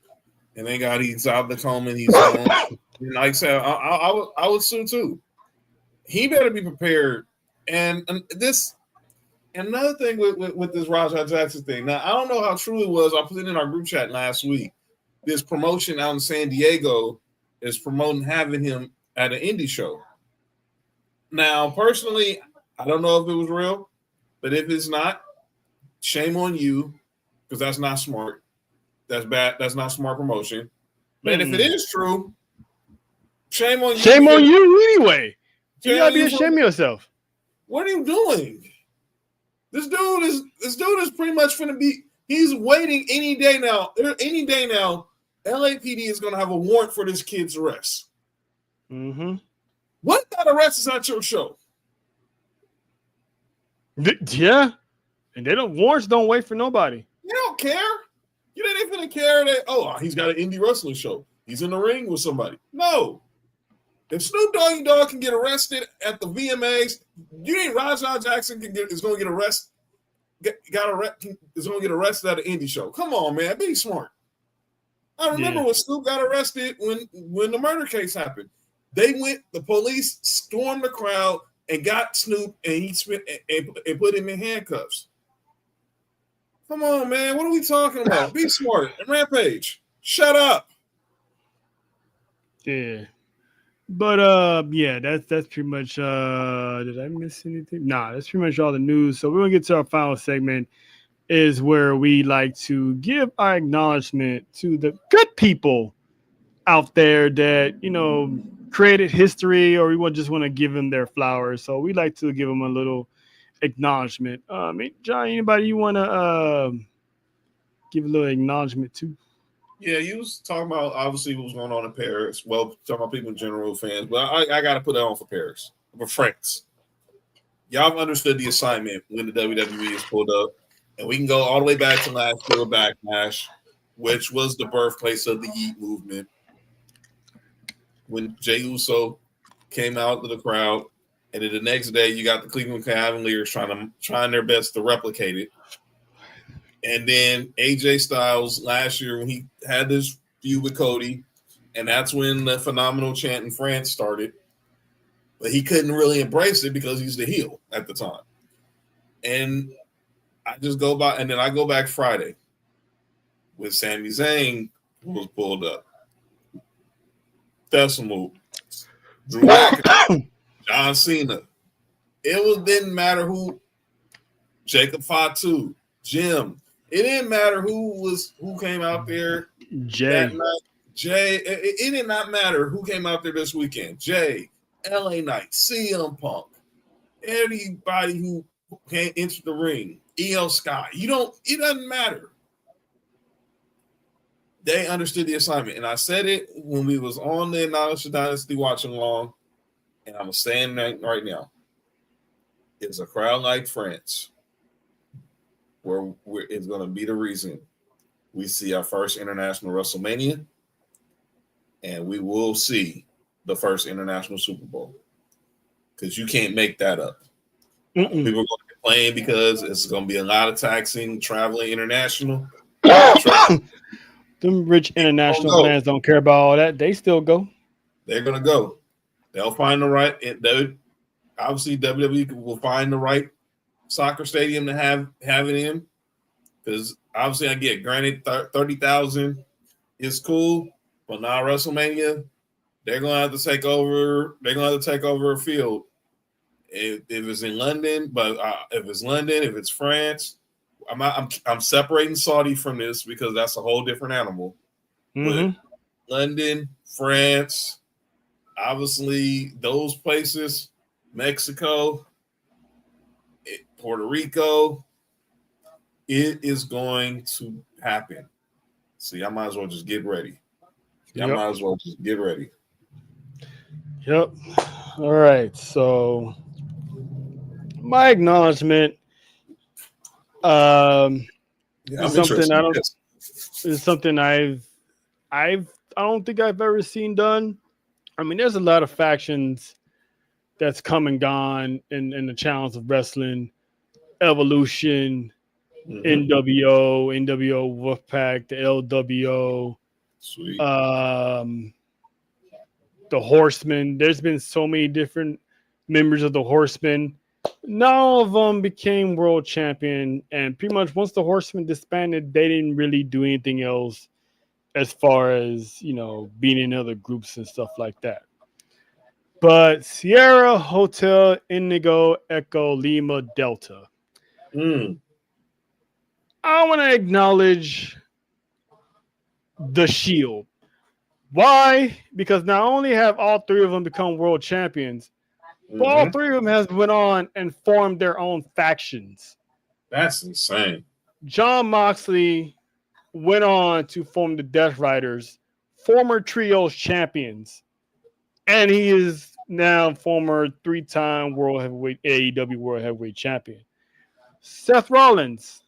And thank God he's out of the coma. And he's home. And like I said, I would sue too. He better be prepared. And this, another thing with this Rajah Jackson thing. Now, I don't know how true it was. I put it in our group chat last week. This promotion out in San Diego is promoting having him at an indie show. Now, personally, I don't know if it was real, but if it's not, shame on you, because that's not smart. That's bad. That's not smart promotion. And if it is true, shame on you. Shame on you anyway. You gotta be you ashamed of yourself. What are you doing? This dude is pretty much finna be. He's waiting any day now. Any day now, LAPD is gonna have a warrant for this kid's arrest. Mm-hmm. What kind of arrest is at your show? Yeah, and warrants don't wait for nobody. You don't care. You ain't even care that he's got an indie wrestling show. He's in the ring with somebody. No. If Snoop Dogg can get arrested at the VMAs, you think Rajah Jackson is going to get arrested? Is going to get arrested at an indie show? Come on, man, be smart. I remember when Snoop got arrested when the murder case happened. The police stormed the crowd and got Snoop and and put him in handcuffs. Come on, man, what are we talking about? Be smart. And Rampage, shut up. Yeah. But yeah, that's pretty much did I miss anything? Nah, that's pretty much all the news. So we're gonna get to our final segment, is where we like to give our acknowledgement to the good people out there that, you know, created history, or we just want to give them their flowers. So we like to give them a little acknowledgement. John, anybody you want to give a little acknowledgement to? Yeah, you was talking about obviously what was going on in Paris. Well, talking about people in general, fans, but I got to put that on for Paris, for France. Y'all have understood the assignment when the WWE is pulled up, and we can go all the way back to last year Backlash, which was the birthplace of the Yeet movement. When Jey Uso came out to the crowd, and then the next day you got the Cleveland Cavaliers trying their best to replicate it. And then AJ Styles last year when he had this feud with Cody, and that's when the phenomenal chant in France started. But he couldn't really embrace it because he's the heel at the time. And I just go by, and then I go back Friday with Sami Zayn, who was pulled up. Decimal, Drew McIntyre, John Cena. Didn't matter who, Jacob Fatu, Jim. It didn't matter who came out there. Jay. It did not matter who came out there this weekend. Jay, LA Knight, CM Punk, anybody who can't enter the ring, EL Sky. It doesn't matter. They understood the assignment. And I said it when we was on the Knowledge Dynasty watching along, and I'm saying that right now. It's a crowd like France where it's going to be the reason we see our first international WrestleMania, and we will see the first international Super Bowl, because you can't make that up. People are going to complain because it's going to be a lot of taxing, traveling international. Them rich international fans don't care about all that. They still go. They're going to go. They'll find the right. Obviously, WWE will find the right soccer stadium to have it in, because obviously I get granted 30,000 is cool, but now WrestleMania they're gonna have to take over. They're gonna have to take over a field. If it's in London, but if it's France, I'm separating Saudi from this because that's a whole different animal. But London, France, obviously those places, Mexico, Puerto Rico, it is going to happen. See, I might as well just get ready. Might as well just get ready. Yep. All right. So my acknowledgement is something I don't think I've ever seen done. I mean, there's a lot of factions that's come and gone in the channels of wrestling. Evolution, NWO, NWO Wolfpack, the LWO, Sweet. The Horsemen. There's been so many different members of the Horsemen. None of them became world champion, and pretty much once the Horsemen disbanded, they didn't really do anything else as far as, you know, being in other groups and stuff like that. But Sierra Hotel Indigo Echo Lima Delta. I want to acknowledge the Shield. Why? Because not only have all three of them become world champions, but all three of them has went on and formed their own factions. That's insane. John Moxley went on to form the Death Riders, former trios champions, and he is now former 3-time World Heavyweight AEW World Heavyweight Champion. Seth Rollins.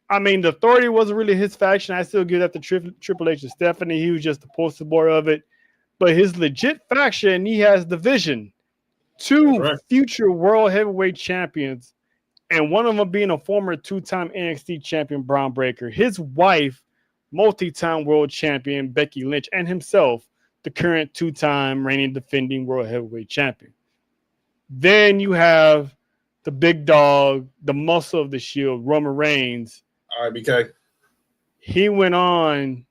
I mean, the Authority wasn't really his faction. I still give that to Triple H and Stephanie. He was just the poster boy of it. But his legit faction, he has the Vision. 2 future World Heavyweight Champions, and one of them being a former 2-time NXT champion, Braun Breaker. His wife, multi-time world champion, Becky Lynch, and himself, the current 2-time reigning defending World Heavyweight Champion. Then you have the big dog, the muscle of the Shield, Roman Reigns. All right, BK. He went on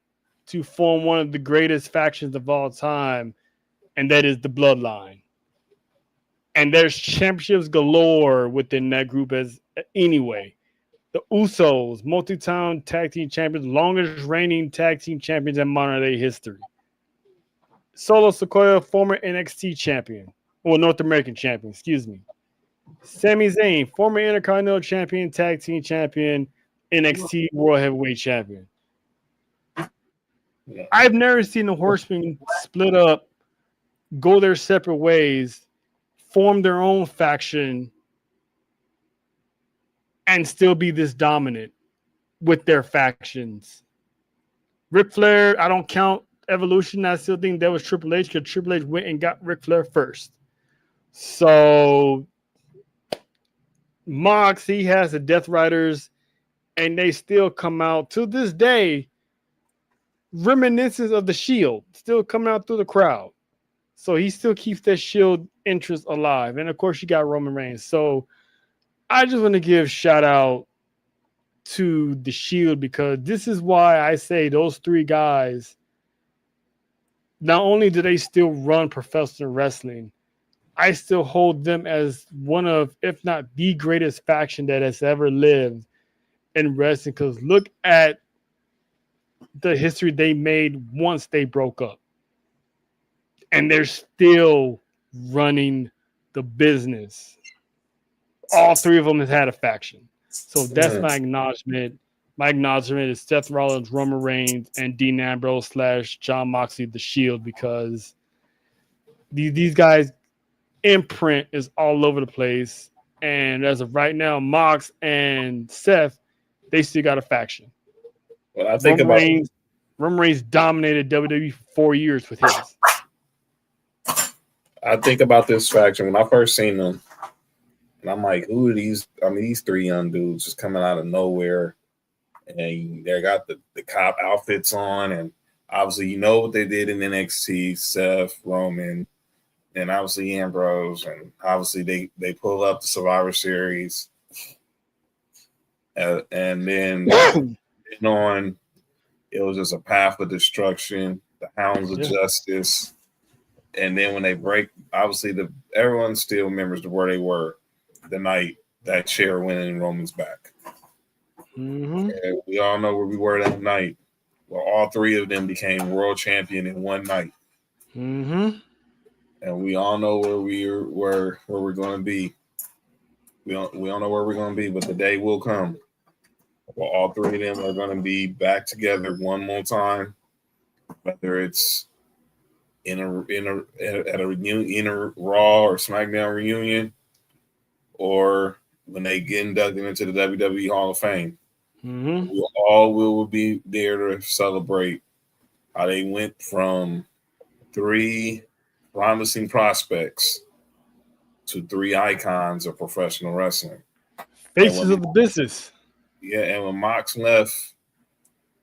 to form one of the greatest factions of all time, and that is the Bloodline. And there's championships galore within that group as anyway. The Usos, multi-time tag team champions, longest reigning tag team champions in modern day history. Solo Sikoa, former NXT champion. Well, North American champion, excuse me. Sami Zayn, former Intercontinental champion, tag team champion, NXT World Heavyweight champion. I've never seen the Horsemen split up, go their separate ways, form their own faction, and still be this dominant with their factions. Ric Flair, I don't count Evolution. I still think that was Triple H because Triple H went and got Ric Flair first. So Mox, he has the Death Riders, and they still come out to this day. Reminiscences of the Shield still coming out through the crowd. So he still keeps that Shield interest alive. And of course, you got Roman Reigns. So I just want to give shout out to the Shield because this is why I say those 3 guys, not only do they still run professional wrestling, I still hold them as one of, if not the greatest faction that has ever lived in wrestling. Because look at the history they made once they broke up. And they're still running the business. All 3 of them has had a faction. So that's my acknowledgement. My acknowledgement is Seth Rollins, Roman Reigns, and Dean Ambrose / John Moxley, the Shield, because these guys' imprint is all over the place. And as of right now, Mox and Seth, they still got a faction. Well, I think Roman Reigns dominated WWE for 4 years with his. I think about this faction when I first seen them, and I'm like, who are these? I mean, these 3 young dudes just coming out of nowhere, and they got the cop outfits on, and obviously you know what they did in NXT, Seth, Roman, and obviously Ambrose, and obviously they pull up the Survivor Series, and then on, it was just a path of destruction, the Hounds of Justice. And then when they break, obviously everyone still remembers where they were the night that chair went in Roman's back. Mm-hmm. And we all know where we were that night. Well, all 3 of them became world champion in one night. Mm-hmm. And we all know where we're going to be. We don't know where we're going to be, but the day will come. Well, all 3 of them are going to be back together one more time, whether it's at a reunion, in a Raw or SmackDown reunion, or when they get inducted into the WWE Hall of Fame. Mm-hmm. We all will be there to celebrate how they went from 3 promising prospects to 3 icons of professional wrestling. Faces of the business. Yeah, and when Mox left,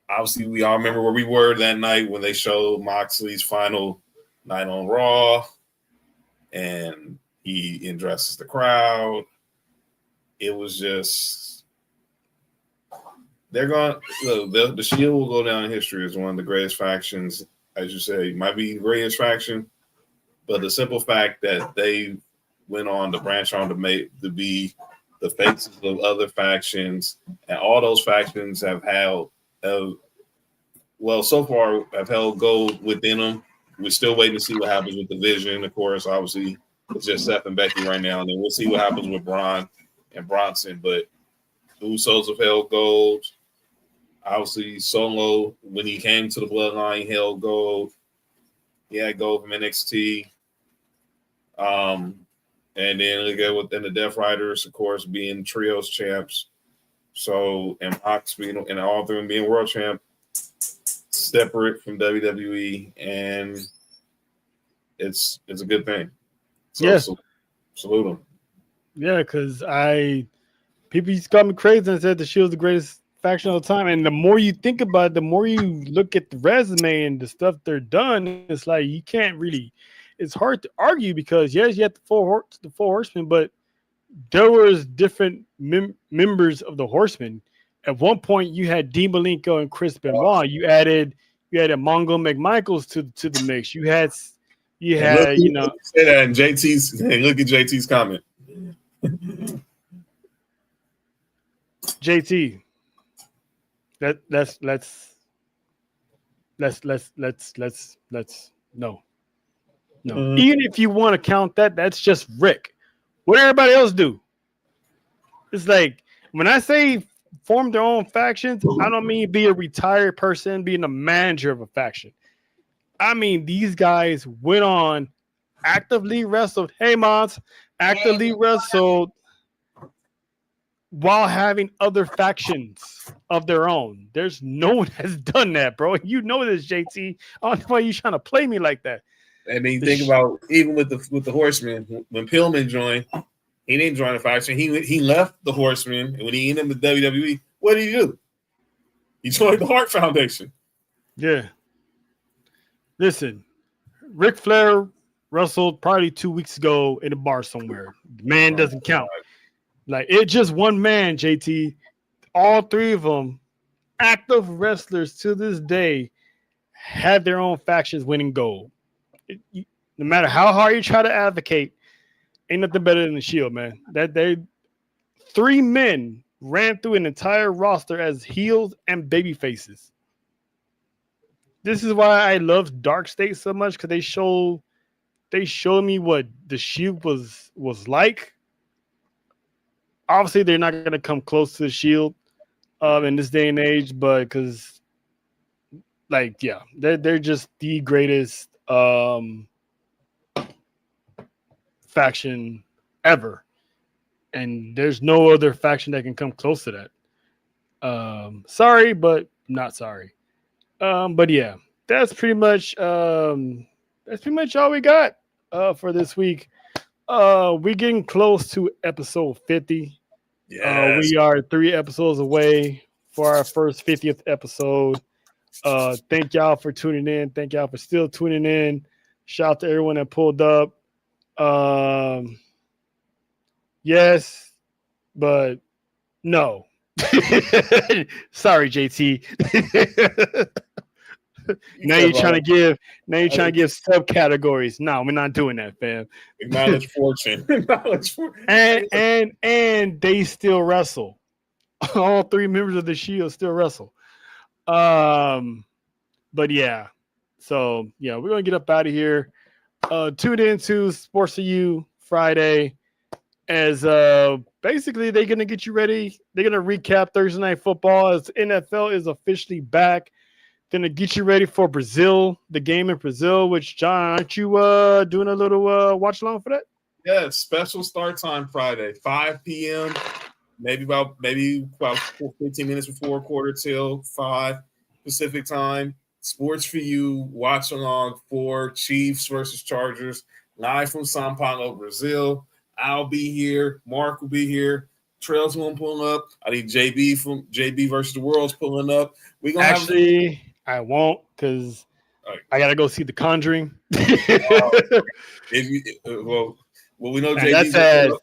obviously we all remember where we were that night when they showed Moxley's final night on Raw, and he addresses the crowd. It was just, they're going, look, the Shield will go down in history as one of the greatest factions. As you say, it might be the greatest faction, but the simple fact that they went on to branch on to be the faces of other factions, and all those factions have held, so far have held gold within them. We're still waiting to see what happens with the Vision. Of course, obviously, it's just Seth and Becky right now, and then we'll see what happens with Braun and Bronson. But the Usos have held gold. Obviously, Solo, when he came to the Bloodline, he held gold. He had gold from NXT. And then again within the Death Riders, of course, being trios champs. So, and Mox being, and all of them being world champ, separate from WWE, and it's a good thing. So, Yes. Salute them. Yeah, because people used to call me crazy and said the Shield's the greatest faction of the time. And the more you think about it, the more you look at the resume and the stuff they're done, it's like you can't really. It's hard to argue because yes, you had the four horsemen, but there was different members of the horsemen. At one point, you had Dean Malenko and Chris Benoit. You added Mongo McMichaels to the mix. You had say that in JT's. Hey, look at JT's comment. JT. Let's no. Even if you want to count that, that's just Rick. What did everybody else do? It's like when I say form their own factions, I don't mean be a retired person being a manager of a faction. I mean these guys went on, actively wrestled. Hey, Mons, actively wrestled while having other factions of their own. There's no one has done that, bro. You know this, JT. I don't know why you trying to play me like that. And then you think about even with the Horsemen, when Pillman joined, he didn't join the faction. He left the Horsemen, and when he ended with WWE, what did he do? He joined the Hart Foundation. Yeah. Listen, Ric Flair wrestled probably 2 weeks ago in a bar somewhere. The man doesn't count. Like it's just one man, JT. All three of them, active wrestlers to this day, had their own factions winning gold. No matter how hard you try to advocate, ain't nothing better than the Shield, man. That they 3 men ran through an entire roster as heels and baby faces. This is why I love Dark State so much, because they showed me what the Shield was like. Obviously, they're not going to come close to the Shield in this day and age, but because, they're just the greatest faction ever, and there's no other faction that can come close to that. Sorry, but not sorry. But yeah, that's pretty much all we got for this week. We're getting close to episode 50. Yes. We are 3 episodes away for our first 50th episode. Thank y'all for tuning in. Thank y'all for still tuning in. Shout out to everyone that pulled up. Yes, but no. Sorry, JT. Now you're trying to give subcategories. No, we're not doing that, fam. Acknowledge fortune. And they still wrestle. All 3 members of the Shield still wrestle. But yeah. So yeah, we're gonna get up out of here. Tune in to Sports for You Friday, as basically they're gonna get you ready. They're gonna recap Thursday Night Football as NFL is officially back. Gonna get you ready for Brazil, the game in Brazil. Which, John, aren't you doing a little watch along for that? Yeah, special start time Friday, 5 p.m. Maybe about 15 minutes before 4:45 Pacific time. Sports for You, watch along for Chiefs versus Chargers, live from São Paulo, Brazil. I'll be here. Mark will be here. Trails won't pull up. I need JB from JB versus the World's pulling up. We gonna I won't, because I gotta go see The Conjuring. We know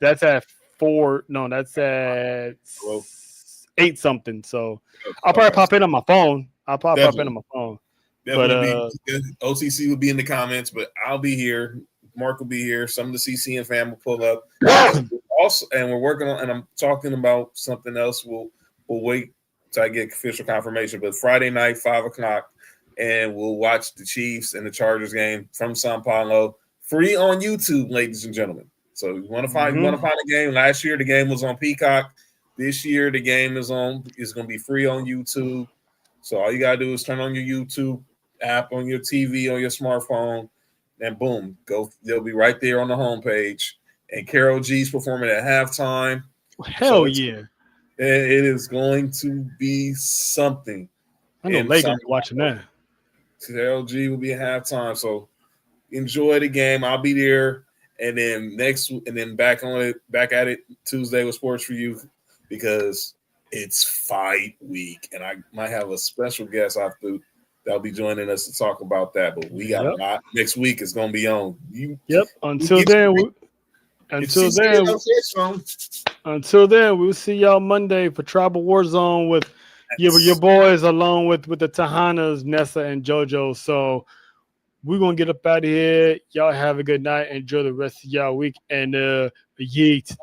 that's at 4. No, that's at 8 something. So I'll probably pop in on my phone. Definitely. OCC will be in the comments, but I'll be here. Mark will be here. Some of the CC and fam will pull up. Also, and we're working on, and I'm talking about something else. We'll wait till I get official confirmation. But Friday night, 5:00, and we'll watch the Chiefs and the Chargers game from Sao Paulo, free on YouTube, ladies and gentlemen. So you want to find a game. Last year the game was on Peacock. This year the game is going to be free on YouTube. So all you gotta do is turn on your YouTube app on your TV on your smartphone, and boom, go. They'll be right there on the homepage. And Karol G's performing at halftime. Hell yeah! It is going to be something. I know Lake gonna be watching that. Karol G will be at halftime, so enjoy the game. I'll be there, and then back at it Tuesday with Sports for You, because it's fight week, and I might have a special guest that'll be joining us to talk about that. But we got a lot next week. It's going to be on. Until then, we'll see y'all Monday for Tribal Warzone with your boys, along with the Tahanas, Nessa and JoJo. So we're gonna get up out of here. Y'all have a good night. Enjoy the rest of y'all week, and yeet.